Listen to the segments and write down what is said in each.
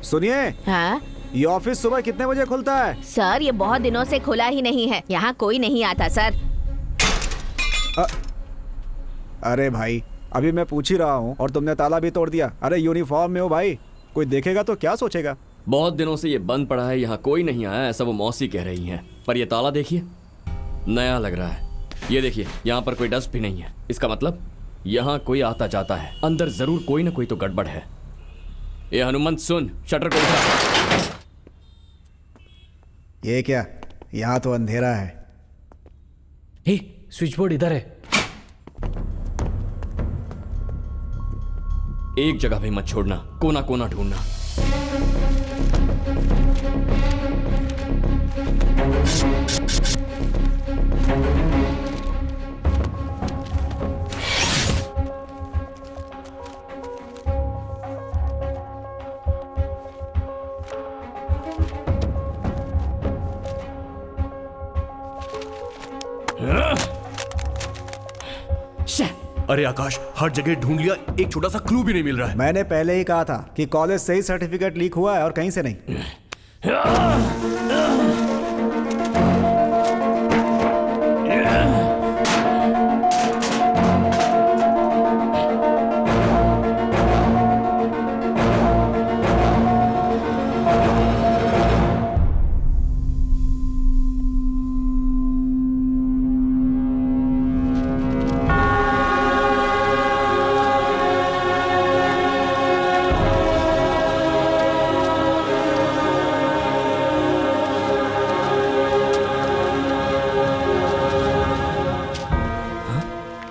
सुनिए। हाँ ये ऑफिस सुबह कितने बजे खुलता है? सर, ये बहुत दिनों से खुला ही नहीं है। यहाँ कोई नहीं आता सर। अरे भाई, अभी मैं पूछ ही रहा हूँ और तुमने ताला भी तोड़ दिया। अरे यूनिफॉर्म में हो भाई, कोई देखेगा तो क्या सोचेगा? बहुत दिनों से ये बंद पड़ा है, यहाँ कोई नहीं आया, ऐसा वो मौसी कह रही हैं। पर ये ताला देखिए, नया लग रहा है। ये देखिए, यहाँ पर कोई डस्ट भी नहीं है। इसका मतलब यहाँ कोई आता जाता है। अंदर जरूर कोई ना कोई तो गड़बड़ है। ये हनुमंत सुन, शटर को उठा। ये क्या? यहाँ तो अंधेरा है। हे, स्विच बोर्ड इधर है। एक जगह भी मत छोड़ना, कोना कोना ढूंढना। अरे आकाश, हर जगह ढूंढ लिया, एक छोटा सा क्लू भी नहीं मिल रहा है। मैंने पहले ही कहा था कि कॉलेज से ही सर्टिफिकेट लीक हुआ है और कहीं से नहीं।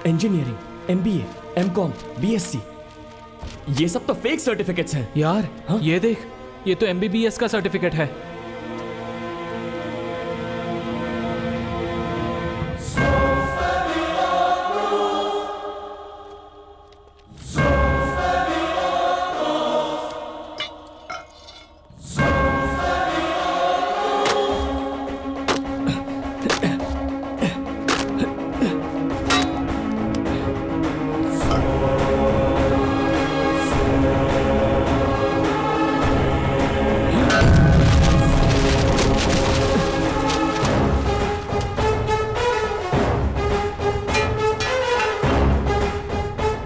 इंजीनियरिंग, MBA, MCOM, BSc, ये सब तो फेक सर्टिफिकेट्स हैं। यार हाँ? ये देख, ये तो MBBS का सर्टिफिकेट है।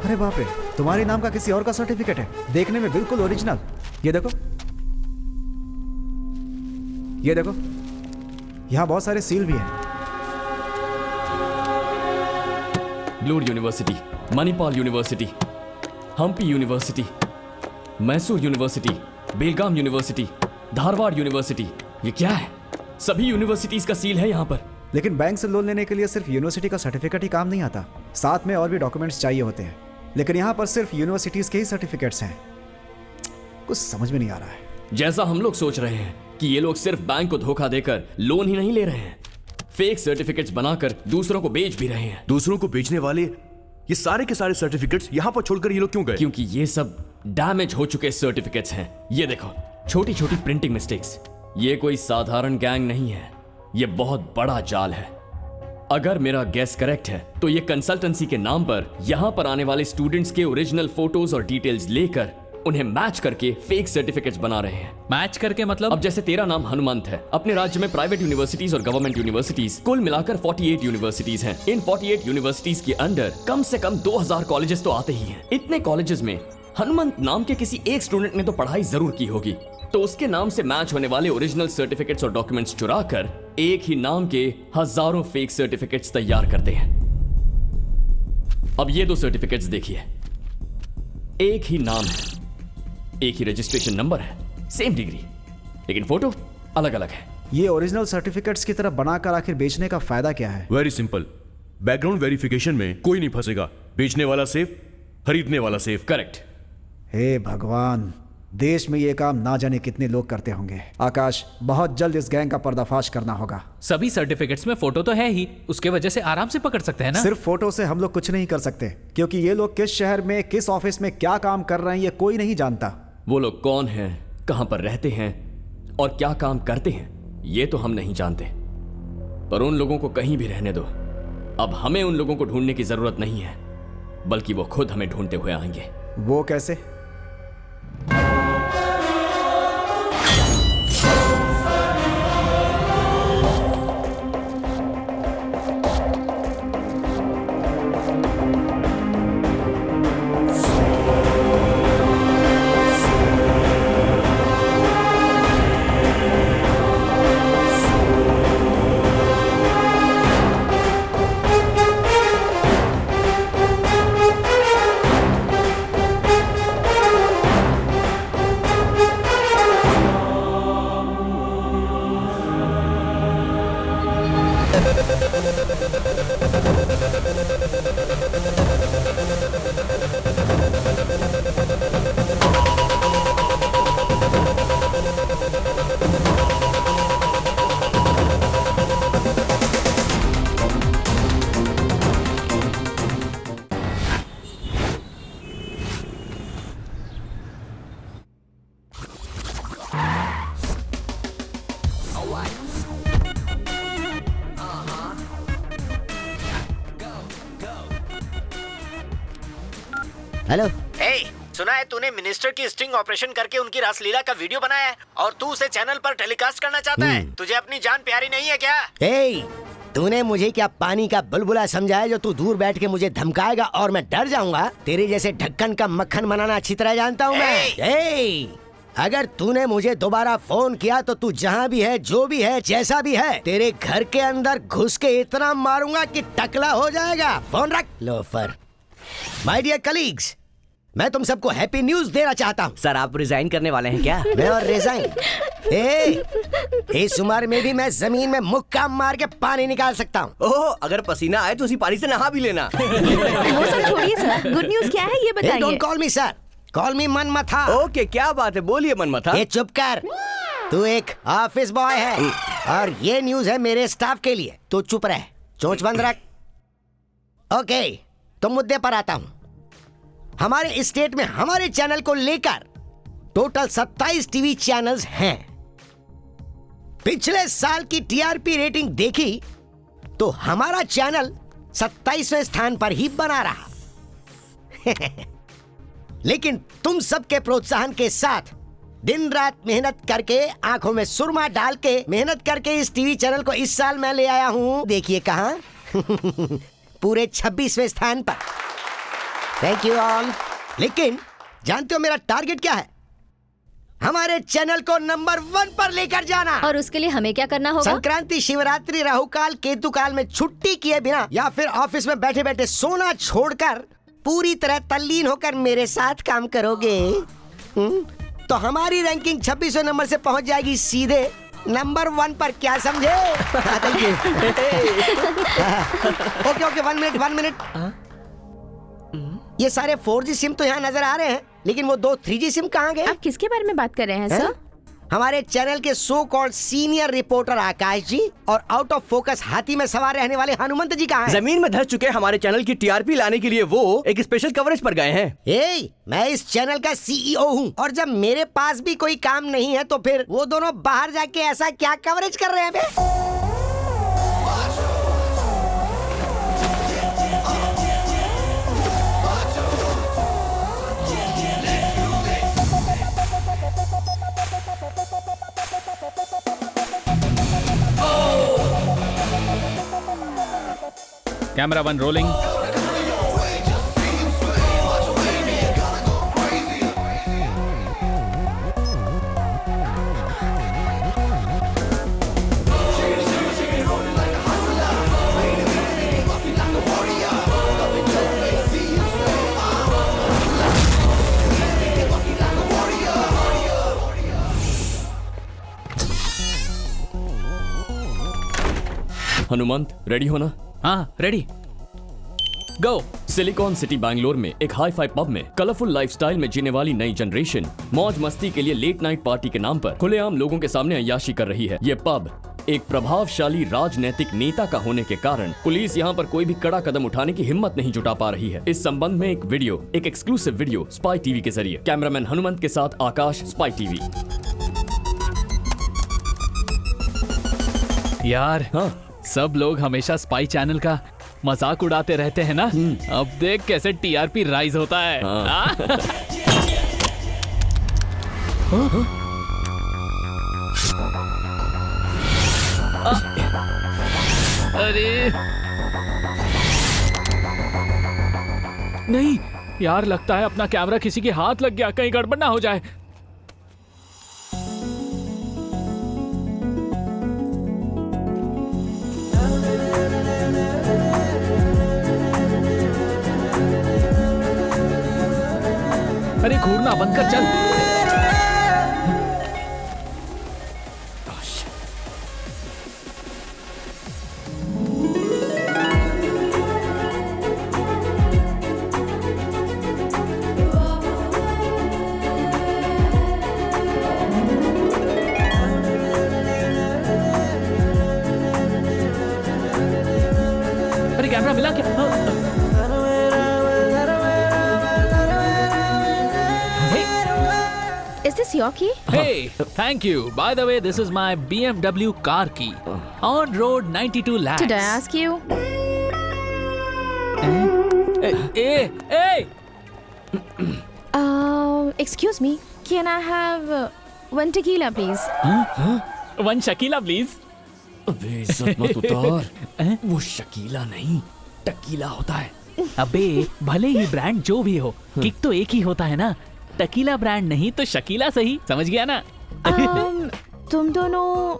अरे बाप रे, तुम्हारे नाम का किसी और का सर्टिफिकेट है। देखने में बिल्कुल ओरिजिनल। ये देखो, ये देखो, यहाँ बहुत सारे सील भी हैं। ब्लूर university, Manipal university, Hampi university, Mysore university, Belgaum university, Dharwad university. ये क्या है? सभी यूनिवर्सिटीज का सील है यहाँ पर। लेकिन बैंक से लोन लेने के लिए सिर्फ यूनिवर्सिटी का सर्टिफिकेट ही काम नहीं आता, साथ में और भी डॉक्यूमेंट्स चाहिए होते हैं। लेकिन यहाँ पर सिर्फ यूनिवर्सिटीज के ही सर्टिफिकेट्स हैं। कुछ समझ में नहीं आ रहा है। जैसा हम लोग सोच रहे हैं कि ये लोग सिर्फ बैंक को धोखा देकर लोन ही नहीं ले रहे हैं, फेक सर्टिफिकेट्स बनाकर दूसरों को बेच भी रहे हैं। दूसरों को बेचने वाले ये सारे के सारे सर्टिफिकेट्स यहाँ पर छोड़कर ये लोग क्यों गए? क्योंकि ये सब डैमेज हो चुके सर्टिफिकेट्स हैं। ये देखो, छोटी छोटी प्रिंटिंग मिस्टेक्स। ये कोई साधारण गैंग नहीं है, ये बहुत बड़ा जाल है। अगर मेरा गेस करेक्ट है तो ये कंसल्टेंसी के नाम पर यहाँ पर आने वाले स्टूडेंट्स के ओरिजिनल फोटोज और डिटेल्स लेकर उन्हें मैच करके फेक सर्टिफिकेट्स बना रहे हैं। मैच करके मतलब? अब जैसे तेरा नाम हनुमंत है, अपने राज्य में प्राइवेट यूनिवर्सिटीज और गवर्नमेंट यूनिवर्सिटीज कुल मिलाकर 48 यूनिवर्सिटीज हैं। इन 48 यूनिवर्सिटीज के अंडर कम से कम 2000 कॉलेजेस तो आते ही हैं। इतने कॉलेजेस में हनुमंत नाम के किसी एक स्टूडेंट ने तो पढ़ाई जरूर की होगी, तो उसके नाम से मैच होने वाले ओरिजिनल सर्टिफिकेट्स और डॉक्यूमेंट्स चुराकर एक ही नाम के हजारों फेक सर्टिफिकेट्स तैयार करते हैं। अब ये दो सर्टिफिकेट्स देखिए, एक ही नाम है, एक ही रजिस्ट्रेशन नंबर है, सेम डिग्री, लेकिन फोटो अलग अलग है। ये ओरिजिनल सर्टिफिकेट्स की तरह बनाकर आखिर बेचने का फायदा क्या है? वेरी सिंपल, बैकग्राउंड वेरिफिकेशन में कोई नहीं फंसेगा। बेचने वाला सेफ, खरीदने वाला सेफ। करेक्ट। हे भगवान, देश में ये काम ना जाने कितने लोग करते होंगे। आकाश, बहुत जल्द इस गैंग का पर्दाफाश करना होगा। सभी सर्टिफिकेट्स में फोटो तो है ही, उसके वजह से आराम से पकड़ सकते हैं ना। सिर्फ फोटो से हम लोग कुछ नहीं कर सकते, क्योंकि ये लोग किस शहर में किस ऑफिस में क्या काम कर रहे हैं ये कोई नहीं जानता। वो लोग कौन हैं, कहां पर रहते हैं और क्या काम करते हैं, ये तो हम नहीं जानते। पर उन लोगों को कहीं भी रहने दो, अब हमें उन लोगों को ढूंढने की जरूरत नहीं है, बल्कि वो खुद हमें ढूंढते हुए आएंगे। वो कैसे? हेलो। हे, सुना है तूने मिनिस्टर की स्टिंग ऑपरेशन करके उनकी रासलीला का वीडियो बनाया है और तू उसे चैनल पर टेलीकास्ट करना चाहता है। तुझे अपनी जान प्यारी नहीं है क्या? हे, तूने मुझे क्या पानी का बुलबुला समझा है जो तू दूर बैठ के मुझे धमकाएगा और मैं डर जाऊंगा? तेरे जैसे ढक्कन का मक्खन बनाना अच्छी तरह जानता हूँ मैं। हे, अगर तूने मुझे दोबारा फोन किया तो तू जहाँ भी है, जो भी है, जैसा भी है, तेरे घर के अंदर घुस के इतना मारूंगा कि टकला हो जाएगा। फोन रख लोफर। माय डियर कलीग्स, मैं तुम सबको हैप्पी न्यूज देना चाहता हूँ। सर, आप रिजाइन करने वाले हैं क्या? मैं और रिजाइन? इस उम्र में भी मैं जमीन में मुक्का मार के पानी निकाल सकता हूँ। ओह, अगर पसीना आए तो उसी पानी से नहा भी लेना। वो सब छोड़िए सर, गुड न्यूज क्या है ये बताइए। Don't call me sir, call me Manmatha. Okay, क्या बात है, बोलिए मनमथा। ये चुप कर, तू एक ऑफिस बॉय है और ये न्यूज है मेरे स्टाफ के लिए। तू चुप रह, चोंच बंद रख। ओके, तो मुद्दे पर आता हूँ। हमारे स्टेट में हमारे चैनल को लेकर टोटल 27 टीवी चैनल्स हैं। पिछले साल की टीआरपी रेटिंग देखी तो हमारा चैनल 27वें स्थान पर ही बना रहा। लेकिन तुम सबके प्रोत्साहन के साथ दिन रात मेहनत करके, आंखों में सुरमा डाल के मेहनत करके इस टीवी चैनल को इस साल मैं ले आया हूं। देखिए कहां, पूरे 26वें स्थान पर। Thank you all. लेकिन जानते हो मेरा टारगेट क्या है? हमारे चैनल को नंबर 1 पर लेकर जाना। और उसके लिए हमें क्या करना होगा? संक्रांति, शिवरात्रि, राहुकाल, केतुकाल में छुट्टी किए बिना या फिर ऑफिस में बैठे बैठे सोना छोड़कर पूरी तरह तल्लीन होकर मेरे साथ काम करोगे तो हमारी रैंकिंग 26वें नंबर से पहुंच जाएगी सीधे नंबर 1 पर। क्या समझे? Thank you. Okay, 1 minute. ये सारे 4G सिम तो यहाँ नजर आ रहे हैं, लेकिन वो 2 3G सिम कहाँ गए? आप किसके बारे में बात कर रहे हैं सर? हमारे चैनल के सो कॉल्ड सीनियर रिपोर्टर आकाश जी और आउट ऑफ फोकस हाथी में सवार रहने वाले हनुमंत जी कहाँ हैं? जमीन में धस चुके हमारे चैनल की टीआरपी लाने के लिए वो एक स्पेशल कवरेज पर गए हैं। मैं इस चैनल का CEO हूँ और जब मेरे पास भी कोई काम नहीं है तो फिर वो दोनों बाहर जाके ऐसा क्या कवरेज कर रहे हैं बे? Camera 1 rolling. हनुमंत, रेडी हो ना? हाँ, ready. Go. Silicon City Bangalore में एक हाई फाई पब में कलरफुल लाइफस्टाइल में जीने वाली नई जनरेशन मौज मस्ती के लिए लेट नाइट पार्टी के नाम पर खुलेआम लोगों के सामने अय्याशी कर रही है। ये पब एक प्रभावशाली राजनैतिक नेता का होने के कारण पुलिस यहाँ पर कोई भी कड़ा कदम उठाने की हिम्मत नहीं जुटा पा रही है। इस संबंध में एक एक्सक्लूसिव वीडियो स्पाई टीवी के जरिए। कैमरामैन हनुमंत के साथ आकाश, स्पाई टीवी। यार हाँ, सब लोग हमेशा स्पाई चैनल का मजाक उड़ाते रहते हैं ना, अब देख कैसे टीआरपी राइज होता है। हाँ? अरे नहीं यार, लगता है अपना कैमरा किसी के हाथ लग गया, कहीं गड़बड़ ना हो जाए। अरे घूरना बंद कर, चल। अरे कैमरा मिला क्या? Is this your key? Hey, thank you. By the way, this is my BMW car key. On road 92 lakhs. Did I ask you? Hey! Excuse me. Can I have one tequila, please? One Shakila, please. अबे इज्जत मत उतार। वो शकीला नहीं, tequila होता है। अबे भले ही ब्रांड जो भी हो, किक तो एक ही होता है ना। टकीला ब्रांड नहीं तो शकीला सही, समझ गया ना? तुम दोनों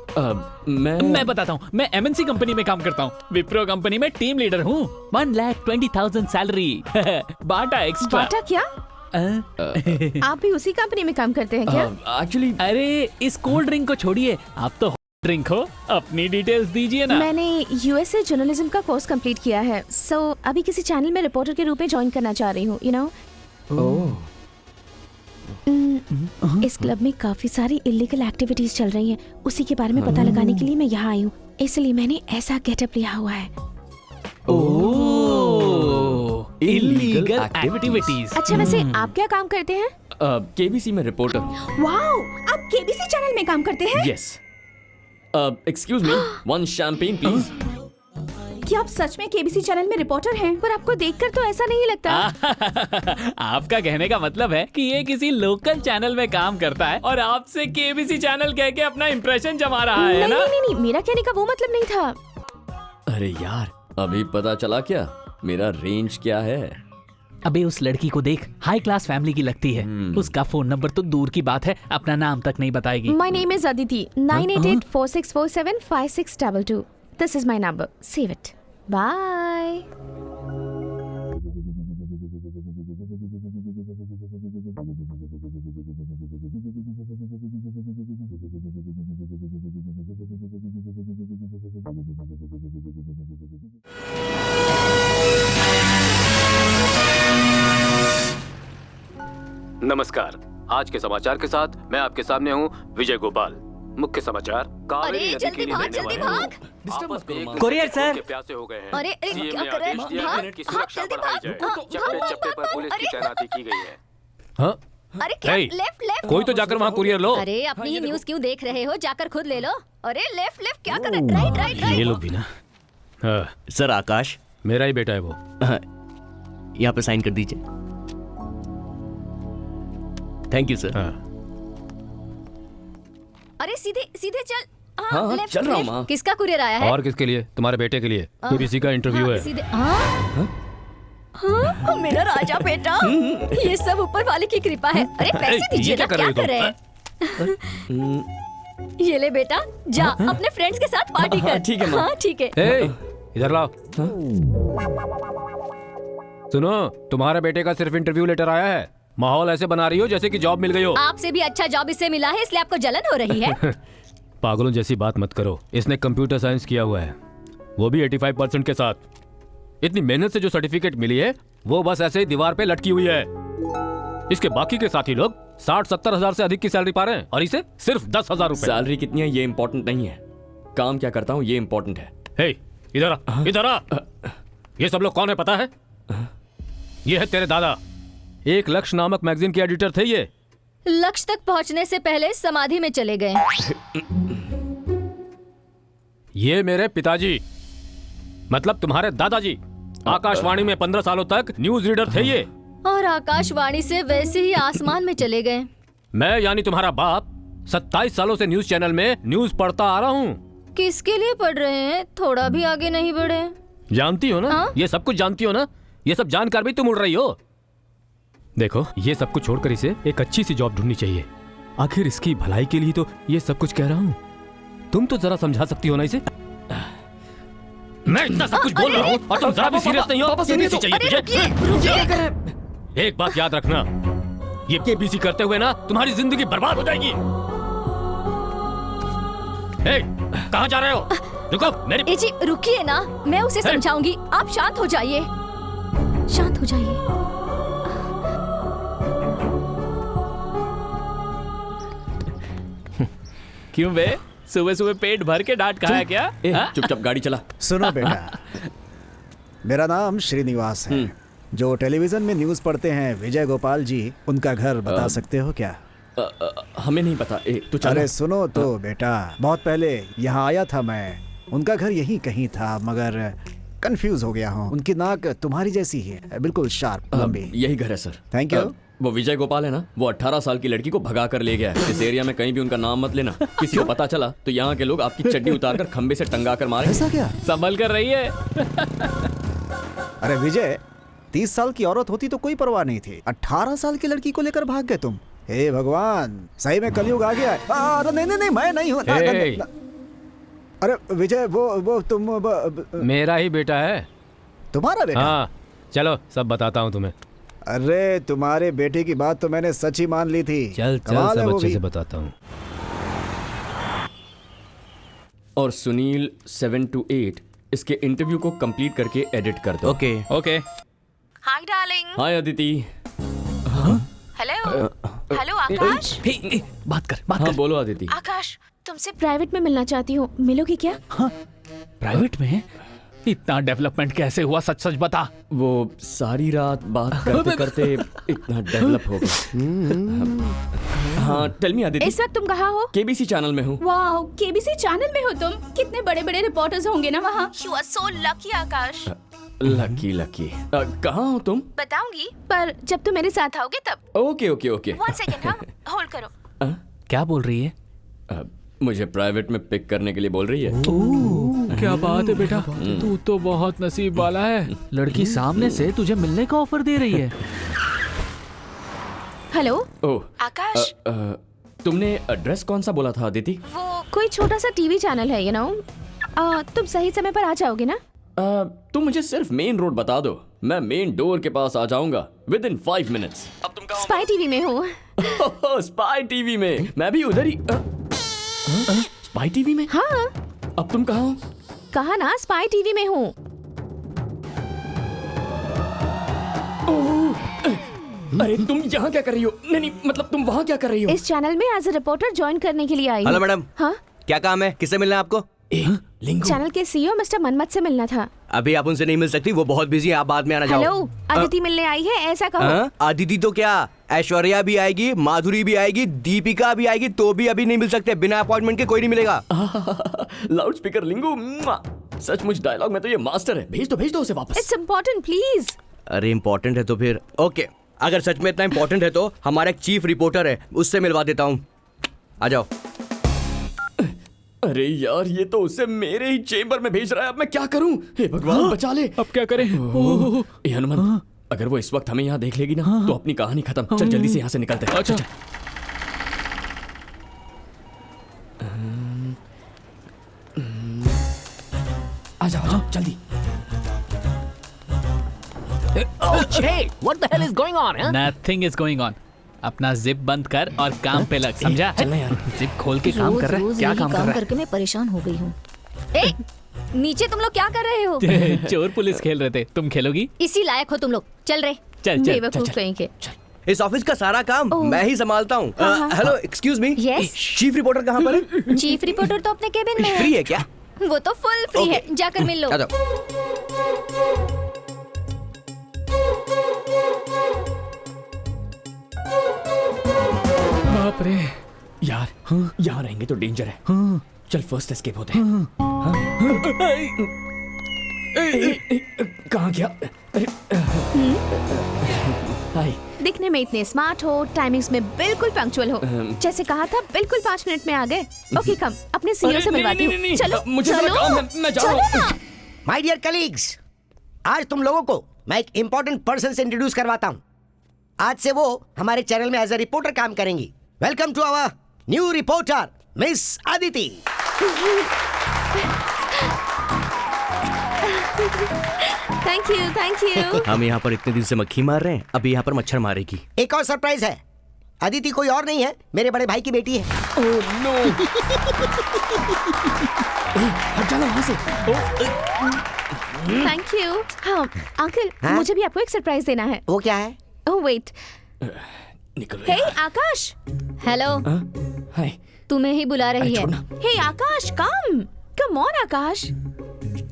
मैं बताता हूँ, मैं एमएनसी कंपनी में काम करता हूँ, विप्रो कंपनी में टीम लीडर हूँ। 1,20,000 सैलरी, बाटा एक्स्ट्रा। बाटा क्या? आप भी उसी कंपनी में काम करते हैं क्या? एक्चुअली अरे इस कोल्ड ड्रिंक को छोड़िए, आप तो ड्रिंक हो, अपनी डिटेल्स दीजिए ना। मैंने यूएसए जर्नलिज्म का कोर्स कंप्लीट किया है, सो अभी किसी चैनल में रिपोर्टर के रूप में ज्वाइन करना चाह रही हूँ, यू नो। इस क्लब में काफी सारी इलीगल एक्टिविटीज चल रही हैं, उसी के बारे में पता लगाने के लिए मैं यहाँ आई हूँ, इसलिए मैंने ऐसा गेटअप लिया हुआ है। Illegal activities. अच्छा वैसे आप क्या काम करते हैं? केबीसी में रिपोर्टर हूँ। वाओ, आप केबीसी चैनल में काम करते हैं? Yes. Excuse me, one champagne please. क्या आप सच में केबीसी चैनल में रिपोर्टर हैं? पर आपको देखकर तो ऐसा नहीं लगता। आपका कहने का मतलब है कि ये किसी लोकल चैनल में काम करता है और आपसे केबीसी चैनल कह के अपना इंप्रेशन जमा रहा है ना? नहीं, मेरा कहने का वो मतलब नहीं था। अरे यार, अभी पता चला क्या मेरा रेंज क्या है? अबे उस लड़की को देख, हाई क्लास फैमिली की लगती है। उसका फोन नंबर तो दूर की बात है, अपना नाम तक नहीं बताएगी। My name is Aditi. 9884647562. This is my number. Save it. Bye. नमस्कार, आज के समाचार के साथ मैं आपके सामने हूँ विजय गोपाल। मुख्य समाचार, कावेरी नदी के लिए बहने वाले कुरियर सर। प्यासे हो गए हैं। अरे सीएम क्या ने कर रहे हैं? आदेश दिया है कि सुरक्षा बढ़ाई जाए। चप्पे चप्पे पर पुलिस की तैनाती की गई है। हाँ? अरे क्या? Hey, लेफ्ट कोई तो जाकर वहाँ कुरियर लो। अरे अपनी न्यूज़ क्यों देख रहे हो? जाकर खुद ले लो। अरे लेफ्ट क्या कर रहे? राइट ये लोग भी ना। हाँ, सर आकाश मेरा ही बेटा है वो। यहाँ पे साइन कर दीजिए। Thank you sir. हाँ। अरे सीधे चल। हाँ, लेफ्ट, चल रहा हूँ लेफ्ट। माँ। किसका कुरियर आया है? और किसके लिए? तुम्हारे बेटे के लिए। केबीसी का इंटरव्यू है। सीधे। हाँ, मेरा राजा बेटा। ये सब ऊपर वाले की कृपा है। अरे पैसे दीजिए ना, क्या कर रहे हैं? ये ले बेटा, जा अपने फ्रेंड्स के साथ पार्टी कर। ठीक है माँ। हाँ ठीक है। ए, इधर लाओ। सुनो, तुम्हारे बेटे का सिर्फ इंटरव्यू लेटर आया है। माहौल ऐसे बना रही हो जैसे कि जॉब मिल गई हो। आपसे भी अच्छा जॉब इससे मिला है, इसलिए आपको जलन हो रही है। पागलों जैसी बात मत करो। इसने कंप्यूटर साइंस किया हुआ है, वो भी 85% के साथ। इतनी मेहनत से जो सर्टिफिकेट मिली है वो बस ऐसे ही दीवार पे लटकी हुई है। इसके बाकी के साथी लोग 60-70 हजार से अधिक की सैलरी पा रहे हैं और इसे सिर्फ 10,000 रुपए। सैलरी कितनी है ये इम्पोर्टेंट नहीं है, काम क्या करता हूँ ये इम्पोर्टेंट है। हे, इधर आ, इधर आ। ये सब लोग कौन है पता है? ये है तेरे दादा। एक लक्ष्य नामक मैगजीन के एडिटर थे ये। लक्ष्य तक पहुंचने से पहले समाधि में चले गए। ये मेरे पिताजी, मतलब तुम्हारे दादाजी। आकाशवाणी में 15 सालों तक न्यूज रीडर थे ये। और आकाशवाणी से वैसे ही आसमान में चले गए। मैं यानी तुम्हारा बाप 27 सालों से न्यूज चैनल में न्यूज पढ़ता आ रहा हूँ। किसके लिए पढ़ रहे हैं? थोड़ा भी आगे नहीं बढ़े। जानती हो ना? हाँ? ये सब कुछ जानती हो ना? ये सब जानकर भी तुम उड़ रही हो। देखो, ये सब कुछ छोड़कर इसे एक अच्छी सी जॉब ढूंढनी चाहिए। आखिर इसकी भलाई के लिए तो ये सब कुछ कह रहा हूँ। तुम तो जरा समझा सकती हो ना इसे। मैं इतना सब कुछ बोल रहा हूँ और तुम जरा भी सीरियस नहीं हो। सीरियस चाहिए तुझे। एक बात याद रखना, ये केबीसी करते हुए ना तुम्हारी जिंदगी बर्बाद हो जाएगी। कहाँ जा रहे हो? रुको मेरी। जी रुकिए ना, मैं उसे समझाऊंगी। आप शांत हो जाइए, शांत हो जाइए। क्यों बे, सुबह सुबह पेट भर के डांट खाया क्या? चुपचाप गाड़ी चला। सुनो बेटा, मेरा नाम श्रीनिवास है। जो टेलीविजन में न्यूज पढ़ते हैं विजय गोपाल जी, उनका घर बता सकते हो क्या? हमें नहीं पता। तू चल। अरे सुनो तो बेटा, बहुत पहले यहाँ आया था मैं। उनका घर यहीं कहीं था, मगर कंफ्यूज हो गया हूँ। उनकी नाक तुम्हारी जैसी ही है, बिल्कुल शार्प लंबी। यही घर है सर। Thank you. वो विजय गोपाल है ना, वो 18 साल की लड़की को भगा कर ले गया है। इस एरिया में कहीं भी उनका नाम मत लेना। किसी को पता चला तो यहाँ के लोग आपकी चड्डी उतारकर खंबे से टंगा कर मारे। ऐसा क्या? संभल कर रही है। अरे विजय, 30 साल की औरत होती तो कोई परवाह नहीं थी। 18 साल की लड़की को लेकर भाग गए तुम। हे भगवान, सही में कलयुग आ गया है। अरे नहीं, मैं नहीं हूँ। अरे विजय, वो तुम मेरा ही बेटा है। तुम्हारा बेटा? हाँ, चलो सब बताता हूँ तुम्हें। अरे तुम्हारे बेटे की बात तो मैंने सच ही मान ली थी। चल सब अच्छे से बताता हूँ। और सुनील 7 to 8 इसके इंटरव्यू को कंप्लीट करके एडिट कर दो। Okay okay. Hi darling. Hi Aditi. Hello hello Aakash. बात कर। हाँ बोलो अदिति। आकाश, तुमसे प्राइवेट में मिलना चाहती हूँ, मिलोगी क्या? हाँ, प्राइवेट में? इतना डेवलपमेंट कैसे हुआ? सच सच बता। वो सारी रात बात करते करते इतना डेवलप हो गया। हाँ टेल मी अदिति। इस वक्त तुम कहाँ हो? केबीसी चैनल में हूँ। वाओ, केबीसी चैनल में हो तुम? कितने बड़े बड़े रिपोर्टर्स होंगे ना वहाँ। You are so lucky Akash. Lucky. कहाँ हो तुम? बताऊंगी, पर जब तुम मेरे साथ आओगे तब। ओके। 1 सेकंड, हाँ होल्ड करो। क्या बोल रही है? मुझे प्राइवेट में पिक करने के लिए बोल रही है। क्या बात है बेटा, तू तो बहुत नसीब वाला है। लड़की सामने से तुझे मिलने का ऑफर दे रही है। हेलो ओह आकाश। तुमने एड्रेस कौन सा बोला था अदिति? वो कोई छोटा सा टीवी चैनल है, यू नो। तुम सही समय पर आ जाओगे ना? तुम मुझे सिर्फ मेन रोड बता दो, मैं मेन डोर के पास आ जाऊंगा within 5 minutes। अब तुम कहाँ? स्पाई टीवी में हूँ। स्पाई टीवी में? मैं भी उधर ही। स्पाई टीवी में? हाँ। अब तुम कहाँ हो? कहा ना, स्पाई टीवी में हूँ। अरे तुम यहाँ क्या कर रही हो? नहीं मतलब तुम वहाँ क्या कर रही हो? इस चैनल में एज ए रिपोर्टर ज्वाइन करने के लिए आई। Hello madam. हाँ, क्या काम है? किससे मिलना है आपको? चैनल के सीईओ मिस्टर मनमत से मिलना था। अभी आप उनसे नहीं मिल सकती, वो बहुत बिजी है, आप बाद में आना। हेलो, अदिति मिलने आई है, ऐसा कहो। अदिति तो क्या, ऐश्वर्या भी आएगी, माधुरी भी आएगी, दीपिका भी आएगी, तो भी अभी नहीं मिल सकते। बिना अपॉइंटमेंट के कोई नहीं मिलेगा। लाउड स्पीकर लिंगू, सचमुच डायलॉग में तो ये मास्टर है। भेज दो उसे वापस। It's important please. अरे इम्पोर्टेंट है तो फिर ओके, अगर सच में इतना इम्पोर्टेंट है तो हमारा एक चीफ रिपोर्टर है, उससे मिलवा देता हूँ। आ जाओ। अरे यार, ये तो उसे मेरे ही चेंबर में भेज रहा है। अब मैं क्या करूं? हे भगवान बचा ले। अब क्या करें? ए हनुमान, अगर वो इस वक्त हमें यहाँ देख लेगी ना तो अपनी कहानी खत्म। चल जल्दी से यहाँ से निकलते हैं। अच्छा। आ जाओ जल्दी। What the hell is going on? Nothing is going on. अपना जिप बंद कर और काम पे लग, समझा? चलना यार। जिप खोल के काम कर रहा है। क्या काम कर रहा है? करके मैं परेशान हो गई हूँ। नीचे तुम लोग क्या कर रहे हो? चोर पुलिस खेल रहे थे, तुम खेलोगी? इसी लायक हो तुम लोग। चल रहे। चल बेवकूफ कहीं के। इस ऑफिस का सारा काम मैं ही संभालता हूँ। Hello excuse me, yes. Chief reporter कहाँ पर है? चीफ रिपोर्टर तो अपने केबिन में है। फ्री है क्या? वो तो फुल फ्री है, जाकर मिल लो। आ जाओ। बाप रे यार, यहाँ रहेंगे तो डेंजर है। चल फर्स्ट एस्केप होते हैं। कहाँ गया? हाय। दिखने में इतने स्मार्ट हो, टाइमिंग्स में बिल्कुल पंक्चुअल हो। जैसे कहा था बिल्कुल 5 मिनट में आ गए। ओके कम, अपने सीईओ से मिलवाती हूँ। चलो मुझे चलो काम है, मैं जा रहा हूँ। माय डियर कलीग्स, आज तुम लोगों को मैं एक इंपॉर्टेंट पर्सन से इंट्रोड्यूस करवाता हूँ। आज से वो हमारे चैनल में एज ए रिपोर्टर काम करेंगी। Welcome to our new reporter miss Aditi. Thank you, thank you. हम यहाँ पर इतने दिन से मक्खी मार रहे हैं, अभी यहाँ पर मच्छर मारेगी। एक और सरप्राइज है, अदिति कोई और नहीं है, मेरे बड़े भाई की बेटी है। Oh no. हट जाना वहाँ से। Thank you. हाँ अंकल, हाँ? मुझे भी आपको एक सरप्राइज देना है। वो क्या है? Oh wait. निकलो। हे आकाश। Hello, hi. तुम्हें ही बुला रही है। Hey Akash, come on Akash.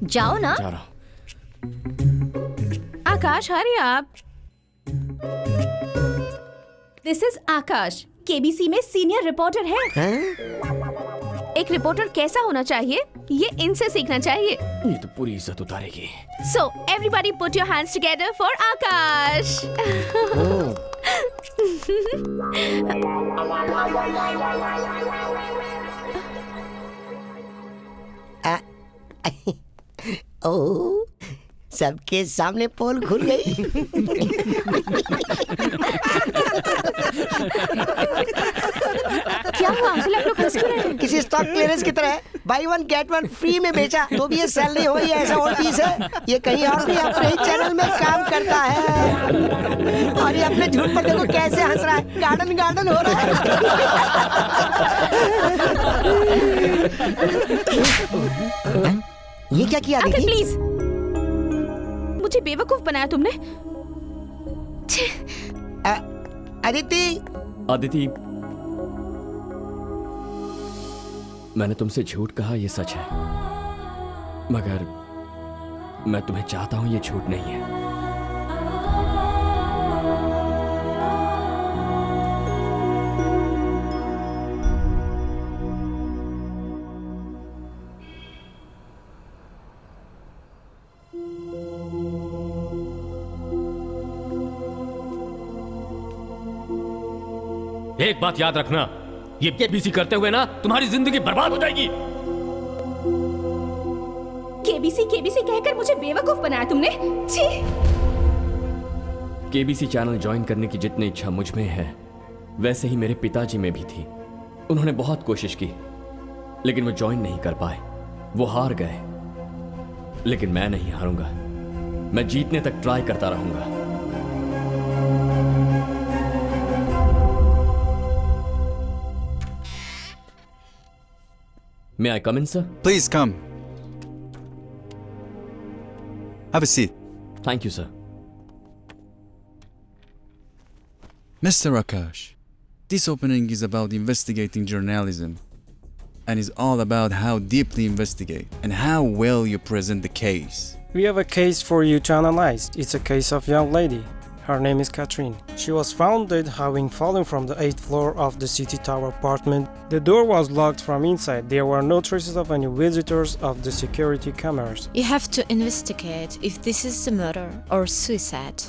जाओ ना। जा रहा हूँ। Akash hurry up. This is Akash, KBC में सीनियर रिपोर्टर है। एक रिपोर्टर कैसा होना चाहिए ये इनसे सीखना चाहिए। ये तो पूरी इज्जत उतारेगी। So everybody put your hands together for आकाश। ओह, सबके सामने पोल खुल गई। क्या हुआ अंकल, आप लोग हंस क्यों रहे हैं? किसी स्टॉक क्लियरेंस की तरह बाई 1 गेट 1 फ्री में बेचा तो भी ये सेल नहीं हो, ये ऐसा और पीस है। ये कहीं और नहीं, अपने ही चैनल में काम करता है। और ये अपने झूठ पर देखो कैसे हंस रहा है, गार्डन गार्डन हो रहा है। ये क्या किया अंकल दीदी? प्लीज, मुझे बेवकूफ बनाया तुमने। अदिति। अदिति, मैंने तुमसे झूठ कहा ये सच है, मगर मैं तुम्हें चाहता हूं ये झूठ नहीं है। एक बात याद रखना, ये केबीसी करते हुए ना तुम्हारी जिंदगी बर्बाद हो जाएगी। केबीसी केबीसी कहकर मुझे बेवकूफ बनाया तुमने। छी। केबीसी चैनल ज्वाइन करने की जितनी इच्छा मुझ में है वैसे ही मेरे पिताजी में भी थी। उन्होंने बहुत कोशिश की लेकिन वो ज्वाइन नहीं कर पाए, वो हार गए। लेकिन मैं नहीं हारूंगा, मैं जीतने तक ट्राई करता रहूंगा। May I come in, sir? Please come. Have a seat. Thank you, sir. Mr. Akash, this opening is about investigating journalism and is all about how deeply investigate and how well you present the case. We have a case for you to analyze. It's a case of young lady. Her name is Catherine. She was found dead having fallen from the 8th floor of the City Tower apartment. The door was locked from inside. There were no traces of any visitors of the security cameras. You have to investigate if this is a murder or suicide.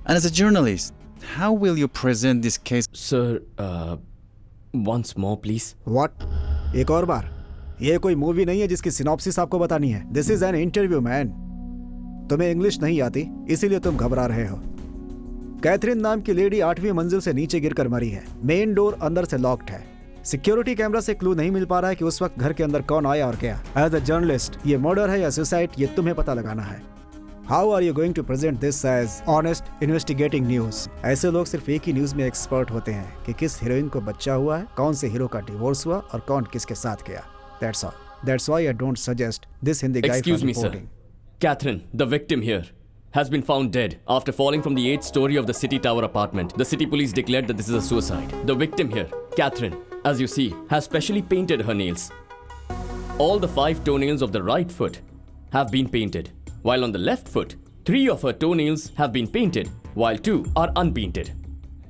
And as a journalist, how will you present this case? Sir, once more, please. What? एक और बार? ये कोई movie नहीं है जिसकी synopsis आपको बतानी है। This is an interview, man. तुम्हें इंग्लिश नहीं आती, इसीलिए तुम घबरा रहे हो। कैथरीन नाम की लेडी 8वीं मंजिल से नीचे गिरकर मरी है। मेन डोर अंदर से लॉक्ड है। सिक्योरिटी कैमरा से क्लू नहीं मिल पा रहा है कि उस वक्त घर के अंदर कौन आया और क्या। एज अ जर्नलिस्ट, ये मर्डर है या सुसाइड, ये तुम्हें पता लगाना है। How are you going to present this as honest investigating news? ऐसे लोग सिर्फ एक ही न्यूज में एक्सपर्ट होते हैं कि किस हीरोइन को बच्चा हुआ है, कौन से हीरो का डिवोर्स हुआ और कौन किसके साथ गया। That's all. That's why I don't suggest this Hindi guy Excuse for me, sir. reporting. Catherine, the victim here, has been found dead after falling from the 8th story of the City Tower apartment. The city police declared that this is a suicide. The victim here, Catherine, as you see, has specially painted her nails. All the 5 toenails of the right foot have been painted, while on the left foot, 3 of her toenails have been painted, while 2 are unpainted.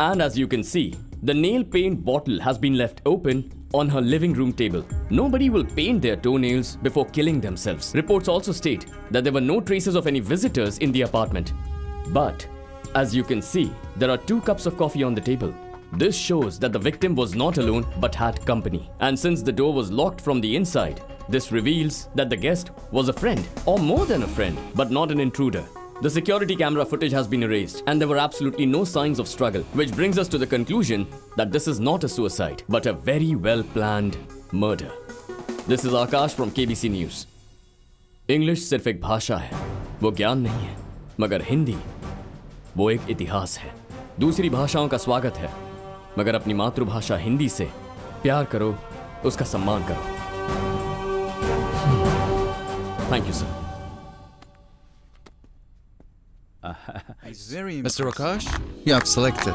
And as you can see, the nail paint bottle has been left open on her living room table. Nobody will paint their toenails before killing themselves. Reports also state that there were no traces of any visitors in the apartment. But as you can see, there are 2 cups of coffee on the table. This shows that the victim was not alone but had company. And since the door was locked from the inside, this reveals that the guest was a friend, or more than a friend, but not an intruder. The security camera footage has been erased and there were absolutely no signs of struggle, which brings us to the conclusion that this is not a suicide, but a very well-planned murder. This is Akash from KBC News. English सिर्फ एक भाषा है, वो ज्ञान नहीं है, मगर हिंदी वो एक इतिहास है। दूसरी भाषाओं का स्वागत है, मगर अपनी मातृभाषा हिंदी से प्यार करो, उसका सम्मान करो। Thank you, sir. Mr. Akash, you have selected.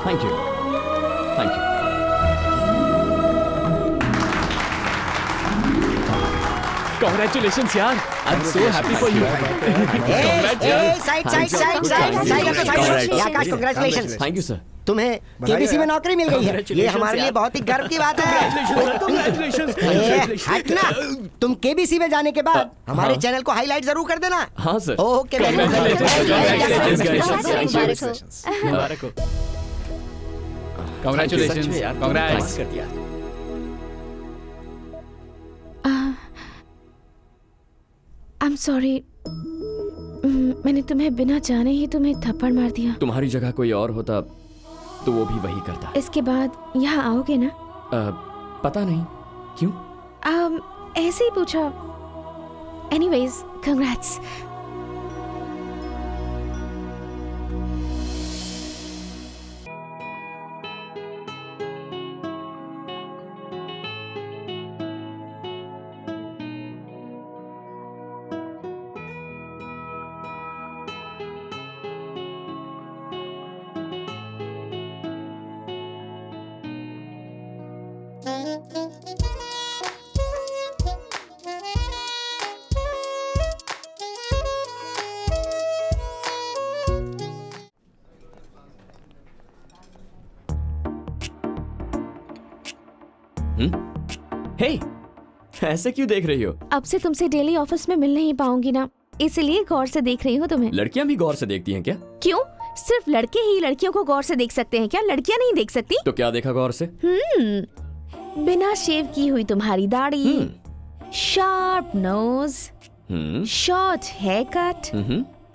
Thank you. Thank you. Congratulations, yaar. I'm so happy for you. Congratulations. Thank you, sir. तुम्हें केबीसी में नौकरी मिल गई है, ये हमारे लिए बहुत ही गर्व की बात है। हटना, तुम केबीसी में जाने के बाद हमारे चैनल को हाईलाइट जरूर कर देना। हाँ sir. Okay, Congratulations. Congrats. I'm sorry. मैंने तुम्हें बिना जाने ही तुम्हें थप्पड़ मार दिया। तुम्हारी जगह कोई और होता तो वो भी वही करता। इसके बाद यहाँ आओगे ना? पता नहीं क्यों। ऐसे ही पूछा। Anyways, congrats. हे, ऐसे क्यों देख रही हो? अब से तुमसे डेली ऑफिस में मिल नहीं पाऊंगी ना, इसलिए गौर से देख रही हूँ तुम्हें। लड़कियाँ भी गौर से देखती हैं क्या? क्यों? सिर्फ लड़के ही लड़कियों को गौर से देख सकते हैं क्या? लड़कियाँ नहीं देख सकती? तो क्या देखा गौर से? बिना शेव की हुई तुम्हारी दाढ़ी, sharp nose, short hair cut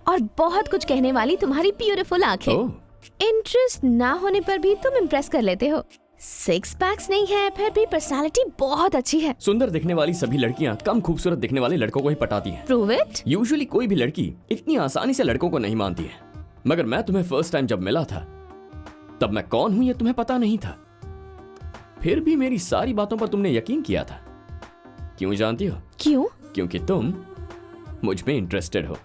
और बहुत कुछ कहने वाली तुम्हारी ब्यूटीफुल आंखें। इंटरेस्ट ना होने पर भी तुम इम्प्रेस कर लेते हो। 6 पैक्स नहीं है, फिर भी पर्सनालिटी बहुत अच्छी है। सुंदर दिखने वाली सभी लड़कियां कम खूबसूरत दिखने वाले लड़कों को ही पटाती हैं। Prove it? यूजुअली कोई भी लड़की इतनी आसानी से लड़कों को नहीं मानती है, मगर मैं तुम्हें फर्स्ट टाइम जब मिला था तब मैं कौन हूं ये तुम्हें पता नहीं था। फिर भी मेरी सारी बातों पर तुमने यकीन किया था। क्यों जानती हो? क्यों? क्योंकि तुम मुझ में इंटरेस्टेड हो।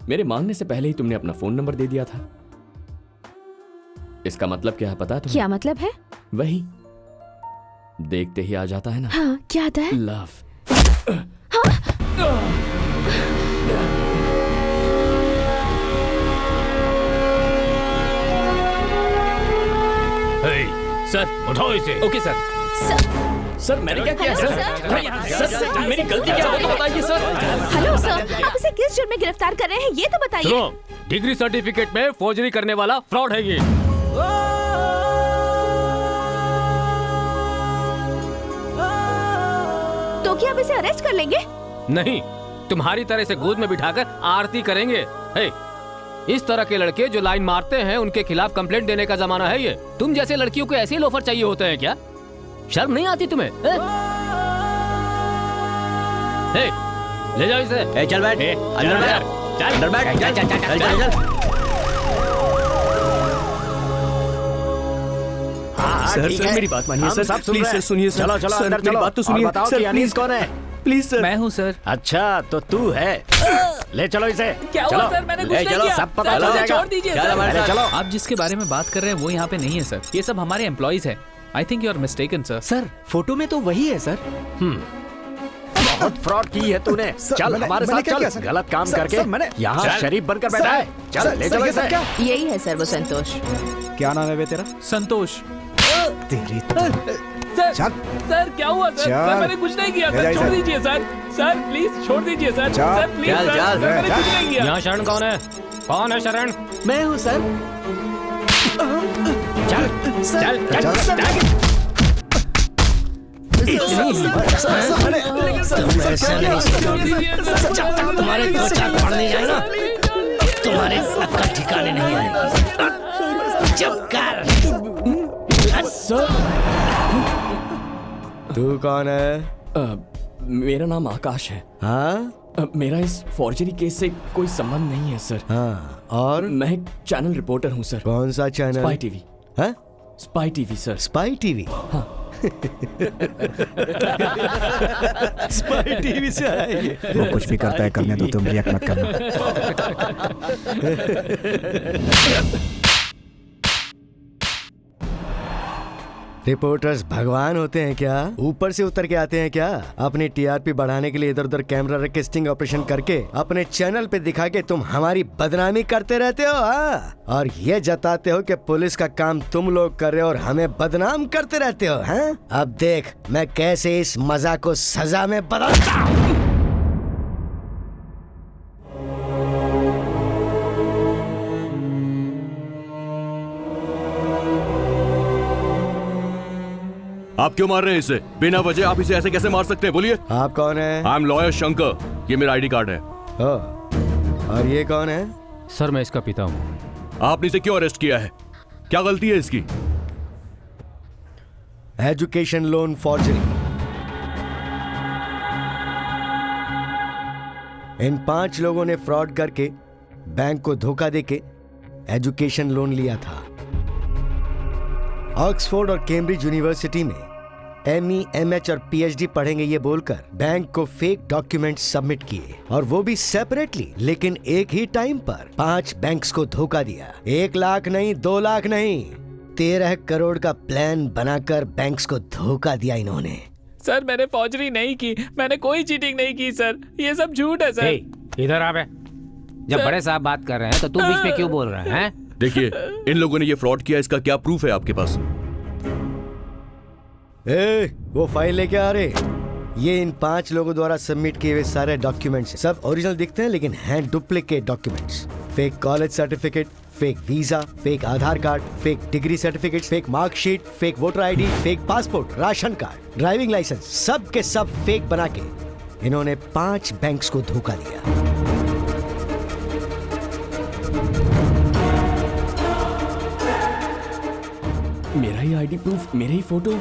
मेरे मांगने से पहले ही तुमने अपना फोन नंबर दे दिया था। इसका मतलब क्या है पता है तुम्हें? क्या मतलब है? वही, देखते ही आ जाता है ना। हाँ, क्या आता है? लव। सर उठाओ इसे। Okay sir. सर मैंने क्या किया सर? सर मेरी गलती क्या है तो बताइए सर। हेलो सर, आप इसे किस जुर्म में गिरफ्तार कर रहे हैं ये तो बताइए। सुनो, डिग्री सर्टिफिकेट में फोर्जरी करने वाला फ्रॉड है ये। तो क्या आप इसे अरेस्ट कर लेंगे? नहीं, तुम्हारी तरह से गोद में बिठाकर आरती करेंगे। हे, इस तरह के लड़के जो लाइन मारते हैं उनके खिलाफ कंप्लेंट देने का जमाना है ये। तुम जैसे लड़कियों को ऐसे लोफर चाहिए होते हैं क्या? शर्म नहीं आती तुम्हें? हे, ले जाओ इसे। चल बैठ, अंदर बैठ, चल अंदर बैठ, चल चल चल चल चल। सर मेरी बात मानिए सर, प्लीज सर सुनिए सर। चलो चलो सर अंदर मेरी चलो बात तो सुनिए और बताओ कि अनीस कौन है? Please sir. मैं हूँ सर। अच्छा तो तू है, ले चलो इसे। क्या हुआ सर? मैंने कुछ नहीं किया। सब पता चल जाएगा। छोड़ दीजिए सर। चलो, आप जिसके बारे में बात कर रहे हैं वो यहाँ पे नहीं है सर। ये सब हमारे एम्प्लॉइज हैं। I think you are mistaken sir. Sir photo में तो वही है सर। बहुत फ्रॉड की है तूने। चल हमारे साथ चल, गलत काम करके यहाँ शरीफ बनकर बैठा है। चल ले चलो इसे। यही है सर वो संतोष। क्या नाम है बे तेरा? संतोष। तेरी सर क्या हुआ सर? सर मैंने कुछ नहीं किया सर, छोड़ दीजिए सर। सर प्लीज छोड़ दीजिए सर। सर प्लीज सर, मैंने कुछ नहीं किया। यहाँ शरण कौन है? कौन है शरण? मैं हूँ सर। चल चल चल जब तक तुम्हारे दो चार पड़ नहीं जाए ना, तुम्हारे अक्ल ठिकाने नहीं आएगा। चुप कर। तू कौन है? मेरा नाम आकाश है। हाँ? मेरा इस फॉर्जरी केस से कोई संबंध नहीं है सर। हाँ, और? मैं एक चैनल रिपोर्टर हूँ सर। कौन सा चैनल? Spy TV. हाँ? Spy TV sir. Spy TV? हाँ। स्पाई टीवी से आया ये। वो कुछ भी करता है करने दो, तुम रिएक्ट मत करना। रिपोर्टर्स भगवान होते हैं क्या? ऊपर से उतर के आते हैं क्या? अपनी टीआरपी बढ़ाने के लिए इधर उधर कैमरा रख के स्टिंग ऑपरेशन करके अपने चैनल पे दिखा के तुम हमारी बदनामी करते रहते हो, हाँ? और ये जताते हो कि पुलिस का काम तुम लोग कर रहे हो और हमें बदनाम करते रहते हो, हाँ? अब देख मैं कैसे इस मजाक को सजा में बदलता हूँ। आप क्यों मार रहे हैं इसे? बिना वजह आप इसे ऐसे कैसे मार सकते हैं? बोलिए। आप कौन है? आई एम लॉयर शंकर, ये मेरा आईडी कार्ड है। और ये कौन है? सर मैं इसका पिता हूँ। आपने इसे क्यों अरेस्ट किया है? क्या गलती है इसकी? Education loan forgery. इन 5 लोगों ने फ्रॉड करके बैंक को धोखा देके एजुकेशन लोन लिया था। ऑक्सफोर्ड और कैम्ब्रिज यूनिवर्सिटी में ME, MH और PhD पढ़ेंगे ये बोलकर बैंक को फेक डॉक्यूमेंट्स सबमिट किए, और वो भी सेपरेटली, लेकिन एक ही टाइम पर 5 बैंक्स को धोखा दिया। 1 लाख नहीं, 2 लाख नहीं, 13 करोड़ का प्लान बनाकर बैंक्स को धोखा दिया इन्होंने। सर मैंने फौजरी नहीं की, मैंने कोई चीटिंग नहीं की सर, ये सब झूठ है सर। इधर आ बे। जब बड़े साहब बात कर रहे हैं तो तू बीच में क्यों बोल रहा है? देखिए इन लोगों ने ये फ्रॉड किया, इसका क्या प्रूफ है आपके पास? वो फाइल लेके आ रहे। ये इन 5 लोगों द्वारा सबमिट किए हुए सारे डॉक्यूमेंट्स सब ओरिजिनल दिखते हैं, लेकिन हैं duplicate documents. Fake college certificate, fake visa, fake Aadhaar card, fake degree certificate, fake marksheet, fake voter ID, fake passport, ration card, driving licence, सब के सब फेक बना के इन्होंने 5 बैंक्स को धोखा दिया। मेरा ही आईडी प्रूफ, मेरे ही फोटो,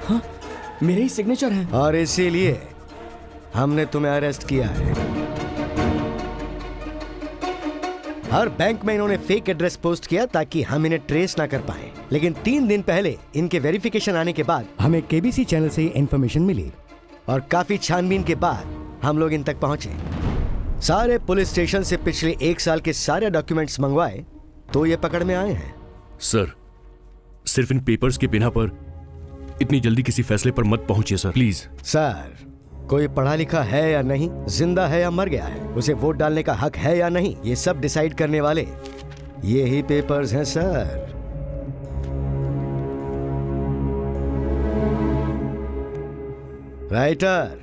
हाँ मेरे ही सिग्नेचर है। और इसीलिए हमने तुम्हें अरेस्ट किया है। हर बैंक में इन्होंने फेक एड्रेस पोस्ट किया ताकि हम इन्हें ट्रेस ना कर पाए, लेकिन 3 दिन पहले इनके वेरिफिकेशन आने के बाद हमें केबीसी चैनल से इन्फॉर्मेशन मिली, और काफी छानबीन के बाद हम लोग इन तक पहुंचे। सारे पुलिस स्टेशन से पिछले 1 साल के सारे डॉक्यूमेंट्स मंगवाए तो ये पकड़ में आए हैं। सर सिर्फ इन पेपर्स के बिना पर इतनी जल्दी किसी फैसले पर मत पहुंचिए सर, प्लीज। सर कोई पढ़ा लिखा है या नहीं, जिंदा है या मर गया है, उसे वोट डालने का हक है या नहीं, ये सब डिसाइड करने वाले ये ही पेपर्स हैं सर। राइटर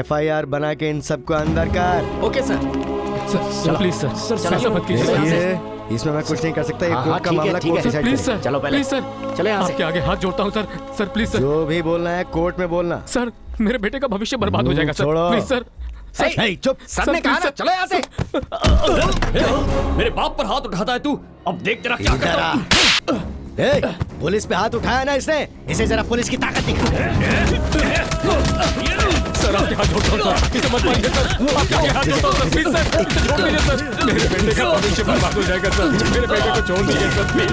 FIR बना के इन सबको अंदर कर। Okay sir. Sir please sir, sir मत कीजिए। इसमें मैं कुछ नहीं कर सकता, ये कोर्ट का मामला कोर्ट डिसाइड प्लीज सर, चलो पहले प्लीज सर, चले यहाँ से। आपके आगे हाथ जोड़ता हूँ सर। सर प्लीज सर, जो भी बोलना है कोर्ट में बोलना। सर मेरे बेटे का भविष्य बर्बाद हो जाएगा सर, प्लीज सर। चुप, सर ने कहा ना, चलो यहाँ से। मेरे बाप पर हाथ उठाता है तू, अब देख तेरा क्या करता हूं। पुलिस पे हाथ उठाया ना इसने, इसे जरा पुलिस की ताकत दिखा। सर आपके हाथ जोड़ता हूं सर, इसे मत मारिए सर, आपके आगे हाथ जोड़ता हूं सर, प्लीज सर, छोड़ दीजिए सर, मेरे बेटे का भविष्य बर्बाद हो जाएगा सर, मेरे बेटे को छोड़ दीजिए सर प्लीज।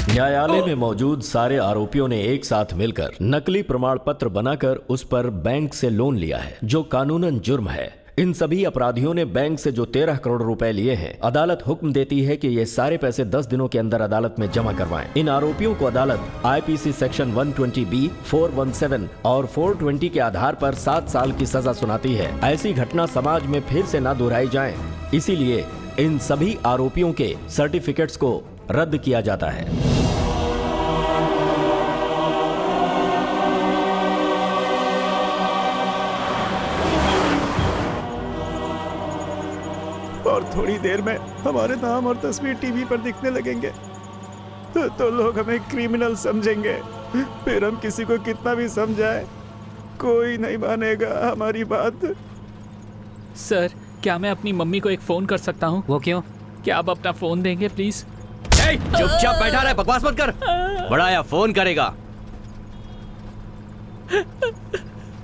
न्यायालय में मौजूद सारे आरोपियों ने एक साथ मिलकर नकली प्रमाण पत्र बनाकर उस पर बैंक से लोन लिया है, जो कानूनन जुर्म है। इन सभी अपराधियों ने बैंक से जो 13 करोड़ रुपए लिए हैं, अदालत हुक्म देती है कि ये सारे पैसे 10 दिनों के अंदर अदालत में जमा करवाएं। इन आरोपियों को अदालत आईपीसी सेक्शन 120B, 417 और 420 के आधार पर 7 साल की सजा सुनाती है। ऐसी घटना समाज में फिर से न दोहराई जाए, इसीलिए इन सभी आरोपियों के सर्टिफिकेट्स को रद्द किया जाता है। और थोड़ी देर में हमारे नाम और तस्वीर टीवी पर दिखने लगेंगे तो लोग हमें क्रिमिनल समझेंगे। फिर हम किसी को कितना भी समझाए, कोई नहीं मानेगा हमारी बात। सर, क्या मैं अपनी मम्मी को एक फोन कर सकता हूँ? वो क्यों? क्या आप अपना फोन देंगे प्लीज? चुपचाप बैठा रहे, बकवास मत कर। बड़ाया फोन करेगा।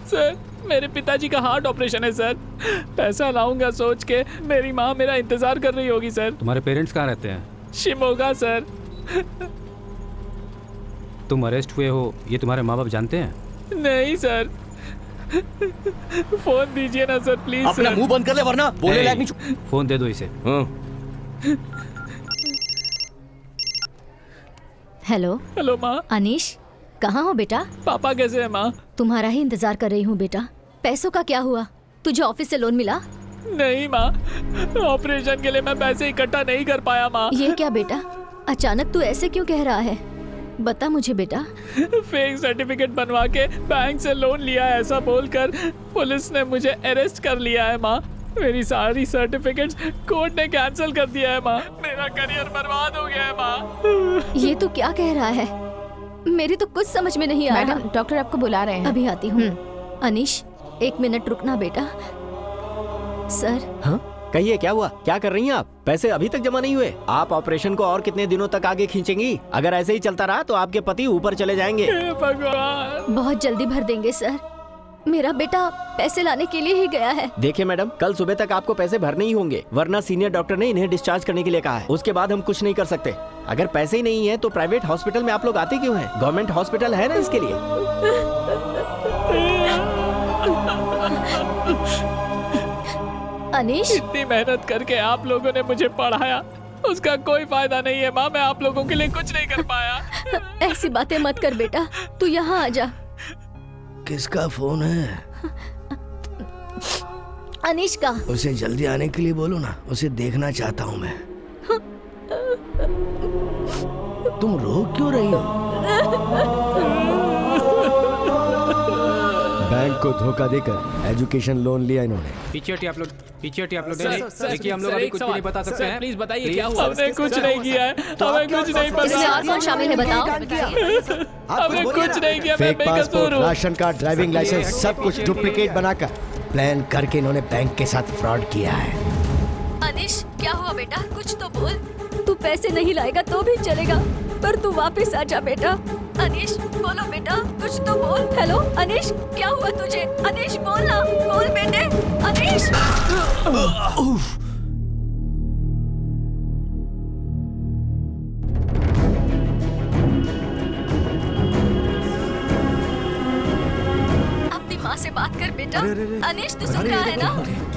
सर, मेरे पिताजी का हार्ट ऑपरेशन है सर। पैसा लाऊंगा सोच के मेरी माँ मेरा इंतजार कर रही होगी सर। तुम्हारे पेरेंट्स कहाँ रहते हैं? शिमोगा सर। तुम अरेस्ट हुए हो ये तुम्हारे माँ बाप जानते हैं? नहीं सर। फोन दीजिए ना सर प्लीज। अपना मुंह बंद कर ले वरना बोले लायक नहीं। फोन दे दो इसे। हेलो। हेलो माँ। अनीश, कहाँ हो बेटा? पापा कैसे है माँ? तुम्हारा ही इंतजार कर रही हूँ बेटा। पैसों का क्या हुआ? तुझे ऑफिस से लोन मिला? नहीं माँ, ऑपरेशन के लिए मैं पैसे इकट्ठा नहीं कर पाया माँ। ये क्या बेटा, अचानक तू ऐसे क्यों कह रहा है? बता मुझे बेटा। फेक सर्टिफिकेट बनवा के बैंक से लोन लिया है ऐसा बोलकर पुलिस ने मुझे अरेस्ट कर लिया है माँ। मेरी सारी सर्टिफिकेट्स कोर्ट ने कैंसिल कर दिया है माँ। मेरा करियर बर्बाद हो गया है माँ। ये तो क्या कह रहा है? मेरी तो कुछ समझ में नहीं आ रहा। मैडम, डॉक्टर आपको बुला रहे हैं। अभी आती हूँ। अनीश, 1 मिनट रुकना बेटा। सर। हाँ? कहिए क्या हुआ? क्या कर रही हैं आप? पैसे अभी तक जमा नहीं हुए? आप ऑपरेशन को और कितने दिनों तक आगे खींचेंगी? अगर ऐसे ही चलता रहा तो आपके पति ऊपर चले जाएंगे। भगवान। बहुत जल्दी भर देंगे सर। मेरा बेटा पैसे लाने के लिए ही गया है। देखिए मैडम, कल सुबह तक आपको पैसे भरने ही होंगे, वरना सीनियर डॉक्टर ने इन्हें डिस्चार्ज करने के लिए कहा है। उसके बाद हम कुछ नहीं कर सकते। अगर पैसे ही नहीं है तो प्राइवेट हॉस्पिटल में आप लोग आते क्यों हैं? गवर्नमेंट हॉस्पिटल है ना इसके लिए। अनीश, इतनी मेहनत करके आप लोगों ने मुझे पढ़ाया, उसका कोई फायदा नहीं है माँ। मैं आप लोगों के लिए कुछ नहीं कर पाया। ऐसी बातें मत कर बेटा, तू यहाँ आ जा। किसका फोन है? अनीश का। उसे जल्दी आने के लिए बोलो ना, उसे देखना चाहता हूँ मैं। तुम रो क्यों रही हो? बैंक को धोखा देकर एजुकेशन लोन लिया इन्होंने। पीछे आप लोग देखिए, हम लोग अभी कुछ भी नहीं बता सकते हैं। प्लीज बताइए क्या हुआ? हमने कुछ नहीं किया है, हमें कुछ नहीं पता। इसमें और कौन शामिल है बताओ? हमने कुछ नहीं किया, मैं फेक बेकसूर पासपोर्ट, हूँ। राशन कार्ड, ड्राइविंग लाइसेंस सब कुछ डुप्लीकेट बनाकर प्लान करके इन्होंने बैंक के साथ फ्रॉड किया है। अनीश, क्या हुआ बेटा? कुछ तो बोल। तू पैसे नहीं लाएगा तो भी चलेगा, पर तू वापस आ जा बेटा। अनीश, बोलो बेटा, कुछ तो बोल। हेलो अनीश, क्या हुआ तुझे? अनीश बोल ना, बोल बेटे। अनीश। अपनी माँ से बात कर बेटा। अनीश, तू सुन रहा है ना?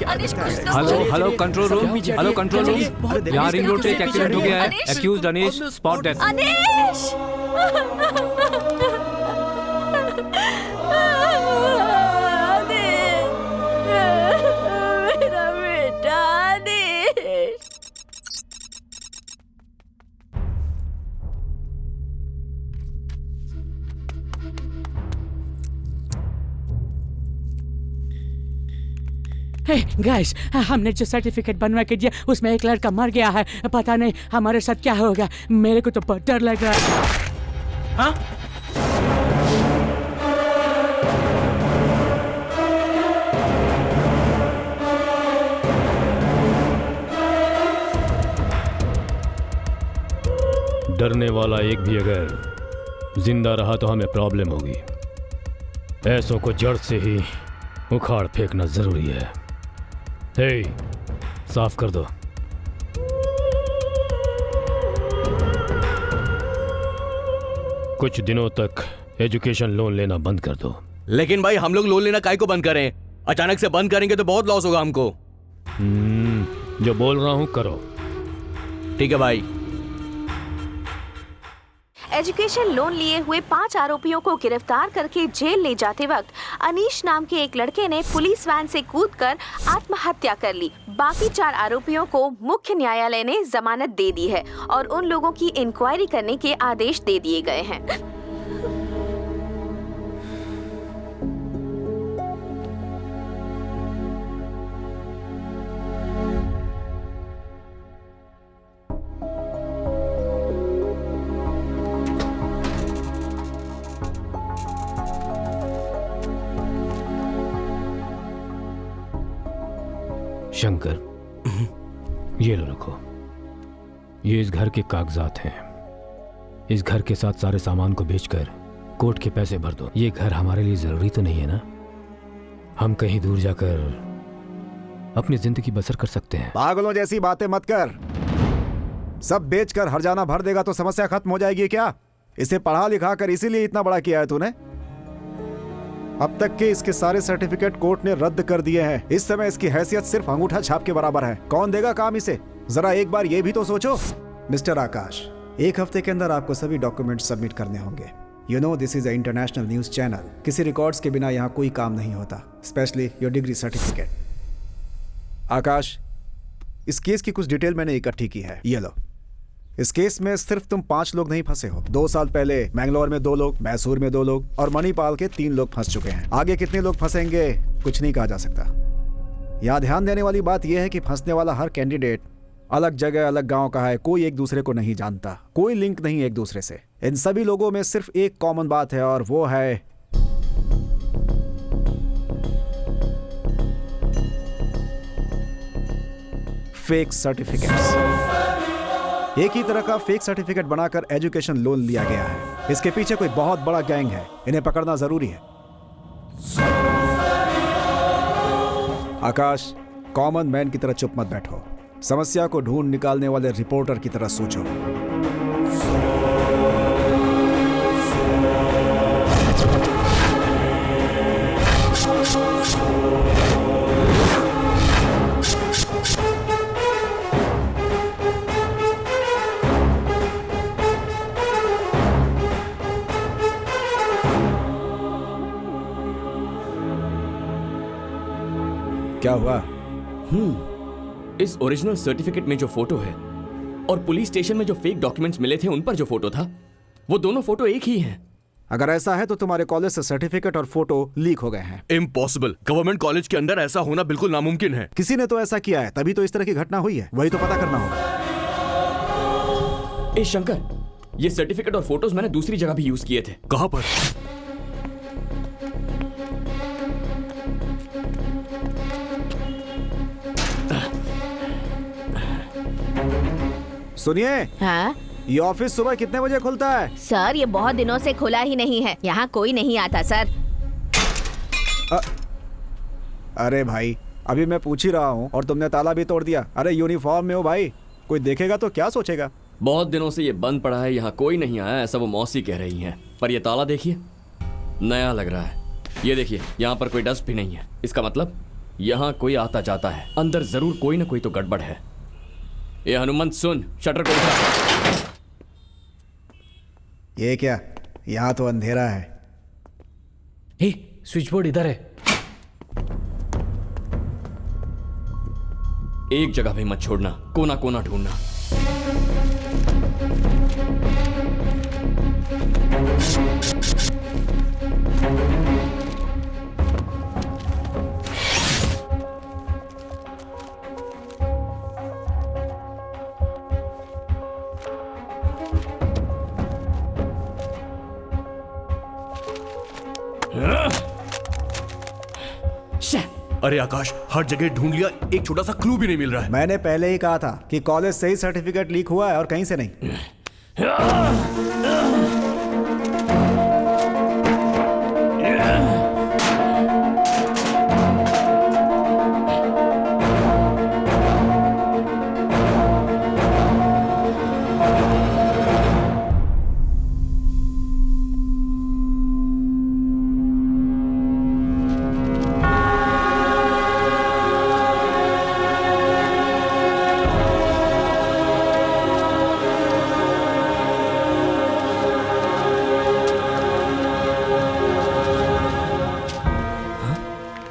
अनीश, कुछ तो बोल। Hello control room. Hello control room. यहाँ रिंग रोड पे एक एक्सीडेंट हो गया है। Accused Anish, spot death. Anish. मेरा बेटा अनीश। गाइस, हमने जो सर्टिफिकेट बनवा के दिया उसमें एक लड़का मर गया है। पता नहीं हमारे साथ क्या होगा। मेरे को तो बहुत डर लग रहा है। हाँ? डरने वाला एक भी अगर जिंदा रहा तो हमें प्रॉब्लम होगी। ऐसों को जड़ से ही उखाड़ फेंकना जरूरी है। हे, साफ कर दो। कुछ दिनों तक एजुकेशन लोन लेना बंद कर दो। लेकिन भाई हम लोग लोन लेना काहे को बंद करें? अचानक से बंद करेंगे तो बहुत लॉस होगा हमको। जो बोल रहा हूँ करो। ठीक है भाई। एजुकेशन लोन लिए हुए 5 आरोपियों को गिरफ्तार करके जेल ले जाते वक्त अनीश नाम के एक लड़के ने पुलिस वैन से कूदकर आत्महत्या कर ली। बाकी 4 आरोपियों को मुख्य न्यायालय ने जमानत दे दी है और उन लोगों की इंक्वायरी करने के आदेश दे दिए गए हैं। शंकर, ये लो रखो। ये इस घर के कागजात हैं। इस घर के साथ सारे सामान को बेचकर कोर्ट के पैसे भर दो। ये घर हमारे लिए जरूरी तो नहीं है ना? हम कहीं दूर जाकर अपनी जिंदगी बसर कर सकते हैं। पागलों जैसी बातें मत कर। सब बेचकर हर्जाना भर देगा तो समस्या खत्म हो जाएगी क्या? इसे पढ़ा लिखा कर इसीलिए इतना बड़ा किया है तूने? अब तक के इसके सारे सर्टिफिकेट कोर्ट ने रद्द कर दिए हैं। इस समय इसकी हैसियत सिर्फ अंगूठा छाप के बराबर है। कौन देगा काम इसे? जरा एक बार ये भी तो सोचो। मिस्टर आकाश, 1 हफ्ते के अंदर आपको सभी डॉक्यूमेंट सबमिट करने होंगे। You know this is a international news channel. किसी रिकॉर्ड्स के बिना यहाँ कोई काम नहीं होता, स्पेशली योर डिग्री सर्टिफिकेट। आकाश, इस केस की कुछ डिटेल मैंने इकट्ठी की है, ये लो। इस केस में सिर्फ तुम 5 लोग नहीं फंसे हो। 2 साल पहले मैंगलोर में 2 लोग, मैसूर में 2 लोग और मणिपाल के 3 लोग फंस चुके हैं। आगे कितने लोग फंसेंगे कुछ नहीं कहा जा सकता। यहाँ ध्यान देने वाली बात यह है कि फंसने वाला हर कैंडिडेट अलग जगह अलग गांव का है। कोई एक दूसरे को नहीं जानता, कोई लिंक नहीं एक दूसरे से। इन सभी लोगों में सिर्फ एक कॉमन बात है और वो है फेक सर्टिफिकेट्स। एक ही तरह का फेक सर्टिफिकेट बनाकर एजुकेशन लोन लिया गया है। इसके पीछे कोई बहुत बड़ा गैंग है, इन्हें पकड़ना जरूरी है। आकाश, कॉमन मैन की तरह चुप मत बैठो। समस्या को ढूंढ निकालने वाले रिपोर्टर की तरह सोचो। क्या हुआ? इस ओरिजिनल सर्टिफिकेट में जो फोटो है और पुलिस स्टेशन में जो फेक डॉक्यूमेंट्स मिले थे उन पर जो फोटो था, वो दोनों फोटो एक ही हैं। अगर ऐसा है तो तुम्हारे कॉलेज से सर्टिफिकेट और फोटो लीक हो गए हैं। इम्पॉसिबल। गवर्नमेंट कॉलेज के अंदर ऐसा होना बिल्कुल नामुमकिन है। किसी ने तो ऐसा किया है, तभी तो इस तरह की घटना हुई है। वही तो पता करना होगा। ए शंकर, ये सर्टिफिकेट और फोटोज मैंने दूसरी जगह भी यूज किए थे। कहां पर? सुनिए। हाँ? ये ऑफिस सुबह कितने बजे खुलता है? सर, ये बहुत दिनों से खुला ही नहीं है। यहाँ कोई नहीं आता सर। अरे भाई, अभी मैं पूछ ही रहा हूँ और तुमने ताला भी तोड़ दिया। अरे यूनिफॉर्म में हो भाई, कोई देखेगा तो क्या सोचेगा? बहुत दिनों से ये बंद पड़ा है, यहाँ कोई नहीं आया, ऐसा वो मौसी कह रही हैं। पर ये ताला देखिए, नया लग रहा है। ये देखिए, यहाँ पर कोई डस्ट भी नहीं है। इसका मतलब यहाँ कोई आता जाता है। अंदर जरूर कोई ना कोई तो गड़बड़ है। ये हनुमंत, सुन, शटर को उठा। ये क्या? यहाँ तो अंधेरा है। हे, स्विच बोर्ड इधर है। एक जगह भी मत छोड़ना, कोना कोना ढूंढना। अरे आकाश, हर जगह ढूंढ लिया, एक छोटा सा क्लू भी नहीं मिल रहा है। मैंने पहले ही कहा था कि कॉलेज से ही सर्टिफिकेट लीक हुआ है और कहीं से नहीं।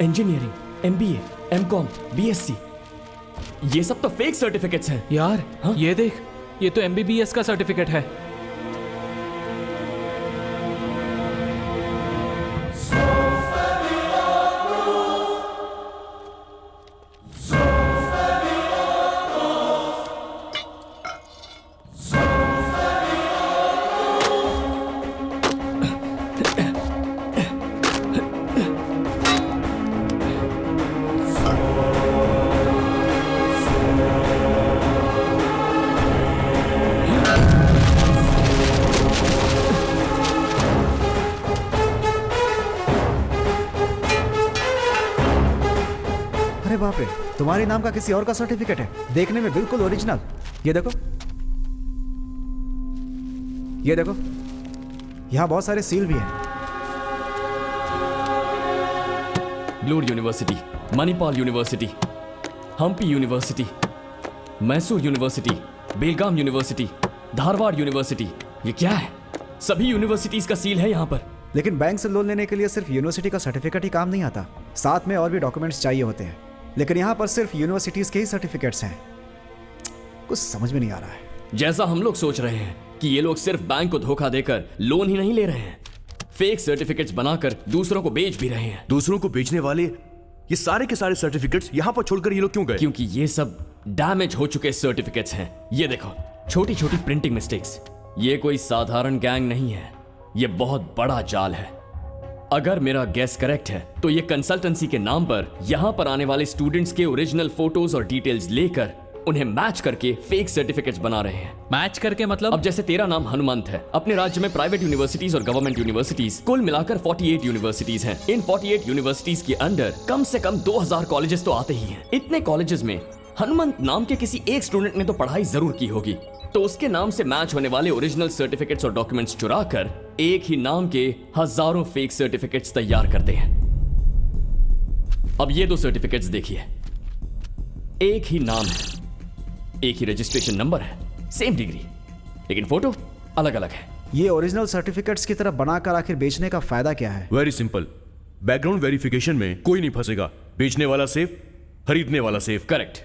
इंजीनियरिंग, एमबीए, एमकॉम, बीएससी, ये सब तो फेक सर्टिफिकेट्स हैं। यार ये देख, ये तो एमबीबीएस का सर्टिफिकेट है। अरे बाप रे, तुम्हारे नाम का किसी और का सर्टिफिकेट है, देखने में बिल्कुल ओरिजिनल। ये देखो, ये देखो, यहाँ बहुत सारे सील भी हैं। ब्लूर university, Manipal university, Hampi university, Mysore university, Belgaum university, Dharwad university, ये क्या है? सभी यूनिवर्सिटीज का सील है यहाँ पर। लेकिन बैंक से लोन लेने के लिए सिर्फ यूनिवर्सिटी का सर्टिफिकेट ही काम नहीं आता, साथ में और भी डॉक्यूमेंट्स चाहिए होते हैं। लेकिन यहाँ पर सिर्फ यूनिवर्सिटीज के ही सर्टिफिकेट्स हैं। कुछ समझ में नहीं आ रहा है। जैसा हम लोग सोच रहे हैं कि ये लोग सिर्फ बैंक को धोखा देकर लोन ही नहीं ले रहे हैं, फेक सर्टिफिकेट्स बनाकर दूसरों को बेच भी रहे हैं। दूसरों को बेचने वाले ये सारे के सारे सर्टिफिकेट्स यहाँ पर छोड़कर ये लोग क्यों गए? क्योंकि ये सब डैमेज हो चुके सर्टिफिकेट्स हैं। ये देखो, छोटी छोटी प्रिंटिंग मिस्टेक्स। ये कोई साधारण गैंग नहीं है, ये बहुत बड़ा जाल है। अगर मेरा गेस करेक्ट है तो ये कंसल्टेंसी के नाम पर यहाँ पर आने वाले स्टूडेंट्स के ओरिजिनल फोटोज और डिटेल्स लेकर उन्हें मैच करके फेक सर्टिफिकेट्स बना रहे हैं। मैच करके मतलब? अब जैसे तेरा नाम हनुमंत है, अपने राज्य में प्राइवेट यूनिवर्सिटीज और गवर्नमेंट यूनिवर्सिटीज कुल मिलाकर 48 यूनिवर्सिटीज हैं। इन 48 यूनिवर्सिटीज के अंडर कम से कम 2000 कॉलेजेस तो आते ही हैं। इतने कॉलेजेस में हनुमंत नाम के किसी एक स्टूडेंट ने तो पढ़ाई जरूर की होगी, तो उसके नाम से मैच होने वाले ओरिजिनल सर्टिफिकेट्स और डॉक्यूमेंट्स चुराकर एक ही नाम के हजारों फेक सर्टिफिकेट्स तैयार करते हैं। अब ये दो सर्टिफिकेट्स देखिए, एक ही नाम है, एक ही रजिस्ट्रेशन नंबर है, सेम डिग्री, लेकिन फोटो अलग अलग है। ये ओरिजिनल सर्टिफिकेट्स की तरह बनाकर आखिर बेचने का फायदा क्या है? वेरी सिंपल, बैकग्राउंड वेरिफिकेशन में कोई नहीं फंसेगा। बेचने वाला सेफ, खरीदने वाला सेफ। करेक्ट।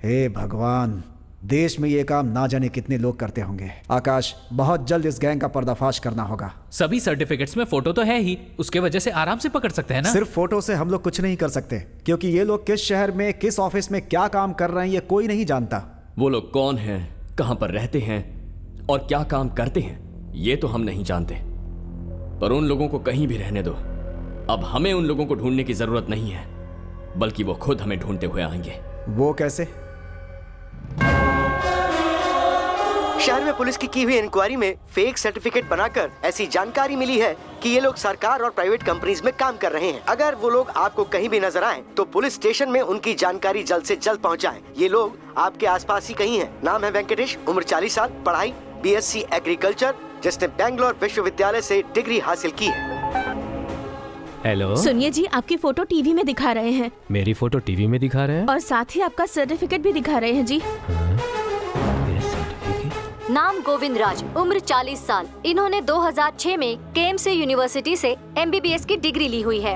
हे भगवान, देश में ये काम ना जाने कितने लोग करते होंगे। आकाश, बहुत जल्द इस गैंग का पर्दाफाश करना होगा। सभी सर्टिफिकेट्स में फोटो तो है ही, उसके वजह से आराम से पकड़ सकते हैं ना। सिर्फ फोटो से हम लोग कुछ नहीं कर सकते, क्योंकि ये लोग किस शहर में किस ऑफिस में क्या काम कर रहे हैं ये कोई नहीं जानता। वो लोग कौन हैं, कहां पर रहते हैं और क्या काम करते हैं ये तो हम नहीं जानते, पर उन लोगों को कहीं भी रहने दो। अब हमें उन लोगों को ढूंढने की जरूरत नहीं है, बल्कि वो खुद हमें ढूंढते हुए आएंगे। वो कैसे? शहर में पुलिस की हुई इंक्वायरी में फेक सर्टिफिकेट बनाकर ऐसी जानकारी मिली है कि ये लोग सरकार और प्राइवेट कंपनीज में काम कर रहे हैं। अगर वो लोग आपको कहीं भी नजर आए तो पुलिस स्टेशन में उनकी जानकारी जल्द से जल्द पहुंचाएं। ये लोग आपके आसपास ही कहीं हैं। नाम है वेंकटेश, उम्र 40 साल, पढ़ाई बीएससी एग्रीकल्चर, जिसने बेंगलोर विश्वविद्यालय से डिग्री हासिल की है। हेलो सुनिए जी, आपकी फोटो टीवी में दिखा रहे हैं। मेरी फोटो टीवी में दिखा रहे हैं? और साथ ही आपका सर्टिफिकेट भी दिखा रहे हैं जी। नाम गोविंद राज, उम्र 40 साल। इन्होंने 2006 में केएमसी यूनिवर्सिटी से एमबीबीएस की डिग्री ली हुई है।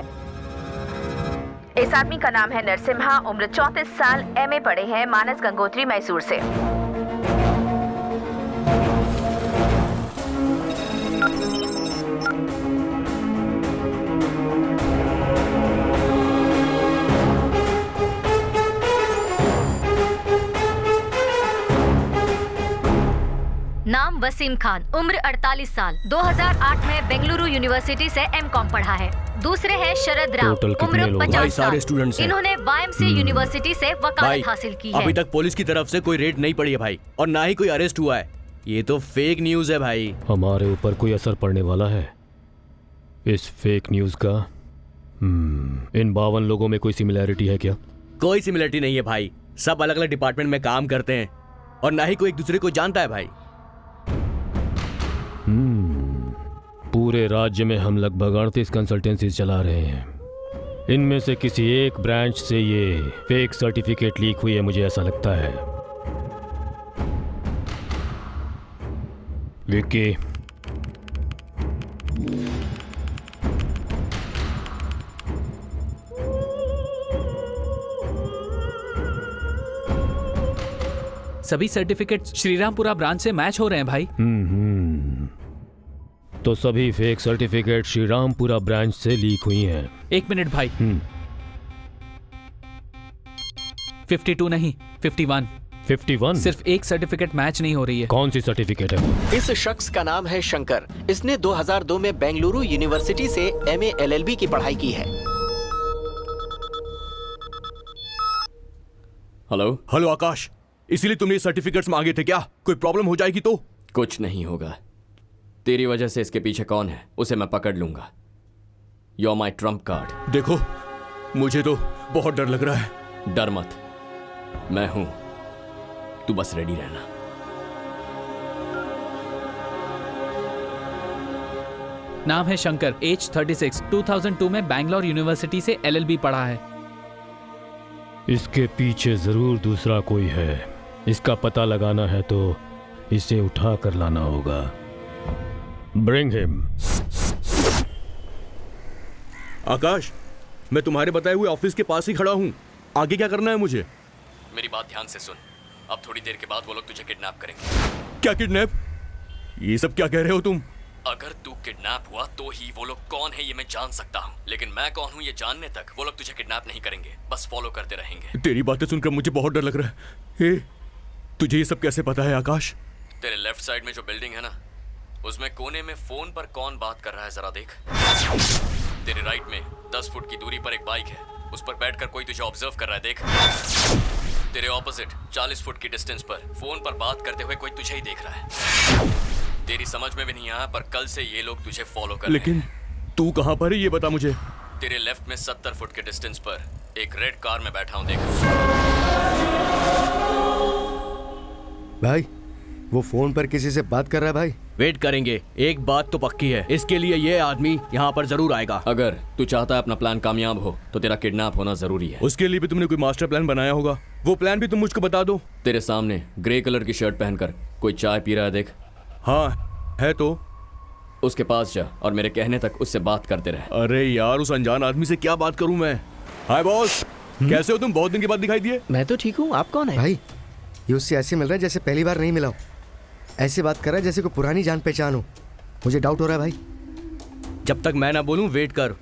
इस आदमी का नाम है नरसिम्हा, उम्र 34 साल, एमए पढ़े हैं, मानस गंगोत्री, मैसूर से। नाम वसीम खान, उम्र 48 साल, 2008 में बेंगलुरु यूनिवर्सिटी से एमकॉम पढ़ा है। दूसरे हैं शरद राव, उम्र 50 साल। इन्होंने वाईएमसी यूनिवर्सिटी से वकालत हासिल की है। अभी तक पुलिस की तरफ से कोई रेड नहीं पड़ी है भाई, और ना ही कोई अरेस्ट हुआ है। ये तो फेक न्यूज है भाई। हमारे ऊपर कोई असर पड़ने वाला है इस फेक न्यूज का? इन 52 लोगों में कोई सिमिलैरिटी है क्या? कोई सिमिलरिटी नहीं है भाई, सब अलग अलग डिपार्टमेंट में काम करते हैं और ना ही कोई एक दूसरे को जानता है भाई। पूरे राज्य में हम लगभग 38 कंसल्टेंसीज चला रहे हैं। इनमें से किसी एक ब्रांच से ये फेक सर्टिफिकेट लीक हुई है, मुझे ऐसा लगता है। विक्की, सभी सर्टिफिकेट श्रीरामपुरा ब्रांच से मैच हो रहे हैं भाई। तो सभी फेक सर्टिफिकेट श्रीरामपुरा ब्रांच से लीक हुई हैं। 1 मिनट भाई। 52 नहीं, 51। 51? सिर्फ एक सर्टिफिकेट मैच नहीं हो रही है। कौन सी सर्टिफिकेट है? इस शख्स का नाम है शंकर। इसने 2002 में बेंगलुरु यूनिवर्सिटी से MA LLB की पढ़ाई की है। हेलो आकाश, इसीलिए तुमने सर्टिफिकेट्स मांगे थे क्या? कोई प्रॉब्लम हो जाएगी तो? कुछ नहीं होगा। तेरी वजह से इसके पीछे कौन है उसे मैं पकड़ लूंगा। You're my trump card। देखो, मुझे तो बहुत डर लग रहा है। डर मत, मैं हूं, तू बस रेडी रहना। नाम है शंकर, एज 36, 2002 में बैंगलोर यूनिवर्सिटी से LLB पढ़ा है। इसके पीछे जरूर दूसरा कोई है। इसका पता लगाना है तो इसे उठा कर लाना होगा। Bring him. आकाश, मैं तुम्हारे बताए हुए ऑफिस के पास ही खड़ा हूँ। आगे क्या करना है मुझे? मेरी बात ध्यान से सुन। अब थोड़ी देर के बाद वो लोग तुझे किडनैप करेंगे। क्या किडनैप? ये सब क्या कह रहे हो तुम? अगर तू किडनैप हुआ तो ही वो लोग कौन है ये मैं जान सकता हूँ, लेकिन मैं कौन हूँ ये जानने तक वो लोग तुझे किडनैप नहीं करेंगे, बस फॉलो करते रहेंगे। तेरी बातें सुनकर मुझे बहुत डर लग रहा है। तुझे ये सब कैसे पता है आकाश? तेरे लेफ्ट साइड में जो बिल्डिंग है ना, उसमें कोने में फोन पर कौन बात कर रहा है जरा देख। तेरे राइट में 10 फुट की दूरी पर एक बाइक है, उस पर बैठकर कोई तुझे ऑब्जर्व कर रहा है देख। तेरे ऑपोजिट 40 फुट की डिस्टेंस पर फोन पर बात करते हुए कोई तुझे ही देख रहा है। तेरी समझ में भी नहीं आया, पर कल से ये लोग तुझे फॉलो कर रहे हैं। लेकिन तू कहां पर है ये बता मुझे। तेरे लेफ्ट में 70 फुट के डिस्टेंस पर एक रेड कार में बैठा हूं देख। भाई, वो फोन पर किसी से बात कर रहा है भाई। वेट करेंगे, एक बात तो पक्की है, इसके लिए ये आदमी यहाँ पर जरूर आएगा। अगर तू चाहता है अपना प्लान कामयाब हो तो तेरा किडनैप होना जरूरी है। उसके लिए भी तुमने कोई मास्टर प्लान बनाया होगा, वो प्लान भी तुम मुझको बता दो। तेरे सामने ग्रे कलर की शर्ट पहनकर कोई चाय पी रहा है देख। हाँ है तो। उसके पास जा और मेरे कहने तक उससे बात करते रहे। अरे यार, उस अनजान आदमी से क्या बात करूं मैं। हाय बॉस, कैसे हो तुम? बहुत दिन के बाद दिखाई दिए। मैं तो ठीक हूँ, आप कौन है? भाई, ये उससे ऐसे मिल रहा है जैसे पहली बार नहीं मिला हो। ऐसे बात कर रहा है जैसे कोई पुरानी जान पहचान हो। मुझे डाउट हो रहा है भाई। जब तक मैं ना बोलूं वेट कर।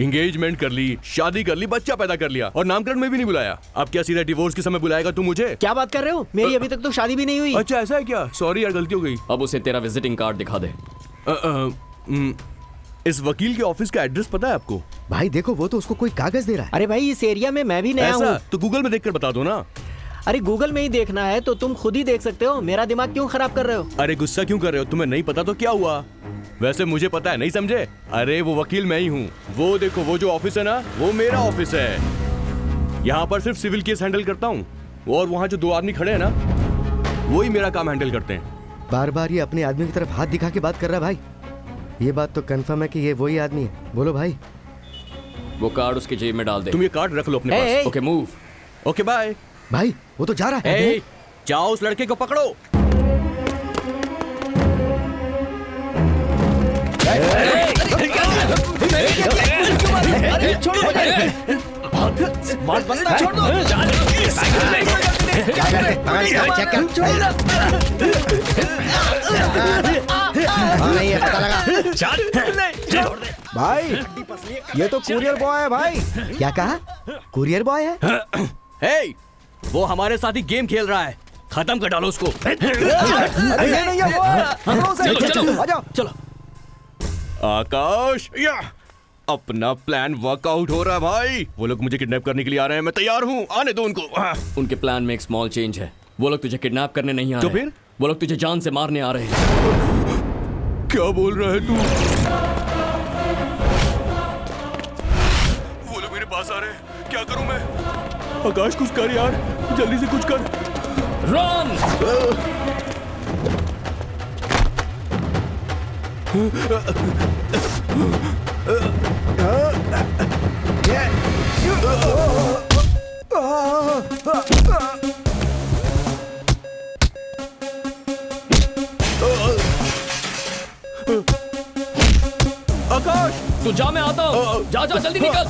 एंगेजमेंट कर ली, शादी कर ली, बच्चा पैदा कर लिया और नामकरण में भी नहीं बुलाया। अब क्या सीधा डिवोर्स के समय बुलाएगा तू मुझे? क्या बात कर रहे हो? मेरी अभी तक तो शादी भी नहीं हुई। अच्छा ऐसा है क्या? सॉरी यार, गलती हो गई। अब उसे तेरा विजिटिंग कार्ड दिखा दे। इस वकील के ऑफिस का एड्रेस पता है आपको? भाई देखो, वो तो उसको कोई कागज दे रहा है। अरे भाई, इस एरिया में मैं भी नया हूँ। तो गूगल में देखकर बता दो ना। अरे गूगल में ही देखना है तो तुम खुद ही देख सकते हो, मेरा दिमाग क्यों खराब कर रहे हो? अरे गुस्सा क्यों कर रहे हो? तुम्हें नहीं पता तो क्या हुआ? वैसे मुझे पता है, नहीं समझे? अरे वो वकील मैं ही हूँ। वो देखो, वो जो ऑफिस है ना, वो मेरा ऑफिस है। यहाँ पर सिर्फ सिविल केस हैंडल करता हूँ, और वहाँ जो 2 आदमी खड़े हैं ना, वो ही मेरा काम हैंडल करते हैं। बार बार ये अपने आदमी की तरफ हाथ दिखा के बात कर रहा है भाई। ये बात तो कंफर्म है कि ये वही आदमी है। बोलो भाई। वो कार्ड उसकी जेब में डाल दे। तुम ये कार्ड रख लो अपने पास। Okay move. Okay bye. भाई वो तो जा रहा है। जाओ उस लड़के को पकड़ो। भाई ये तो कुरियर बॉय है भाई। क्या कहा? कुरियर बॉय है? हे, वो हमारे साथ ही गेम खेल रहा है, खत्म कर डालो उसको। चलो आकाश, या अपना प्लान वर्कआउट हो रहा है भाई। वो लोग मुझे किडनैप करने के लिए आ रहे हैं, मैं तैयार हूँ, आने दो उनको। उनके प्लान में एक स्मॉल चेंज है। वो लोग तुझे किडनैप करने नहीं आ तो रहे। फिर? वो लोग तुझे जान से मारने आ रहे हैं। क्या बोल रहा है तू? वो लोग मेरे पास आ रहे हैं, क्या करूं मैं? आकाश कुछ कर यार, जल्दी से कुछ कर। रन! आकाश, तू जा, मैं आता हूँ। जा जा जल्दी निकल।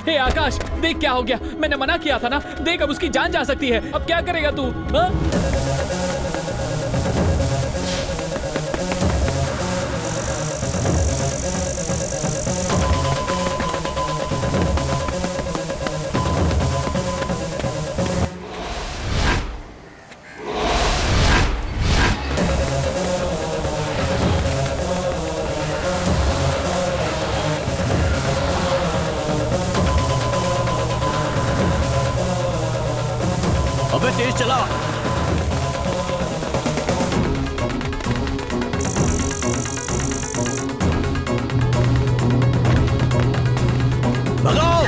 हे आकाश, देख क्या हो गया। मैंने मना किया था ना। देख अब उसकी जान जा सकती है। अब क्या करेगा तू? हाँ? अबे तेज चला। भगाओ।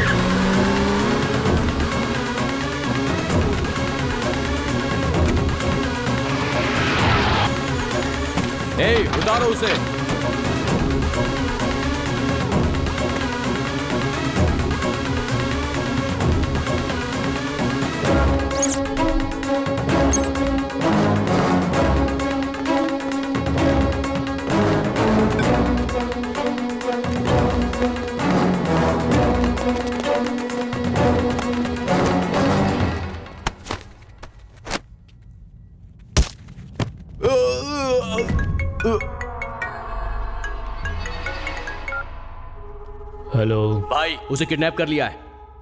उतारो उसे। हेलो भाई, उसे किडनैप कर लिया है।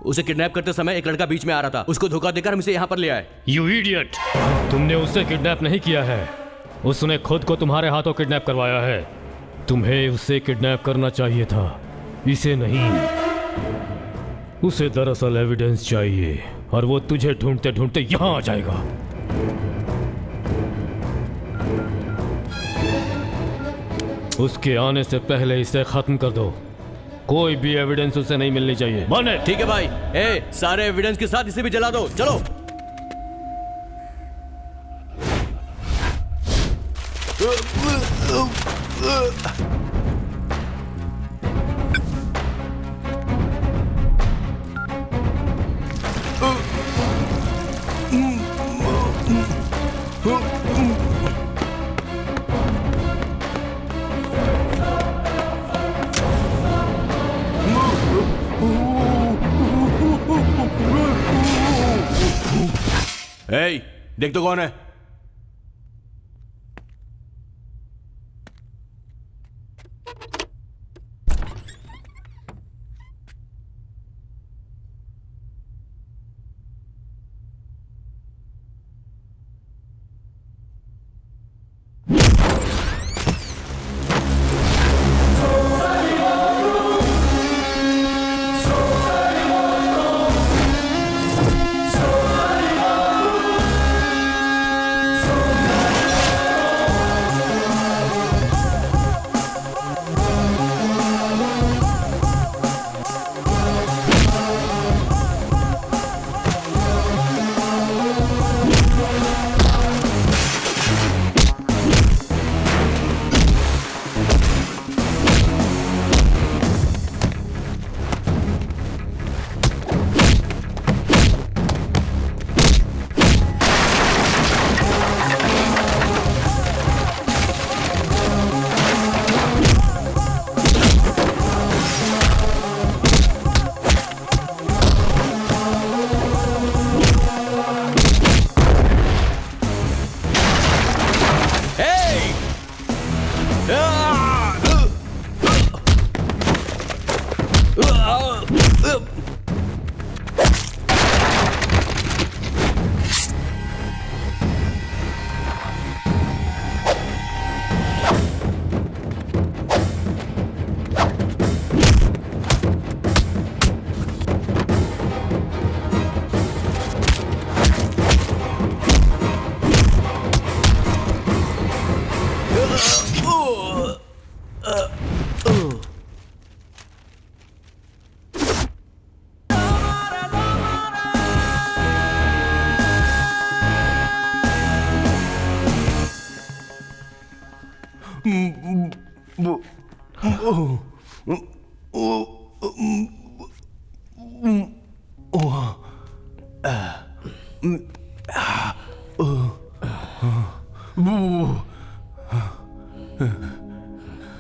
उसे किडनैप करते समय एक लड़का बीच में आ रहा था। उसको धोखा देकर हम इसे यहाँ पर ले आए। You idiot! तुमने उसे किडनैप नहीं किया है, उसने खुद को तुम्हारे हाथों किडनैप करवाया है। तुम्हें उसे किडनैप करना चाहिए था, इसे नहीं। उसे दरअसल एविडेंस चाहिए और वो तुझे ढूंढते ढूंढते यहाँ आ जाएगा। उसके आने से पहले इसे खत्म कर दो। कोई भी एविडेंस उसे नहीं मिलनी चाहिए। माने? ठीक है भाई। सारे एविडेंस के साथ इसे भी जला दो। चलो। देख तो कौन है।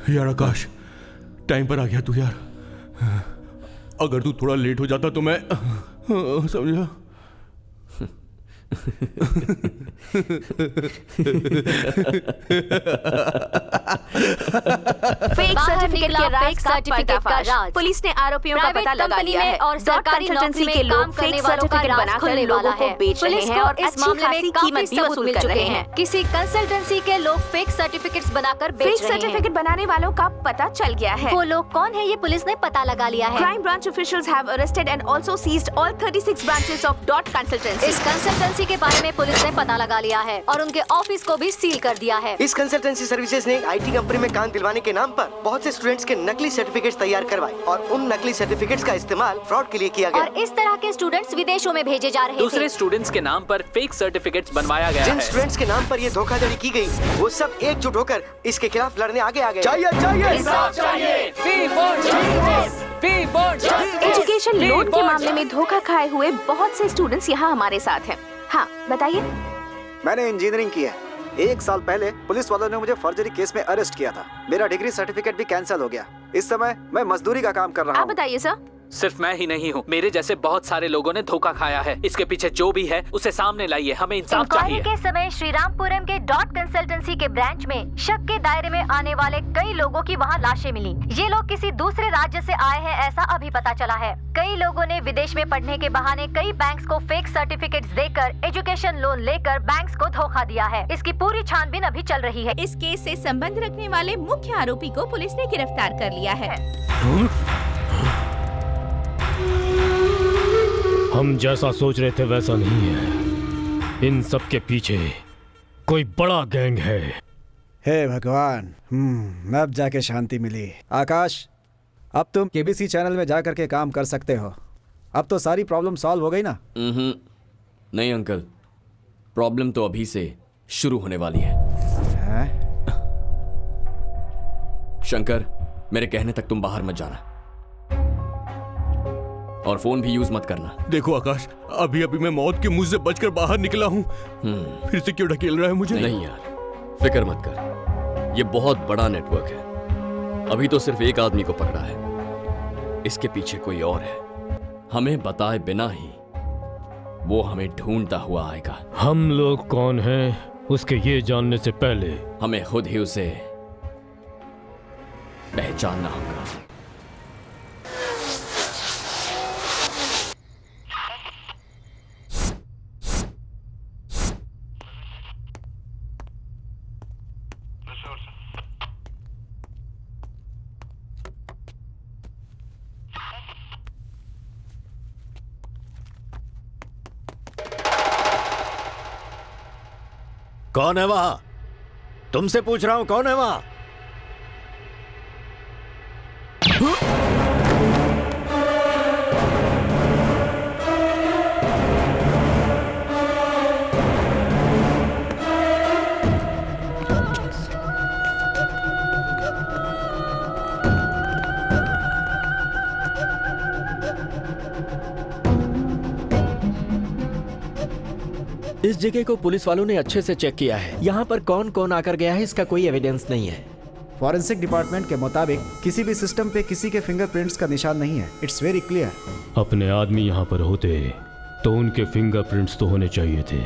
यार आकाश, टाइम पर आ गया तू यार। अगर तू थोड़ा लेट हो जाता तो मैं समझा। फेक सर्टिफिकेट के राज का पर्दाफाश। पुलिस ने आरोपियों का पता लगा लिया है और सरकारी कंसल्टेंसी के लोग फेक सर्टिफिकेट बनाकर लोगों को बेच रहे हैं और इस मामले में कीमत भी वसूल कर रहे हैं। किसी कंसल्टेंसी के लोग फेक सर्टिफिकेट्स बनाकर बेच रहे हैं। फेक सर्टिफिकेट बनाने वालों का पता चल गया है। वो लोग कौन है ये पुलिस ने पता लगा लिया है। Crime branch officials have arrested and also seized all 36 branches of Dot Consultancy. इस कंसल्टेंसी के बारे में पुलिस ने पता लगा लिया है और उनके ऑफिस को भी सील कर दिया है। इस कंसल्टेंसी सर्विसेज ने आईटी कंपनी में काम दिलवाने के नाम पर बहुत से स्टूडेंट्स के नकली सर्टिफिकेट्स तैयार करवाए और उन नकली सर्टिफिकेट्स का इस्तेमाल फ्रॉड के लिए किया गया। और इस तरह के स्टूडेंट्स विदेशों में भेजे जा रहे दूसरे स्टूडेंट्स के नाम पर फेक सर्टिफिकेट्स बनवाया गया जिन है। स्टूडेंट्स के नाम पर ये धोखाधड़ी की गई, वो सब एकजुट होकर इसके खिलाफ लड़ने आगे आ गए। एजुकेशन लोन के मामले में धोखा खाए हुए बहुत से स्टूडेंट्स यहाँ हमारे साथ हैं। हाँ बताइए। मैंने इंजीनियरिंग की है। 1 साल पहले पुलिस वालों ने मुझे फर्जरी केस में अरेस्ट किया था। मेरा डिग्री सर्टिफिकेट भी कैंसिल हो गया। इस समय मैं मजदूरी का काम कर रहा हूँ। आप बताइए सर। सिर्फ मैं ही नहीं हूँ, मेरे जैसे बहुत सारे लोगों ने धोखा खाया है। इसके पीछे जो भी है उसे सामने लाइए, हमें इंसाफ चाहिए। के समय श्रीरामपुरम के डॉट कंसल्टेंसी के ब्रांच में शक के दायरे में आने वाले कई लोगों की वहां लाशें मिली। ये लोग किसी दूसरे राज्य से आए हैं ऐसा अभी पता चला है। कई लोगों ने विदेश में पढ़ने के बहाने कई बैंक्स को फेक सर्टिफिकेट्स देकर एजुकेशन लोन लेकर बैंक्स को धोखा दिया है। इसकी पूरी छानबीन अभी चल रही है। इस केस से संबंध रखने वाले मुख्य आरोपी को पुलिस ने गिरफ्तार कर लिया है। हम जैसा सोच रहे थे वैसा नहीं है। इन सब के पीछे कोई बड़ा गैंग है। हे भगवान, अब जाके शांति मिली। आकाश, अब तुम केबीसी चैनल में जा करके काम कर सकते हो। अब तो सारी प्रॉब्लम सॉल्व हो गई ना? नहीं अंकल, प्रॉब्लम तो अभी से शुरू होने वाली है। शंकर, मेरे कहने तक तुम बाहर मत जाना और फोन भी यूज मत करना। देखो आकाश, अभी अभी मैं मौत के मुंह से बचकर बाहर निकला हूँ। फिर से क्यों ढकेल रहा है मुझे? नहीं यार, फिक्र मत कर। ये बहुत बड़ा नेटवर्क है। अभी तो सिर्फ एक आदमी को पकड़ा है, इसके पीछे कोई और है। हमें बताए बिना ही वो हमें ढूंढता हुआ आएगा। हम लोग कौन हैं उसके ये जानने से पहले हमें खुद ही उसे पहचानना होगा। कौन है वहां? तुमसे पूछ रहा हूं, कौन है वहां? इस जगह को पुलिस वालों ने अच्छे से चेक किया है। यहाँ पर कौन कौन आकर गया है इसका कोई एविडेंस नहीं है। फॉरेंसिक डिपार्टमेंट के मुताबिक किसी भी सिस्टम पे किसी के फिंगरप्रिंट्स का निशान नहीं है। It's very clear. अपने आदमी यहाँ पर होते तो उनके फिंगरप्रिंट्स तो होने चाहिए थे।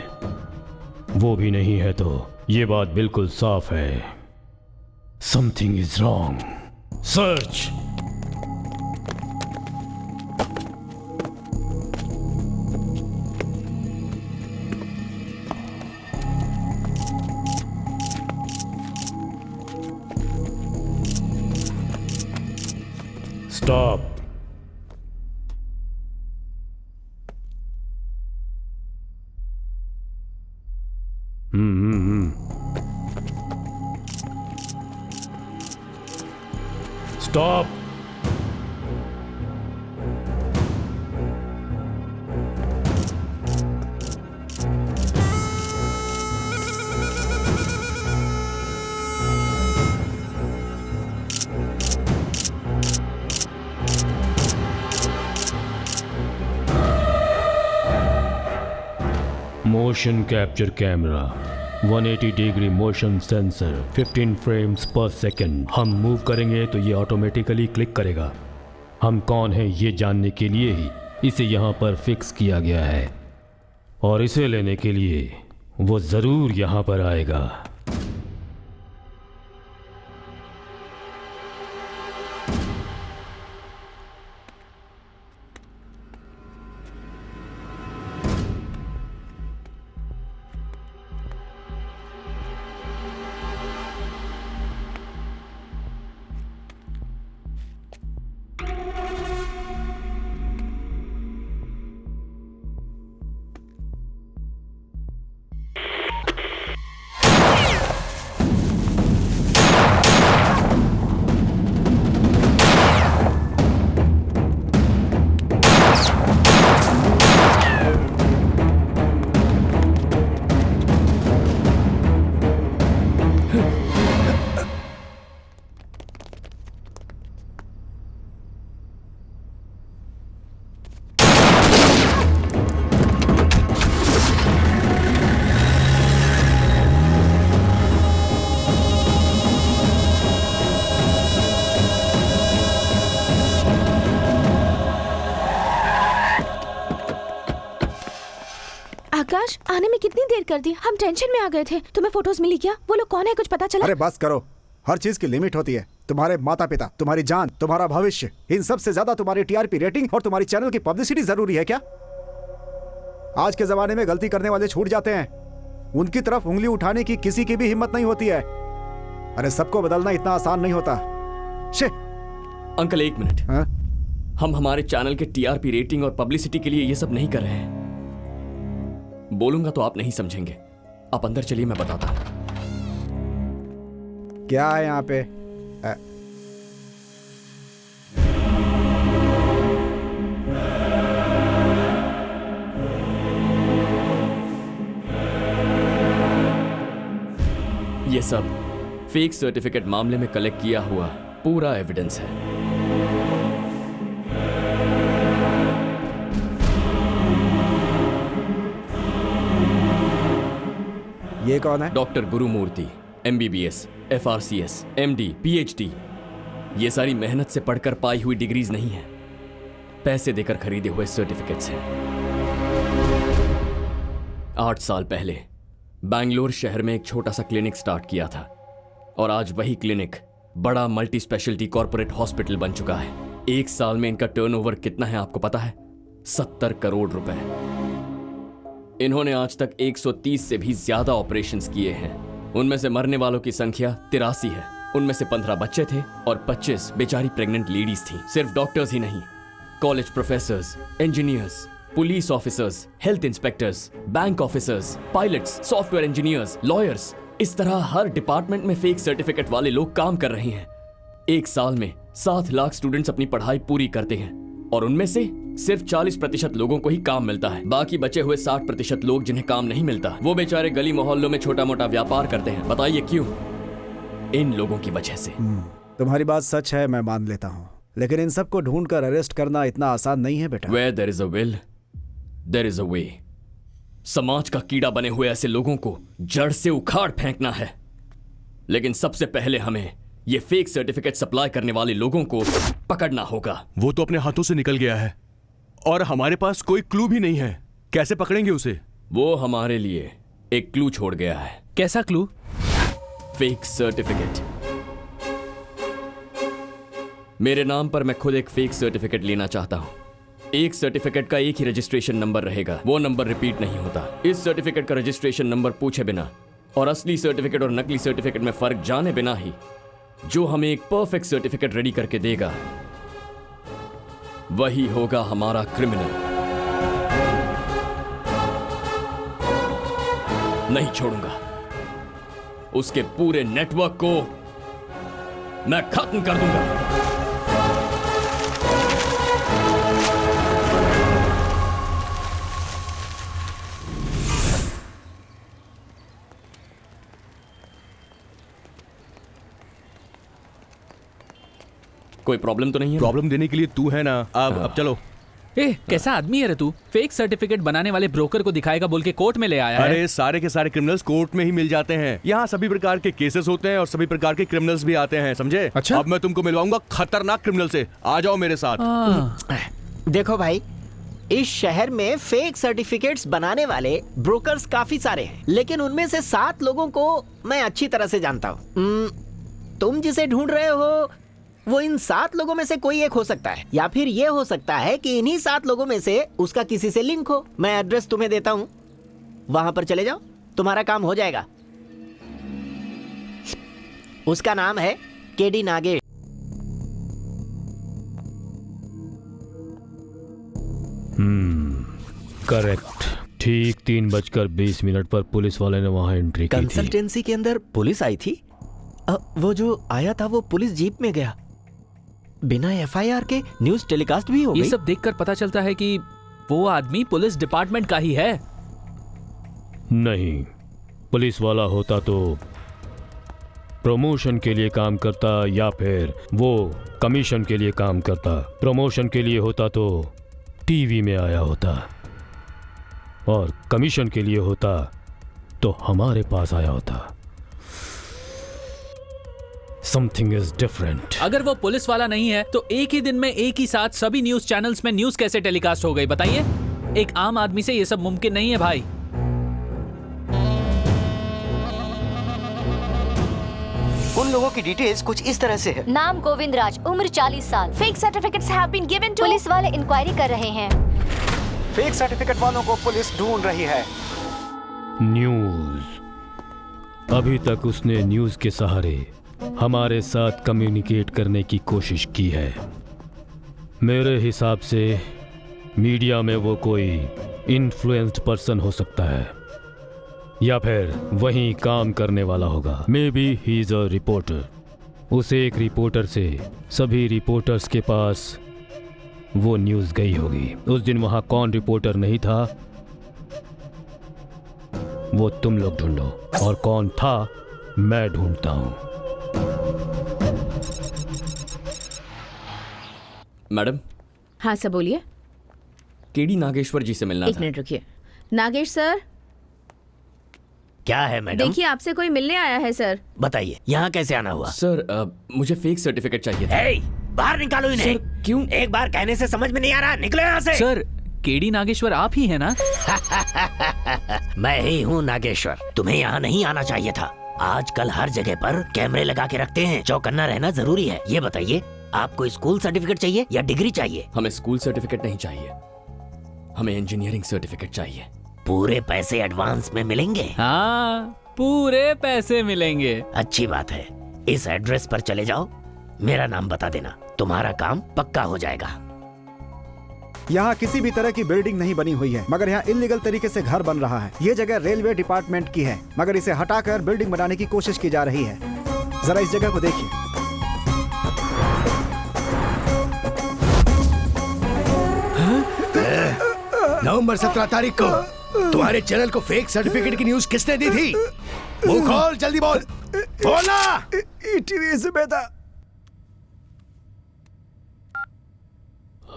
वो भी नहीं है तो ये बात बिल्कुल साफ है। Something is wrong. Search. Stop. Stop. Motion capture camera 180 degree motion sensor, 15 frames पर सेकंड। हम मूव करेंगे तो ये ऑटोमेटिकली क्लिक करेगा। हम कौन हैं ये जानने के लिए ही इसे यहाँ पर फिक्स किया गया है, और इसे लेने के लिए वो ज़रूर यहाँ पर आएगा। आकाश, आने में कितनी देर कर दी? हम टेंशन में आ गए थे। तुम्हें फोटोज मिली क्या? वो लोग कौन है, कुछ पता चला? अरे बस करो, हर चीज की लिमिट होती है। तुम्हारे माता पिता, तुम्हारी जान, तुम्हारा भविष्य, इन सब से ज्यादा तुम्हारी टीआरपी रेटिंग और तुम्हारी चैनल की पब्लिसिटी जरूरी है क्या? आज के जमाने में गलती करने वाले छूट जाते हैं, उनकी तरफ उंगली उठाने की किसी की भी हिम्मत नहीं होती है। अरे सबको बदलना इतना आसान नहीं होता। अंकल एक मिनट, हम हमारे चैनल के टीआरपी रेटिंग और पब्लिसिटी के लिए ये सब नहीं कर रहे हैं। बोलूंगा तो आप नहीं समझेंगे। आप अंदर चलिए, मैं बताता हूं। क्या है यहाँ पे? ये सब फेक सर्टिफिकेट मामले में कलेक्ट किया हुआ पूरा एविडेंस है। ये कौन है? Doctor Gurumurthy, MBBS, FRCS, MD, PhD। ये सारी मेहनत से पढ़कर पाई हुई डिग्रीज नहीं है, पैसे देकर खरीदे हुए सर्टिफिकेट्स हैं। 8 साल पहले बैंगलोर शहर में एक छोटा सा क्लिनिक स्टार्ट किया था, और आज वही क्लिनिक बड़ा मल्टी स्पेशलिटी कॉर्पोरेट हॉस्पिटल बन चुका है। 1 साल में इनका टर्नओवर कितना है आपको पता है? 70 करोड़ रुपए। इन्होंने आज तक 130 से भी ज्यादा ऑपरेशंस किए हैं। उनमें से मरने वालों की संख्या 83 है। उनमें से 15 बच्चे थे और 25 बेचारी प्रेग्नेंट लेडीज थी। सिर्फ डॉक्टर्स ही नहीं, college professors, engineers, police officers, health inspectors, bank officers, pilots, software engineers, lawyers, इस तरह हर डिपार्टमेंट में फेक सर्टिफिकेट वाले लोग काम कर रहे हैं। 1 साल में 7 लाख स्टूडेंट्स अपनी पढ़ाई पूरी करते हैं, और उनमें से सिर्फ 40% लोगों को ही काम मिलता है। बाकी बचे हुए 60% लोग जिन्हें काम नहीं मिलता, वो बेचारे गली मोहल्लों में छोटा मोटा व्यापार करते हैं। बताइए क्यों? इन लोगों की वजह से। तुम्हारी बात सच है, मैं मान लेता हूँ, लेकिन इन सबको ढूंढकर अरेस्ट करना इतना आसान नहीं है बेटा। Where there is a will, there is a way। समाज का कीड़ा बने हुए ऐसे लोगों को जड़ से उखाड़ फेंकना है, लेकिन सबसे पहले हमें ये फेक सर्टिफिकेट सप्लाई करने वाले लोगों को पकड़ना होगा। वो तो अपने हाथों से निकल गया है और हमारे पास कोई क्लू भी नहीं है। कैसे पकड़ेंगे उसे? वो हमारे लिए एक क्लू छोड़ गया है। कैसा क्लू? Fake certificate. मेरे नाम पर मैं खुद एक फेक सर्टिफिकेट लेना चाहता हूं। एक सर्टिफिकेट का एक ही रजिस्ट्रेशन नंबर रहेगा, वो नंबर रिपीट नहीं होता। इस सर्टिफिकेट का रजिस्ट्रेशन नंबर पूछे बिना और असली सर्टिफिकेट और नकली सर्टिफिकेट में फर्क जाने बिना ही जो हमें एक परफेक्ट सर्टिफिकेट रेडी करके देगा, वही होगा हमारा क्रिमिनल। नहीं छोड़ूंगा, उसके पूरे नेटवर्क को मैं खत्म कर दूंगा। कोई प्रॉब्लम तो नहीं है? प्रॉब्लम देने के लिए तू है ना। अब चलो। कैसा आदमी है रे तू? फेक सर्टिफिकेट बनाने वाले ब्रोकर को दिखाएगा बोल के कोर्ट में ले आया है। अरे सारे के सारे क्रिमिनल्स कोर्ट में ही मिल जाते हैं। यहाँ सभी प्रकार के केसेस होते हैं और सभी प्रकार के क्रिमिनल्स भी आते हैं, समझे? अच्छा? अब मैं तुमको मिलवाऊंगा खतरनाक क्रिमिनल से, आ जाओ मेरे साथ। देखो भाई, इस शहर में फेक सर्टिफिकेट्स बनाने वाले ब्रोकर्स काफी सारे हैं, लेकिन उनमें से 7 लोगों को मैं अच्छी तरह से जानता हूँ। तुम जिसे ढूंढ रहे हो वो इन 7 लोगों में से कोई एक हो सकता है, या फिर ये हो सकता है कि इन्हीं 7 लोगों में से उसका किसी से लिंक हो। मैं एड्रेस तुम्हें देता हूँ, वहां पर चले जाओ, तुम्हारा काम हो जाएगा। उसका नाम है केडी नागेश। करेक्ट। ठीक 3:20 पर पुलिस वाले ने वहां एंट्री की थी। कंसल्टेंसी के अंदर पुलिस आई थी। वो जो आया था वो पुलिस जीप में गया, बिना FIR के न्यूज टेलीकास्ट भी हो गई। ये सब देखकर पता चलता है कि वो आदमी पुलिस डिपार्टमेंट का ही है। नहीं, पुलिस वाला होता तो प्रमोशन के लिए काम करता, या फिर वो कमीशन के लिए काम करता। प्रमोशन के लिए होता तो टीवी में आया होता, और कमीशन के लिए होता तो हमारे पास आया होता। Something is different. अगर वो पुलिस वाला नहीं है तो एक ही दिन में एक ही साथ सभी न्यूज चैनल्स में न्यूज कैसे टेलीकास्ट हो गई बताइए? एक आम आदमी से ये सब मुमकिन नहीं है भाई। उन लोगों की डिटेल्स कुछ इस तरह से है। नाम गोविंद राज, उम्र 40 साल। Fake certificates have been given to. Police वाले इंक्वायरी कर रहे हैं। फेक सर्टिफिकेट वालों को पुलिस ढूंढ रही है। न्यूज। अभी तक उसने न्यूज के सहारे हमारे साथ कम्युनिकेट करने की कोशिश की है। मेरे हिसाब से मीडिया में वो कोई इन्फ्लुएंस्ड पर्सन हो सकता है, या फिर वहीं काम करने वाला होगा। May be he is a reporter. उस एक रिपोर्टर से सभी रिपोर्टर्स के पास वो न्यूज़ गई होगी। उस दिन वहां कौन रिपोर्टर नहीं था वो तुम लोग ढूंढो, और कौन था मैं ढूंढता हूं। मैडम। हाँ सर बोलिए। केडी नागेश्वर जी से मिलना एक था। मिनट रुकिए। नागेश सर। क्या है मैडम? देखिए आपसे कोई मिलने आया है सर। बताइए, यहाँ कैसे आना हुआ? सर मुझे फेक सर्टिफिकेट चाहिए था। बाहर निकालो इन्हें। क्यों? एक बार कहने से समझ में नहीं आ रहा, निकलो यहाँ से। सर, केडी नागेश्वर आप ही है ना? मैं ही हूँ नागेश्वर। तुम्हें यहाँ नहीं आना चाहिए था। आजकल हर जगह पर कैमरे लगा के रखते हैं, चौकन्ना रहना जरूरी है। ये बताइए, आपको स्कूल सर्टिफिकेट चाहिए या डिग्री चाहिए? हमें स्कूल सर्टिफिकेट नहीं चाहिए, हमें इंजीनियरिंग सर्टिफिकेट चाहिए। पूरे पैसे एडवांस में मिलेंगे? हाँ, पूरे पैसे मिलेंगे। अच्छी बात है। इस एड्रेस पर चले जाओ, मेरा नाम बता देना, तुम्हारा काम पक्का हो जाएगा। यहाँ किसी भी तरह की बिल्डिंग नहीं बनी हुई है, मगर यहाँ इलीगल तरीके से घर बन रहा है। ये जगह रेलवे डिपार्टमेंट की है, मगर इसे हटाकर बिल्डिंग बनाने की कोशिश की जा रही है। जरा इस जगह को देखिए। नवंबर 17 तारीख को तुम्हारे चैनल को फेक सर्टिफिकेट की न्यूज किसने दी थी? मुंह खोल, जल्दी बोल। बोला। ईटीवी सुबेदा।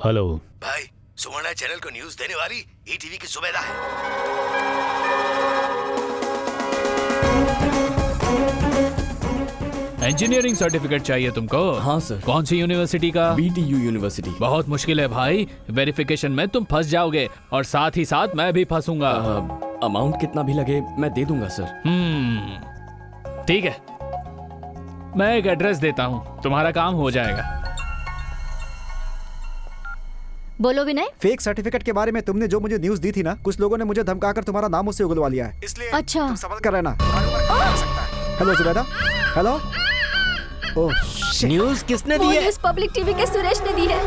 हेलो भाई, सुवर्ण चैनल को न्यूज देने वाली ईटीवी की सुबेदा है। इंजीनियरिंग सर्टिफिकेट चाहिए तुमको? हाँ सर। कौन सी यूनिवर्सिटी का? BTU university. बहुत मुश्किल है भाई, वेरिफिकेशन में तुम फंस जाओगे और साथ ही साथ मैं भी फंसूंगा। अमाउंट कितना भी लगे मैं दे दूंगा सर। ठीक है, मैं एक एड्रेस देता हूँ, तुम्हारा काम हो जाएगा। बोलो विनय। फेक सर्टिफिकेट के बारे में तुमने जो मुझे न्यूज दी थी ना, कुछ लोगों ने मुझे धमकाकर तुम्हारा नाम उससे उगलवा लिया है, इसलिए अच्छा तुम संभल कर रहना। Hello Zubaida. Hello. Oh shit. News किसने दी है? न्यूज पब्लिक टीवी के सुरेश ने दी है।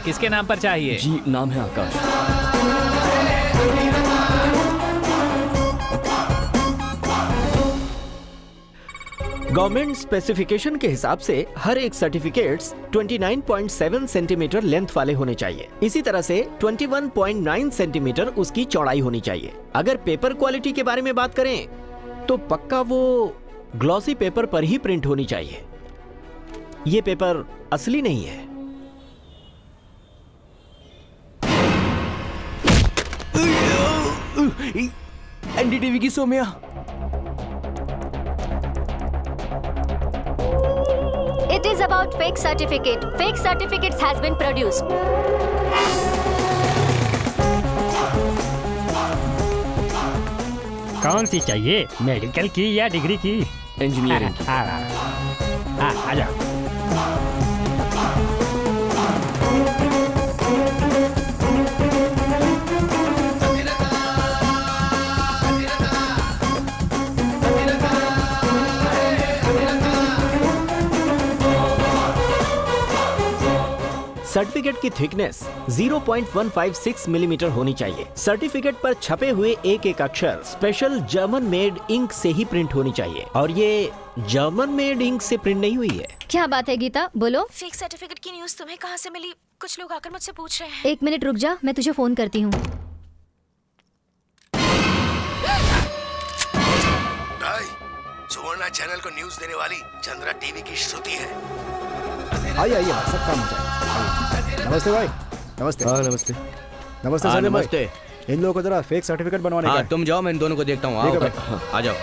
किसके नाम पर चाहिए? जी, नाम है आकाश। गवर्नमेंट स्पेसिफिकेशन के हिसाब से हर एक सर्टिफिकेट्स 29.7 सेंटीमीटर लेंथ वाले होने चाहिए। इसी तरह से 21.9 सेंटीमीटर उसकी चौड़ाई होनी चाहिए। अगर पेपर क्वालिटी के बारे में बात करें तो पक्का वो ग्लॉसी पेपर पर ही प्रिंट होनी चाहिए। ये पेपर असली नहीं है। एनडीटीवी की Saumya. It is about fake certificate. Fake certificates has been produced. कौन सी चाहिए, मेडिकल की या डिग्री की? इंजीनियरिंग की। आ जाओ। सर्टिफिकेट की थिकनेस 0.156 मिलीमीटर होनी चाहिए। सर्टिफिकेट पर छपे हुए एक एक अक्षर स्पेशल जर्मन मेड इंक से ही प्रिंट होनी चाहिए, और ये जर्मन मेड इंक से प्रिंट नहीं हुई है। क्या बात है गीता, बोलो। फेक सर्टिफिकेट की न्यूज़ तुम्हें कहाँ से मिली? कुछ लोग आकर मुझसे पूछ रहे हैं। 1 मिनट रुक जा, मैं तुझे फोन करती हूँ। सुवर्ण चैनल को न्यूज देने वाली चंद्रा टीवी की श्रुति है। आइए भाई, सब काम हो जाएगा। नमस्ते भाई। नमस्ते। हाँ नमस्ते। नमस्ते सर। नमस्ते। इन लोगों को जरा फेक सर्टिफिकेट बनवाने का। हाँ, तुम जाओ, मैं इन दोनों को देखता हूँ। आओ भाई, आ जाओ।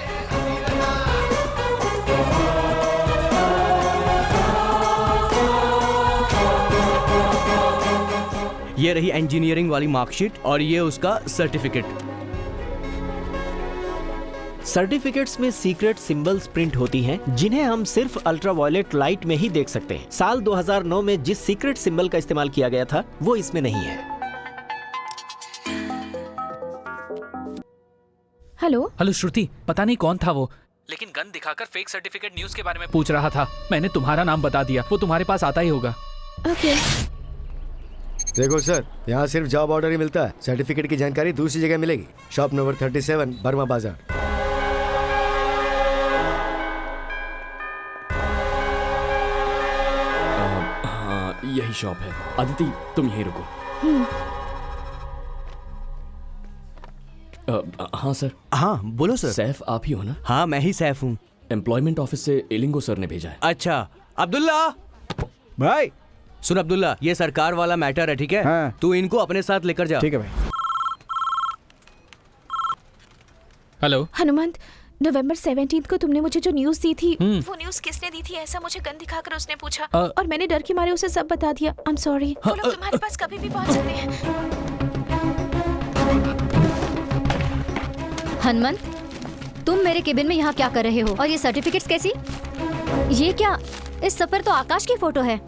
ये रही इंजीनियरिंग वाली मार्कशीट और ये उसका सर्टिफिकेट। सर्टिफिकेट्स में सीक्रेट सिंबल्स प्रिंट होती हैं, जिन्हें हम सिर्फ अल्ट्रावायलेट लाइट में ही देख सकते हैं। साल 2009 में जिस सीक्रेट सिंबल का इस्तेमाल किया गया था वो इसमें नहीं है। हेलो श्रुति, पता नहीं कौन था वो, लेकिन गन दिखाकर फेक सर्टिफिकेट न्यूज के बारे में पूछ रहा था। मैंने तुम्हारा नाम बता दिया, वो तुम्हारे पास आता ही होगा। देखो सर, यहाँ सिर्फ जॉब ऑर्डर ही मिलता है। सर्टिफिकेट की जानकारी दूसरी जगह मिलेगी। शॉप नंबर 37, बर्मा बाजार। यही शॉप है। अदिति, तुम यहीं रुको। हाँ सर। हाँ बोलो सर। सैफ आप ही हो ना? हाँ मैं ही सैफ हूँ। एम्प्लॉयमेंट ऑफिस से एलिंगो सर ने भेजा है। अच्छा अब्दुल्ला भाई। सुन अब्दुल्ला, ये सरकार वाला मैटर है, ठीक है? हाँ। तू इनको अपने साथ लेकर जा। ठीक है भाई। हेलो हनुमंत, नवंबर 17 को तुमने मुझे जो न्यूज़ दी थी, वो न्यूज़ किसने दी थी ऐसा मुझे गन दिखाकर उसने पूछा, और मैंने डर के मारे उसे सब बता दिया। I am sorry. वो लोग तुम्हारे पास कभी भी पहुंच सकते हैं। हनुमंत, तुम मेरे केबिन में यहाँ क्या कर रहे हो? और ये सर्टिफिकेट्स कैसी? ये क्या? इस सब पर तो आकाश की फोटो है।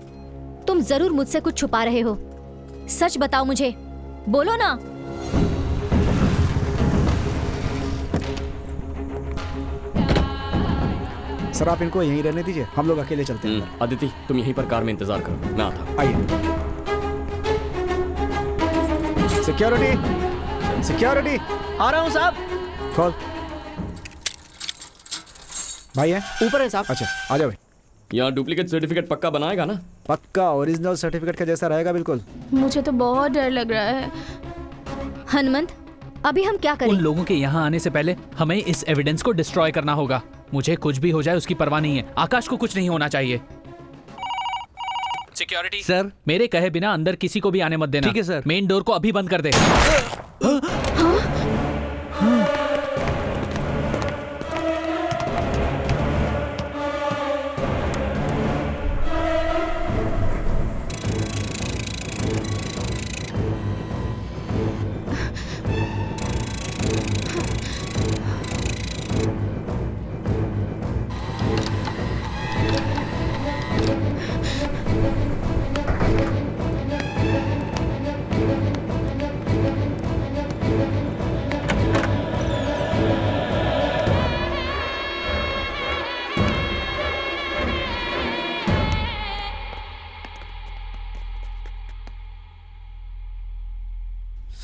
तुम जरूर मुझसे कुछ छुपा रहे हो। सच बताओ मुझे, बोलो ना। सर आप इनको यहीं रहने दीजिए, हम लोग अकेले चलते हैं। अदिति, तुम यहीं पर कार में इंतजार करो, मैं आता। आइए। Security, security. आ रहा हूँ साहब। खोल। भाई है ऊपर है साहब। अच्छा आ जाओ भाई। यहाँ डुप्लीकेट सर्टिफिकेट पक्का बनाएगा ना? पक्का ओरिजिनल सर्टिफिकेट का जैसा रहेगा बिल्कुल। मुझे तो बहुत डर लग रहा है। हनुमंत, अभी हम क्या करें? उन लोगों के यहाँ आने से पहले हमें इस एविडेंस को डिस्ट्रॉय करना होगा। मुझे कुछ भी हो जाए उसकी परवाह नहीं है। आकाश को कुछ नहीं होना चाहिए। सिक्योरिटी सर, मेरे कहे बिना अंदर किसी को भी आने मत देना। ठीक है सर। मेन डोर को अभी बंद कर दे।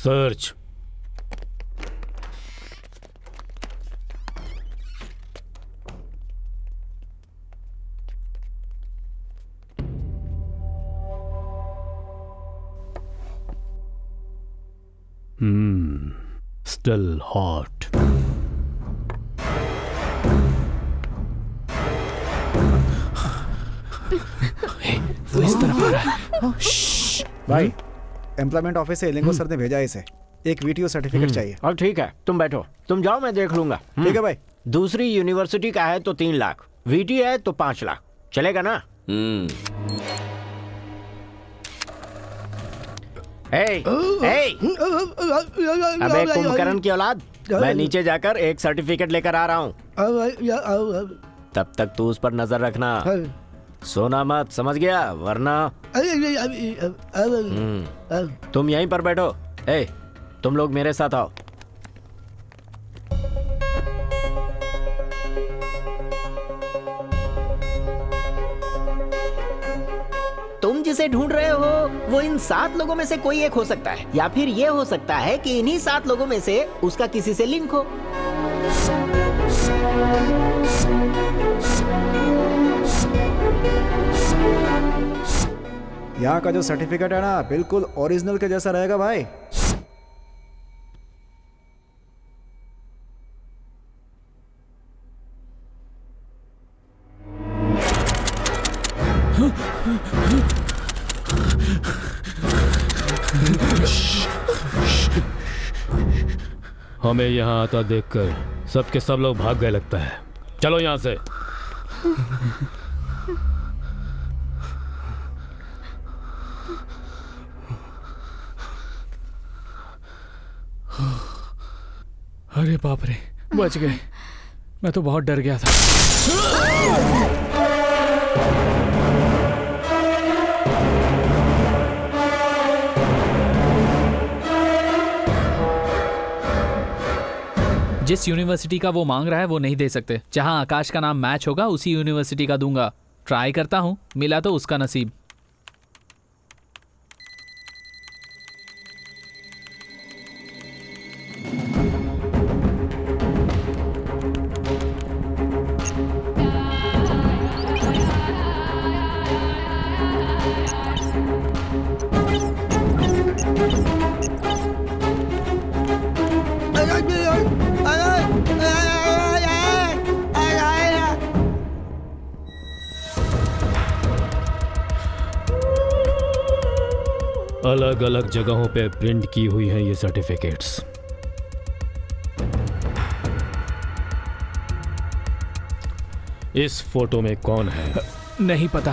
सर्च। Still hot. वो इस तरफ आ रहा है। भाई एम्प्लॉयमेंट ऑफिस से एलिंगो सर ने भेजा है इसे। एक वीटीओ सर्टिफिकेट चाहिए। और ठीक है, तुम बैठो, तुम जाओ, मैं देख लूंगा। ठीक है भाई। दूसरी यूनिवर्सिटी का है तो 3 लाख, वीटी है तो 5 लाख, चलेगा ना? अबे कुंभकर्ण की औलाद, मैं नीचे जाकर एक सर्टिफिकेट लेकर आ रहा हूँ। तब तक तू उस पर नजर रखना, सोना मत, समझ गया? वरना तुम यहीं पर बैठो। तुम लोग मेरे साथ आओ। तुम जिसे ढूंढ रहे हो वो इन 7 लोगों में से कोई एक हो सकता है, या फिर ये हो सकता है कि इन्हीं 7 लोगों में से उसका किसी से लिंक हो। यहाँ का जो सर्टिफिकेट है ना, बिल्कुल ओरिजिनल के जैसा रहेगा भाई। हमें यहाँ आता देखकर सबके सब लोग भाग गए लगता है। चलो यहाँ से। अरे बाप रे, बच गए। मैं तो बहुत डर गया था। जिस यूनिवर्सिटी का वो मांग रहा है वो नहीं दे सकते। जहां आकाश का नाम मैच होगा उसी यूनिवर्सिटी का दूंगा। ट्राई करता हूं, मिला तो उसका नसीब। अलग अलग जगहों पे प्रिंट की हुई हैं ये सर्टिफिकेट्स। इस फोटो में कौन है? नहीं पता।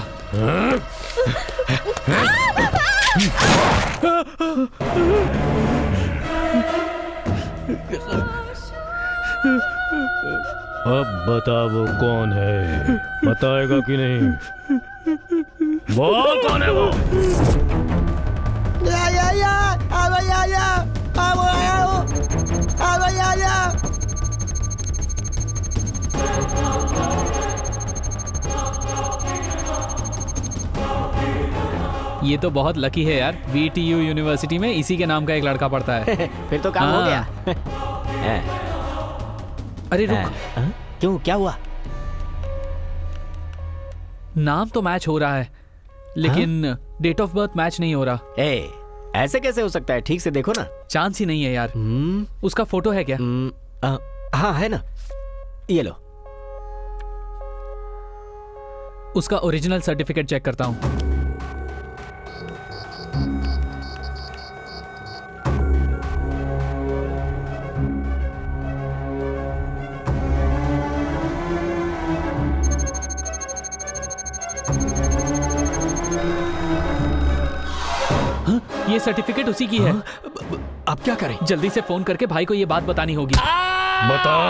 अब बता वो कौन है? बताएगा कि नहीं? वो कौन है वो? ये तो बहुत लकी है यार, VTU यूनिवर्सिटी में इसी के नाम का एक लड़का पढ़ता है। फिर तो काम हो गया। अरे रुक, क्यों, क्या हुआ? नाम तो मैच हो रहा है लेकिन डेट ऑफ बर्थ मैच नहीं हो रहा। ऐसे कैसे हो सकता है? ठीक से देखो ना। चांस ही नहीं है यार। उसका फोटो है क्या? हाँ है ना, ये लो। उसका ओरिजिनल सर्टिफिकेट चेक करता हूं। ये सर्टिफिकेट उसी की है। अब क्या करें? जल्दी से फोन करके भाई को ये बात बतानी होगी। बता।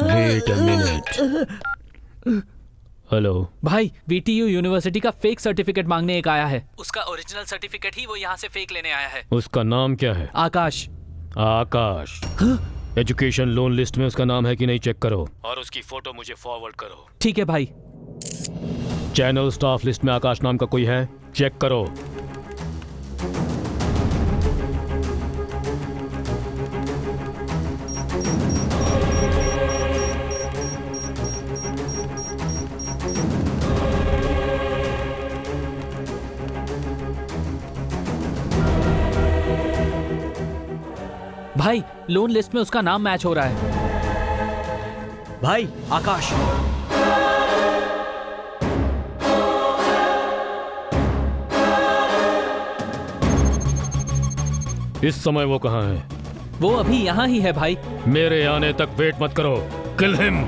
Wait a minute. हेलो भाई, VTU यूनिवर्सिटी का फेक सर्टिफिकेट मांगने एक आया है। उसका ओरिजिनल सर्टिफिकेट ही वो यहाँ से फेक लेने आया है। उसका नाम क्या है? आकाश। आकाश? एजुकेशन लोन लिस्ट में उसका नाम है कि नहीं चेक करो, और उसकी फोटो मुझे फॉरवर्ड करो। ठीक है भाई। चैनल स्टाफ लिस्ट में आकाश नाम का कोई है? चेक करो। भाई लोन लिस्ट में उसका नाम मैच हो रहा है। भाई आकाश। इस समय वो कहाँ है? वो अभी यहाँ ही है भाई। मेरे आने तक वेट मत करो, kill him.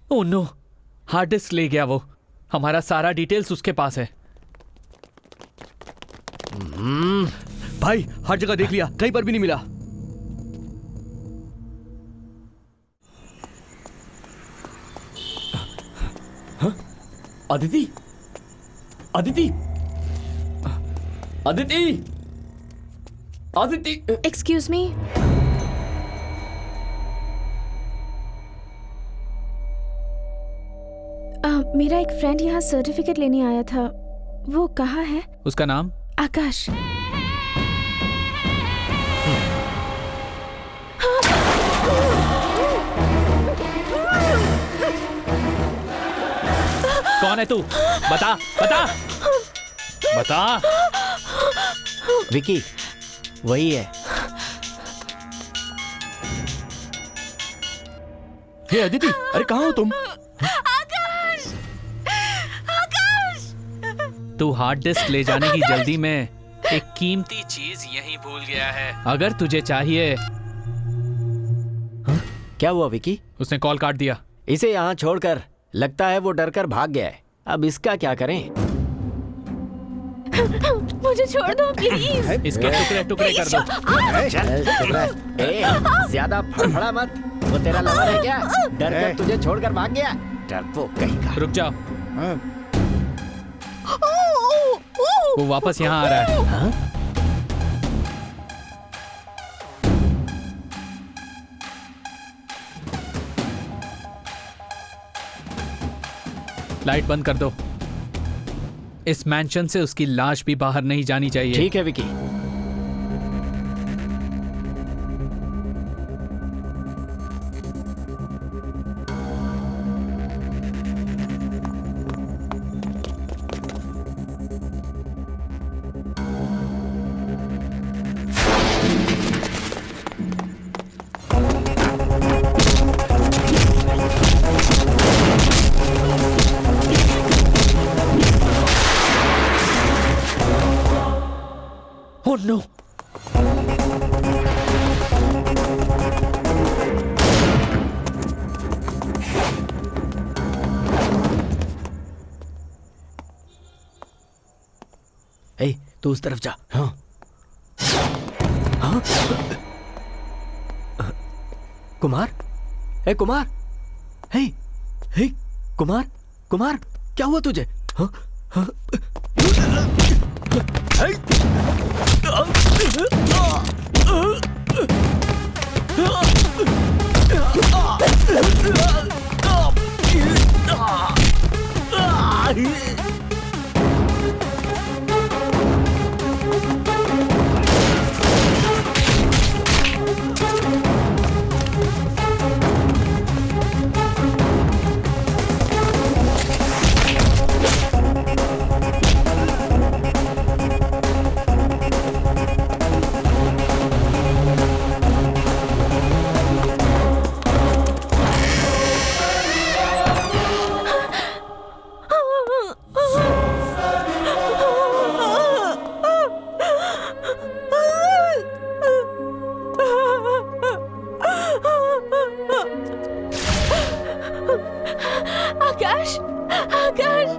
Oh no, hard disk ले गया वो। हमारा सारा डिटेल्स उसके पास है। भाई हर जगह देख लिया, कहीं पर भी नहीं मिला। अदिति, अदिति, अदिति, अदिति। Excuse me. मेरा एक फ्रेंड यहाँ सर्टिफिकेट लेने आया था, वो कहाँ है? उसका नाम? आकाश। कौन है तू? बता बता बता। विकी वही है। हे अदिति, अरे कहाँ हो तुम? तू हार्ड डिस्क ले जाने की जल्दी में एक कीमती चीज यहीं भूल गया है। अगर तुझे चाहिए। क्या हुआ विकी? उसने कॉल काट दिया। इसे यहाँ छोड़कर लगता है वो डर कर भाग गया है। अब इसका क्या करें? मुझे छोड़ दो प्लीज। इसके टुकड़े टुकड़े कर दो। ज्यादा फड़फड़ा मत। वो तेरा लवर है क्या? डर कर तुझे छोड़कर भाग गया? डरपोक कहीं का। रुक जाओ। वो वापस यहाँ आ रहा है। हाँ? लाइट बंद कर दो। इस मैंशन से उसकी लाश भी बाहर नहीं जानी चाहिए। ठीक है विकी। Oh no! ए, तू उस तरफ जा। हाँ। हाँ? कुमार? ए कुमार? हे, हे, कुमार? कुमार? क्या हुआ तुझे? हाँ? हाँ? आकाश, आकाश।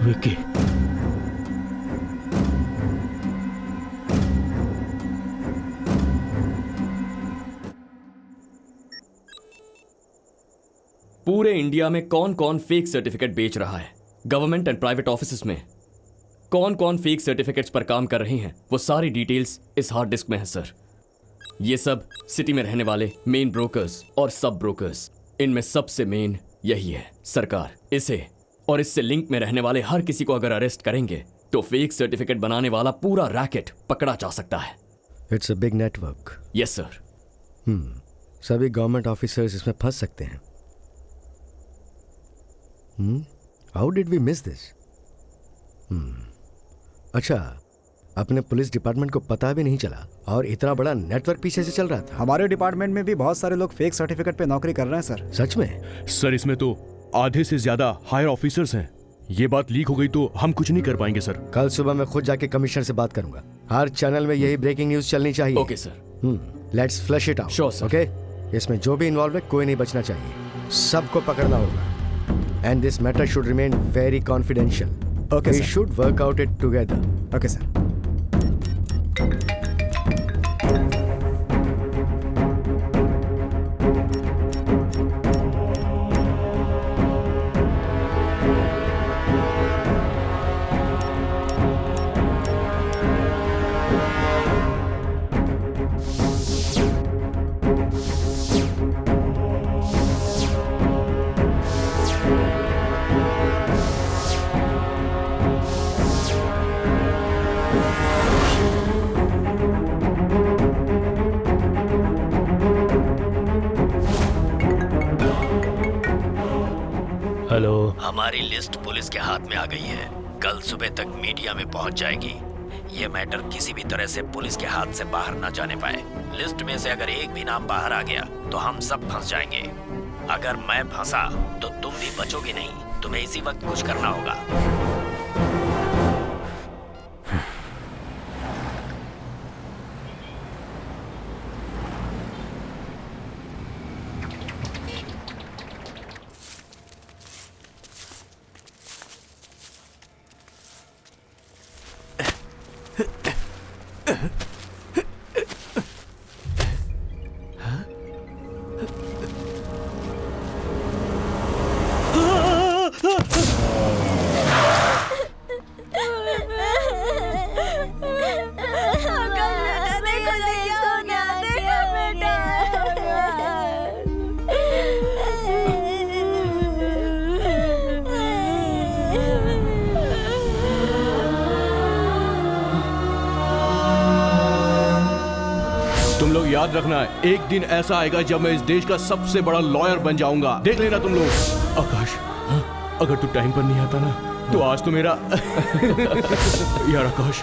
विकी, पूरे इंडिया में कौन कौन फेक सर्टिफिकेट बेच रहा है, गवर्नमेंट एंड प्राइवेट ऑफिसेज में कौन कौन फेक सर्टिफिकेट्स पर काम कर रहे हैं, वो सारी डिटेल्स इस हार्ड डिस्क में है सर। ये सब सिटी में रहने वाले मेन ब्रोकर्स और सब ब्रोकर्स, इनमें सबसे मेन यही है सरकार। इसे और इससे लिंक में रहने वाले हर किसी को अगर अरेस्ट करेंगे तो फेक सर्टिफिकेट बनाने वाला पूरा रैकेट पकड़ा जा सकता है। It's a big network. Yes sir. सभी गवर्नमेंट ऑफिसर्स इसमें फंस सकते हैं। How did we miss this? अच्छा, अपने पुलिस डिपार्टमेंट को पता भी नहीं चला और इतना बड़ा नेटवर्क पीछे से चल रहा था। हमारे डिपार्टमेंट में भी बहुत सारे लोग फेक सर्टिफिकेट पे नौकरी कर रहे हैं सर। सच में? सर, इसमें तो आधे से ज्यादा हायर ऑफिसर्स हैं। ये बात लीक हो गई तो हम कुछ नहीं कर पाएंगे सर। कल सुबह मैं खुद जाके कमिश्नर से बात करूंगा। हर चैनल में यही ब्रेकिंग न्यूज चलनी चाहिए। Okay sir. Let's flush it out. Sure sir. Okay, इसमें जो भी इन्वॉल्व है कोई नहीं बचना चाहिए, सबको पकड़ना होगा। And this matter should remain very confidential. Okay we should work out it together. Okay sir. Hello. हमारी लिस्ट पुलिस के हाथ में आ गई है, कल सुबह तक मीडिया में पहुंच जाएगी। ये मैटर किसी भी तरह से पुलिस के हाथ से बाहर ना जाने पाए। लिस्ट में से अगर एक भी नाम बाहर आ गया तो हम सब फंस जाएंगे। अगर मैं फंसा तो तुम भी बचोगे नहीं, तुम्हें इसी वक्त कुछ करना होगा। तुम लोग याद रखना, एक दिन ऐसा आएगा जब मैं इस देश का सबसे बड़ा लॉयर बन जाऊंगा। देख लेना तुम लोग। आकाश, अगर तू टाइम पर नहीं आता ना तो आज तो मेरा यार आकाश,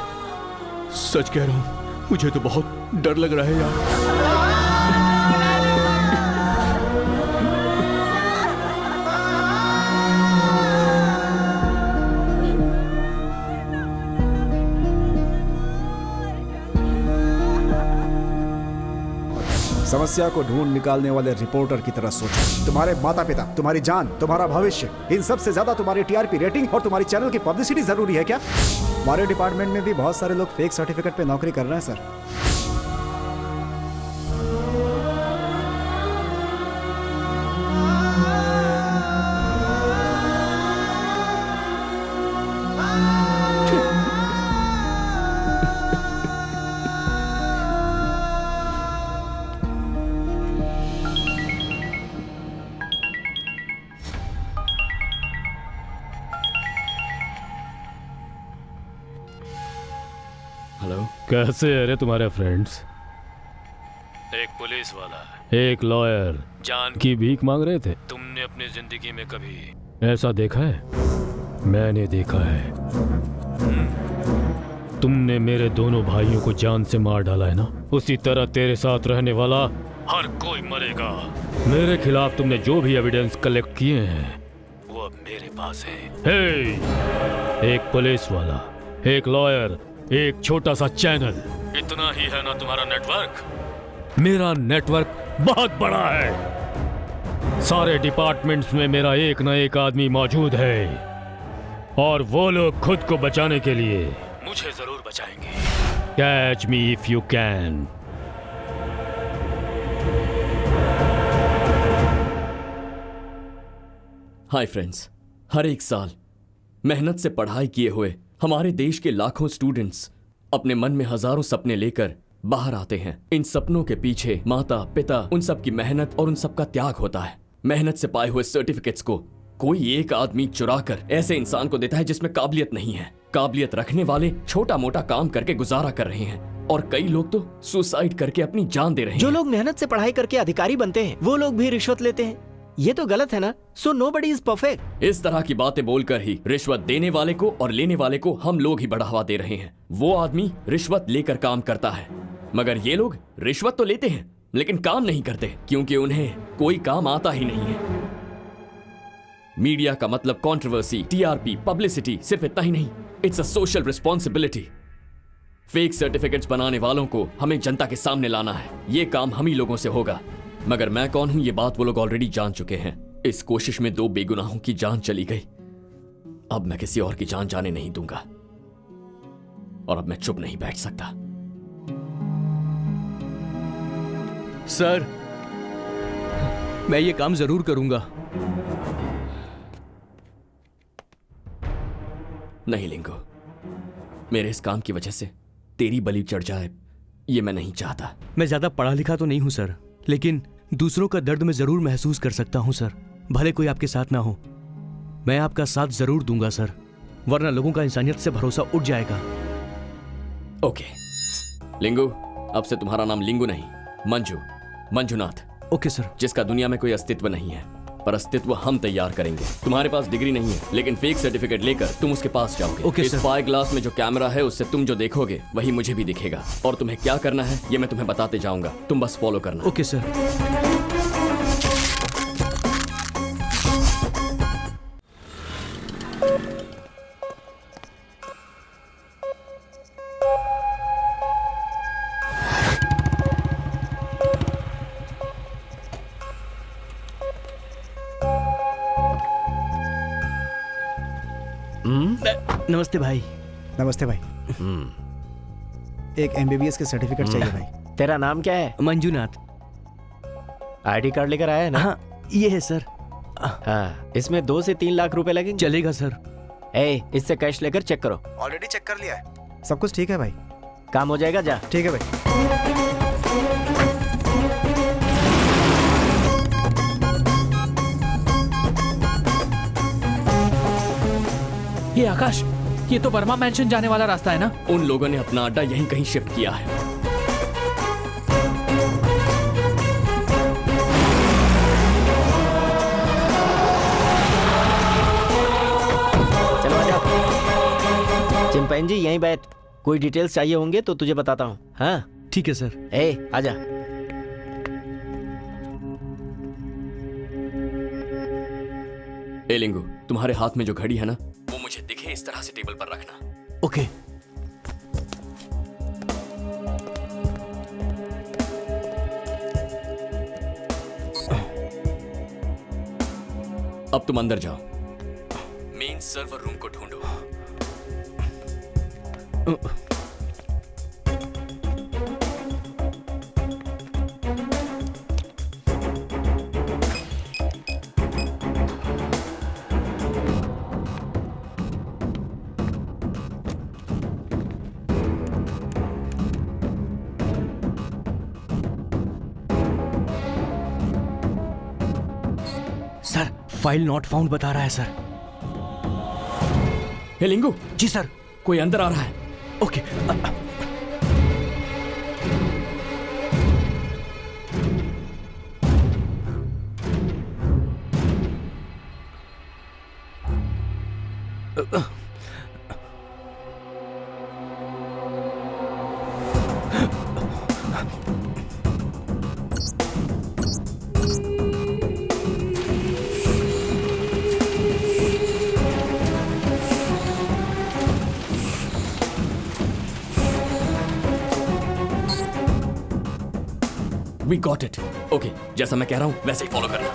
सच कह रहा हूं, मुझे तो बहुत डर लग रहा है यार। समस्या को ढूंढ निकालने वाले रिपोर्टर की तरह सोचो। तुम्हारे माता पिता, तुम्हारी जान, तुम्हारा भविष्य, इन सब से ज्यादा तुम्हारी टीआरपी रेटिंग और तुम्हारी चैनल की पब्लिसिटी जरूरी है क्या? हमारे डिपार्टमेंट में भी बहुत सारे लोग फेक सर्टिफिकेट पे नौकरी कर रहे हैं सर। हेलो, कैसे है रे तुम्हारे फ्रेंड्स? एक पुलिस वाला, एक लॉयर जान की भीख मांग रहे थे। तुमने अपनी जिंदगी में कभी ऐसा देखा है? मैंने देखा है। तुमने मेरे दोनों भाइयों को जान से मार डाला है ना, उसी तरह तेरे साथ रहने वाला हर कोई मरेगा। मेरे खिलाफ तुमने जो भी एविडेंस कलेक्ट किए हैं वो अब मेरे पास है। हे, एक पुलिस वाला, एक लॉयर, एक छोटा सा चैनल, इतना ही है ना तुम्हारा नेटवर्क? मेरा नेटवर्क बहुत बड़ा है। सारे डिपार्टमेंट्स में मेरा एक ना एक आदमी मौजूद है और वो लोग खुद को बचाने के लिए मुझे जरूर बचाएंगे। Catch me if you can. Hi friends, हर एक साल मेहनत से पढ़ाई किए हुए हमारे देश के लाखों स्टूडेंट्स अपने मन में हजारों सपने लेकर बाहर आते हैं। इन सपनों के पीछे माता पिता, उन सब की मेहनत और उन सब का त्याग होता है। मेहनत से पाए हुए सर्टिफिकेट्स को कोई एक आदमी चुराकर ऐसे इंसान को देता है जिसमें काबिलियत नहीं है। काबिलियत रखने वाले छोटा मोटा काम करके गुजारा कर रहे हैं और कई लोग तो सुसाइड करके अपनी जान दे रहे हैं। जो लोग मेहनत से पढ़ाई करके अधिकारी बनते हैं वो लोग भी रिश्वत लेते हैं। ये तो गलत है ना? So nobody is perfect. इस तरह की बातें बोलकर ही रिश्वत देने वाले को और लेने वाले को हम लोग ही बढ़ावा दे रहे हैं। वो आदमी रिश्वत लेकर काम करता है, मगर ये लोग रिश्वत तो लेते हैं लेकिन काम नहीं करते क्योंकि उन्हें कोई काम आता ही नहीं है। मीडिया का मतलब कंट्रोवर्सी, टीआरपी, पब्लिसिटी, सिर्फ इतना ही नहीं, it's a social responsibility. Fake certificates बनाने वालों को हमें जनता के सामने लाना है। ये काम हम ही लोगों से होगा, मगर मैं कौन हूं ये बात वो लोग ऑलरेडी जान चुके हैं। इस कोशिश में 2 बेगुनाहों की जान चली गई। अब मैं किसी और की जान जाने नहीं दूंगा और अब मैं चुप नहीं बैठ सकता। सर, मैं ये काम जरूर करूंगा। नहीं लिंगो, मेरे इस काम की वजह से तेरी बलि चढ़ जाए ये मैं नहीं चाहता। मैं ज्यादा पढ़ा लिखा तो नहीं हूं सर, लेकिन दूसरों का दर्द मैं जरूर महसूस कर सकता हूं सर। भले कोई आपके साथ ना हो, मैं आपका साथ जरूर दूंगा सर, वरना लोगों का इंसानियत से भरोसा उठ जाएगा। ओके लिंगू, अब से तुम्हारा नाम लिंगू नहीं, मंजुनाथ। Okay sir. जिसका दुनिया में कोई अस्तित्व नहीं है, पर अस्तित्व हम तैयार करेंगे। तुम्हारे पास डिग्री नहीं है, लेकिन फेक सर्टिफिकेट लेकर तुम उसके पास जाओगे। ओके इस स्पाई ग्लास में जो कैमरा है उससे तुम जो देखोगे वही मुझे भी दिखेगा, और तुम्हें क्या करना है ये मैं तुम्हें बताते जाऊंगा, तुम बस फॉलो करना। Okay sir. नमस्ते भाई। नमस्ते भाई। एक एमबीबीएस के सर्टिफिकेट चाहिए भाई। तेरा नाम क्या है? मंजूनाथ। आईडी कार्ड लेकर आया है ना? हाँ, ये है सर। हाँ, इसमें 2 से 3 लाख रुपए लगेंगे। चलेगा सर। इससे कैश लेकर चेक करो। ऑलरेडी चेक कर लिया है, सब कुछ ठीक है भाई। काम हो जाएगा, जा। ठीक है भाई। ये आकाश, ये तो वर्मा मैंशन जाने वाला रास्ता है ना? उन लोगों ने अपना अड्डा यहीं कहीं शिफ्ट किया है। चलो आजा। चिंपैंजी यहीं बैठ, कोई डिटेल्स चाहिए होंगे तो तुझे बताता हूँ। हाँ ठीक है सर। आजा। लिंगू, तुम्हारे हाथ में जो घड़ी है ना, वो मुझे दिखे इस तरह से टेबल पर रखना। ओके। अब तुम अंदर जाओ, मेन सर्वर रूम को ढूंढो। सर, फाइल नॉट फाउंड बता रहा है सर। हे लिंगू। जी सर। कोई अंदर आ रहा है। Okay. We got it. Okay, जैसा मैं कह रहा हूं वैसे ही फॉलो करना।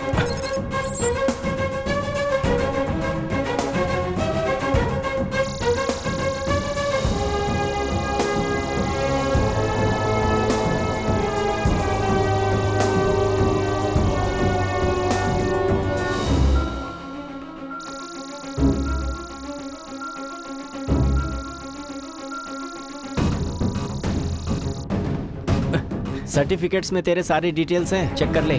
सर्टिफिकेट्स में तेरे सारी डिटेल्स हैं, चेक कर ले।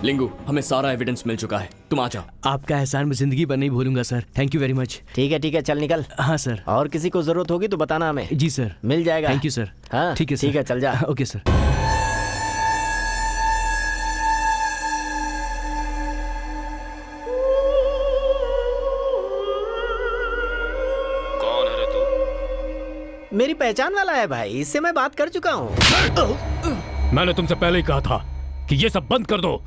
लिंगू, हमें सारा एविडेंस मिल चुका है, तुम आ जाओ। आपका एहसान मैं जिंदगी भर नहीं भूलूंगा sir. Thank you very much. ठीक है, चल निकल। हाँ सर। और किसी को जरूरत होगी तो बताना हमें। जी सर। मिल जाएगा। Thank you sir. हाँ ठीक है सर। ठीक है, चल जा। Okay sir. कौन है रे तू? मेरी पहचान वाला है भाई, इससे मैं बात कर चुका हूँ। मैंने तुमसे पहले ही कहा था कि ये सब बंद कर दो।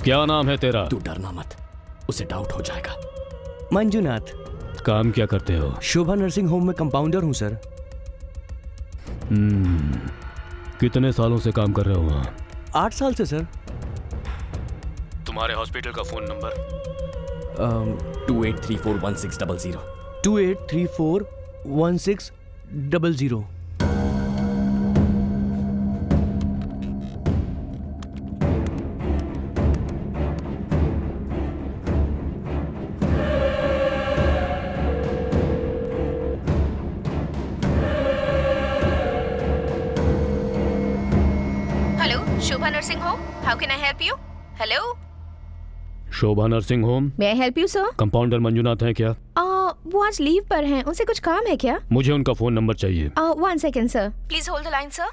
क्या नाम है तेरा? तू डरना मत, उसे डाउट हो जाएगा। मंजूनाथ। काम क्या करते हो? शोभा नर्सिंग होम में कंपाउंडर हूँ सर। कितने सालों से काम कर रहे हो वहाँ? 8 साल से सर। तुम्हारे हॉस्पिटल का phone number? 28341600। 28341600। Hello, Shobha nursing home, how can I help you? Hello, Shobha nursing home. May I help you sir? Compounder Manjunath हैं क्या? वो आज लीव पर हैं, उनसे कुछ काम है क्या? मुझे उनका फोन नंबर चाहिए। 1 second sir, please hold the line sir.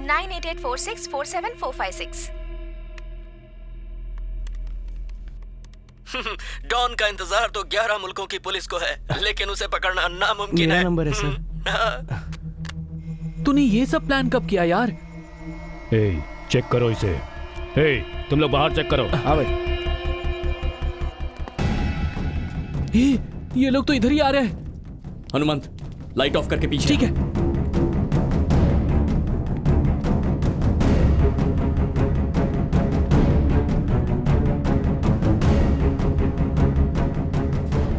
9884647456। Don का इंतजार तो 11 मुल्कों की पुलिस को है, लेकिन उसे पकड़ना नामुमकिन है। मेरा नंबर है सर। तूने ये सब प्लान कब किया यार? चेक करो इसे। तुम लोग बाहर चेक करो। हाँ भाई। ये लोग तो इधर ही आ रहे हैं। हनुमंत, लाइट ऑफ करके पीछे। ठीक है।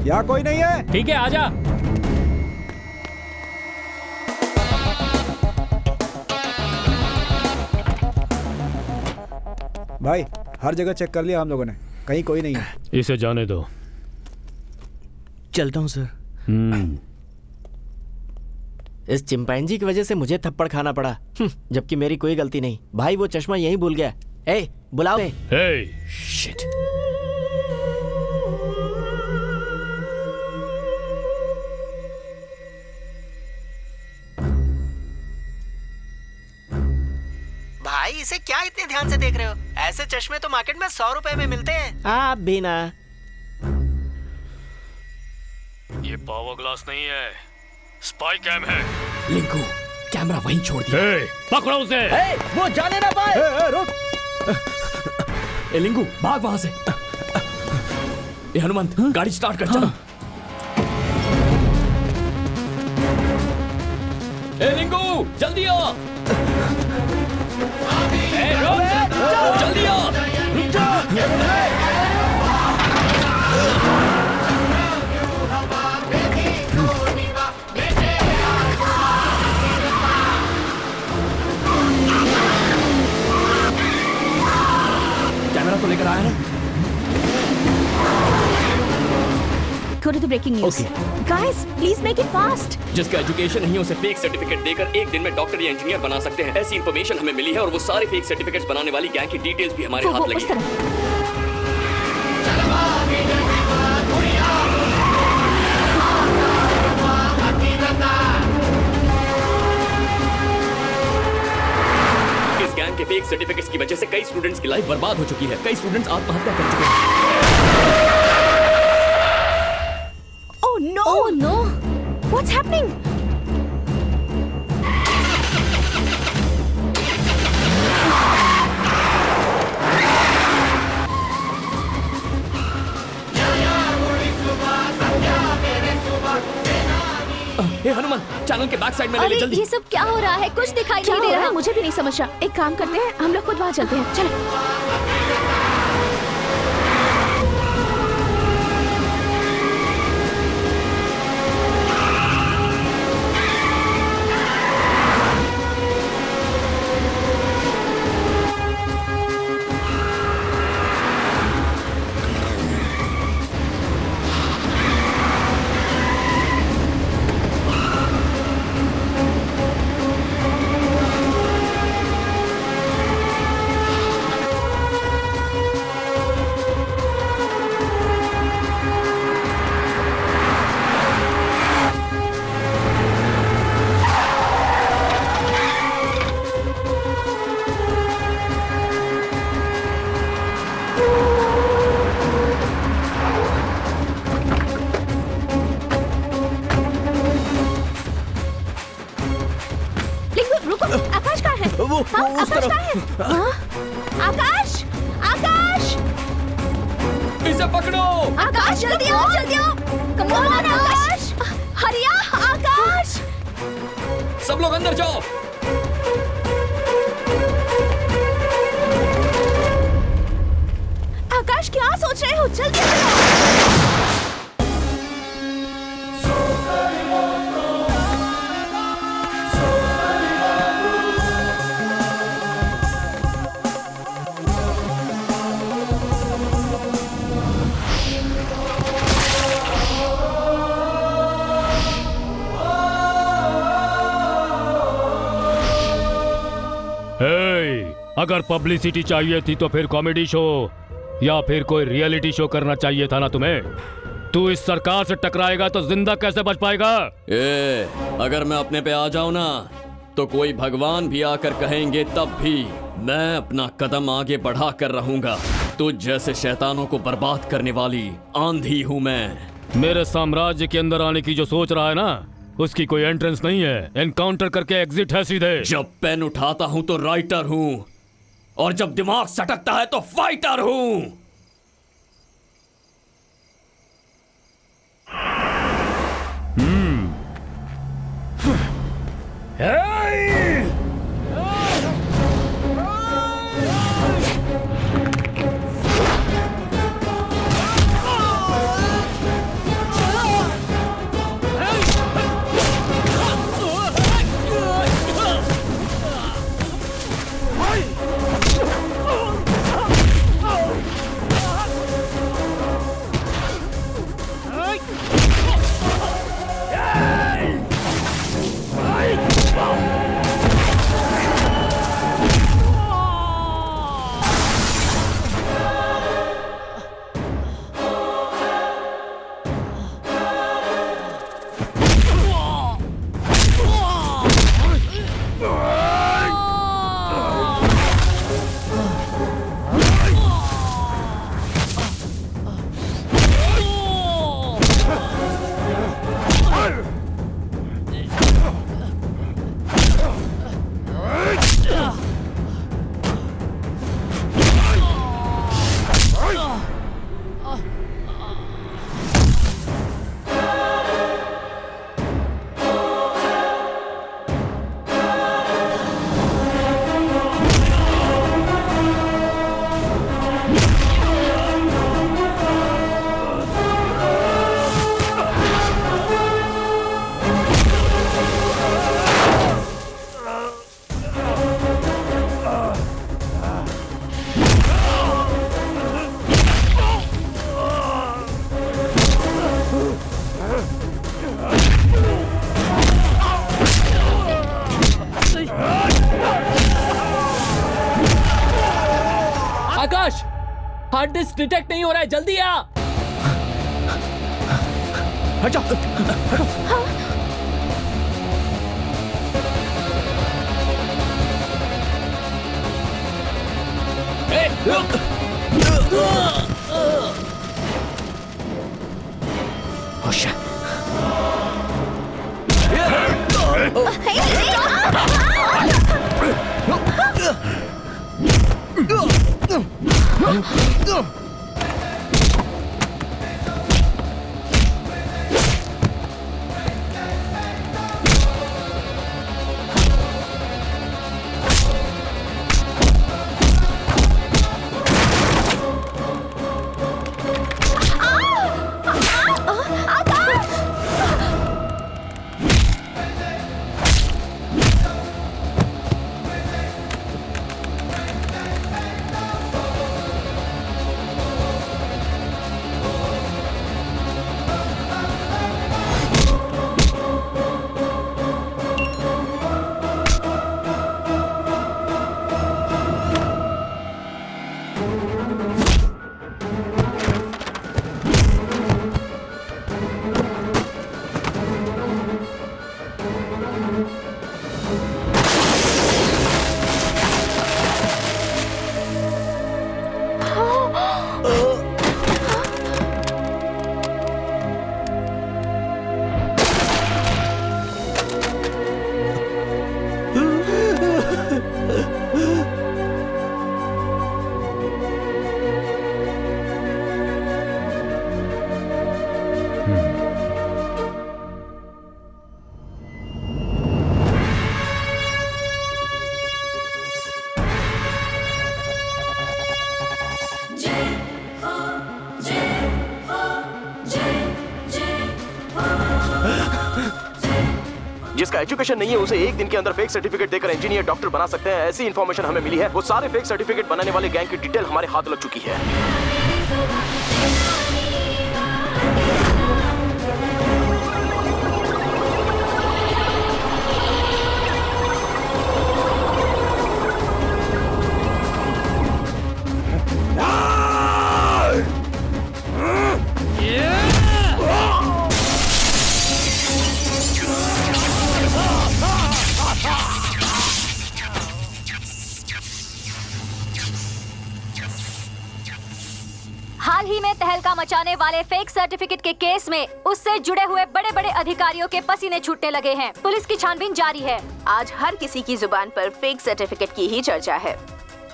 यहाँ कोई नहीं है? ठीक है, आजा। भाई, हर जगह चेक कर लिया हम लोगों ने, कहीं कोई नहीं है। इसे जाने दो। चलता हूँ सर। इस चिंपैंजी की वजह से मुझे थप्पड़ खाना पड़ा, जबकि मेरी कोई गलती नहीं। भाई वो चश्मा यहीं भूल गया। बुलाओ। शिट। भाई इसे क्या इतने ध्यान से देख रहे हो? ऐसे चश्मे तो मार्केट में 100 रुपए में मिलते हैं। आप भी ना। ये पावर ग्लास नहीं है, स्पाई कैम है। लिंकू, कैमरा वहीं छोड़ दिया। पकड़ो उसे। वो जाने ना पाए। रुक। लिंकू, भाग वहां से। हनुमंत, गाड़ी स्टार्ट कर, चलो। लिंकू, जल्दी आ। जल्दी आ! कैमरा तो लेकर आया ना? Go to the breaking news. Guys, please make it fast. जिसका एजुकेशन नहीं है उसे फेक सर्टिफिकेट देकर एक दिन में डॉक्टर या इंजीनियर बना सकते हैं। ऐसी इन्फॉर्मेशन हमें मिली है और वो सारे फेक सर्टिफिकेट्स बनाने वाली गैंग की डिटेल्स भी हमारे हाथ लगी हैं। इस गैंग के फेक सर्टिफिकेट्स की वजह से कई स्टूडेंट्स की लाइफ बर्बाद हो चुकी है। कई स्टूडेंट्स आत्महत्या कर चुके हैं। Oh no! What's happening? हे हनुमान, चैनल के बैक साइड में ले ले जल्दी। ये सब क्या हो रहा है? कुछ दिखाई नहीं दे रहा। मुझे भी नहीं समझ रहा। एक काम करते हैं, हम लोग खुद वहाँ चलते हैं। चलो। आकाश, आकाश, इसे पकड़ो। आकाश जल्दी आओ, जल्दी आओ। कम ऑन आकाश, हरिया, आकाश। सब लोग अंदर जाओ। आकाश क्या सोच रहे हो? जल्दी आओ। अगर पब्लिसिटी चाहिए थी तो फिर कॉमेडी शो या फिर कोई रियलिटी शो करना चाहिए था ना तुम्हें। तू इस सरकार से टकराएगा तो जिंदा कैसे बच पाएगा? अगर मैं अपने पे आ जाऊं ना तो कोई भगवान भी आकर कहेंगे तब भी मैं अपना कदम आगे बढ़ा कर रहूंगा। तुझ जैसे शैतानों को बर्बाद करने वाली आंधी हूं मैं। मेरे साम्राज्य के अंदर आने की जो सोच रहा है ना, उसकी कोई एंट्रेंस नहीं है। एनकाउंटर करके एग्जिट है सीधे। जब पेन उठाता हूं तो राइटर हूं और जब दिमाग सटकता है तो फाइटर हूं। हार्ड डिस्क डिटेक्ट नहीं हो रहा है, जल्दी आ। हट जाओ। जिसका एजुकेशन नहीं है उसे एक दिन के अंदर फेक सर्टिफिकेट देकर इंजीनियर डॉक्टर बना सकते हैं, ऐसी इन्फॉर्मेशन हमें मिली है। वो सारे फेक सर्टिफिकेट बनाने वाले गैंग की डिटेल हमारे हाथ लग चुकी है। हाल ही में तहलका मचाने वाले फेक सर्टिफिकेट के केस में उससे जुड़े हुए बड़े बड़े अधिकारियों के पसीने छूटने लगे हैं। पुलिस की छानबीन जारी है। आज हर किसी की जुबान पर फेक सर्टिफिकेट की ही चर्चा है।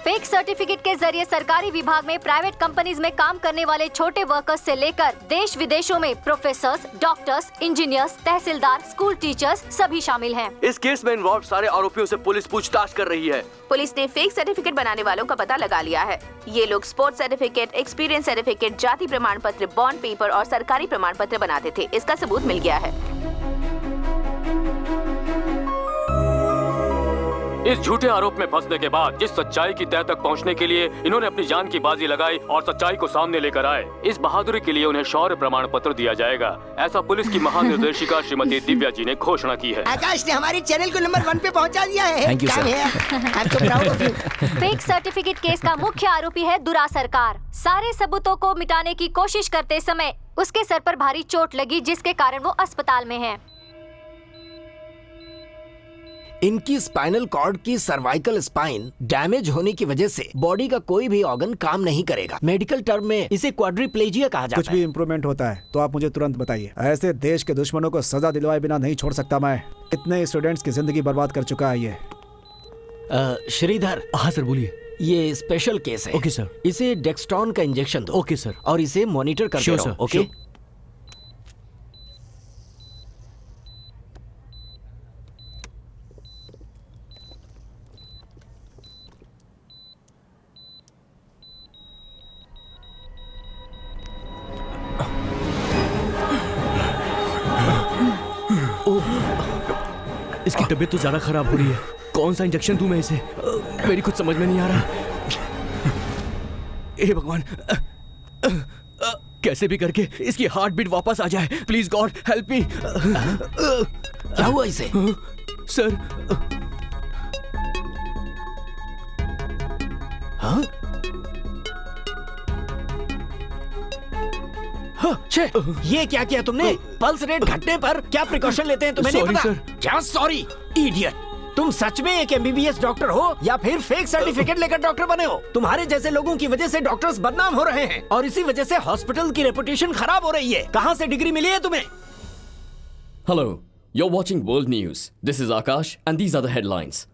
फेक सर्टिफिकेट के जरिए सरकारी विभाग में प्राइवेट कंपनीज में काम करने वाले छोटे वर्कर्स से लेकर देश विदेशों में प्रोफेसर्स, डॉक्टर्स, इंजीनियर्स, तहसीलदार, स्कूल टीचर्स सभी शामिल हैं। इस केस में इन्वॉल्व सारे आरोपियों से पुलिस पूछताछ कर रही है। पुलिस ने फेक सर्टिफिकेट बनाने वालों का पता लगा लिया है। ये लोग स्पोर्ट्स सर्टिफिकेट, एक्सपीरियंस सर्टिफिकेट, जाति प्रमाण पत्र, बॉन्ड पेपर और सरकारी प्रमाण पत्र बनाते थे। इसका सबूत मिल गया है। इस झूठे आरोप में फंसने के बाद जिस सच्चाई की तह तक पहुंचने के लिए इन्होंने अपनी जान की बाजी लगाई और सच्चाई को सामने लेकर आए, इस बहादुरी के लिए उन्हें शौर्य प्रमाण पत्र दिया जाएगा। ऐसा पुलिस की महानिर्देशिका श्रीमती दिव्या जी ने घोषणा की है। आकाश ने हमारी चैनल को नंबर 1 पे पहुंचा दिया है। Thank you, sir. I'm so proud of you. Fake certificate case का मुख्य आरोपी है दुरा सरकार। सारे सबूतों को मिटाने की कोशिश करते समय उसके सर पर भारी चोट लगी, जिसके कारण वो अस्पताल में है। इनकी स्पाइनल कॉर्ड की सर्वाइकल स्पाइन डैमेज होने की वजह से बॉडी का कोई भी ऑर्गन काम नहीं करेगा। मेडिकल टर्म में इसे क्वाड्रिप्लेजिया कहा जाता है। कुछ भी इम्प्रूवमेंट होता है तो आप मुझे तुरंत बताइए। ऐसे देश के दुश्मनों को सजा दिलवाए बिना नहीं छोड़ सकता मैं। कितने स्टूडेंट्स की जिंदगी बर्बाद कर चुका है ये। श्रीधर। हाँ सर बोलिए। ये स्पेशल केस है। Okay sir. इसे डेक्स्ट्रॉन का इंजेक्शन दो। Okay sir. और इसे मॉनिटर करते रहो। ओके। इसकी तबीयत तो ज्यादा खराब हो रही है। कौन सा इंजेक्शन दूं मैं इसे? मेरी कुछ समझ में नहीं आ रहा। हे भगवान, कैसे भी करके इसकी हार्ट बीट वापस आ जाए। Please God help me. क्या हुआ इसे? सर। हाँ? छे, ये क्या किया तुमने? पल्स रेट घटने पर क्या प्रिकॉशन लेते हैं तुम्हें नहीं Sorry, पता? sir. क्या सॉरी इडियट? तुम सच में एक MBBS डॉक्टर हो या फिर फेक सर्टिफिकेट लेकर डॉक्टर बने हो? तुम्हारे जैसे लोगों की वजह से डॉक्टर्स बदनाम हो रहे हैं और इसी वजह से हॉस्पिटल की रेपुटेशन खराब हो रही है। कहाँ से डिग्री मिली है तुम्हें? Hello, you're watching World News. This is Akash, and these are the headlines.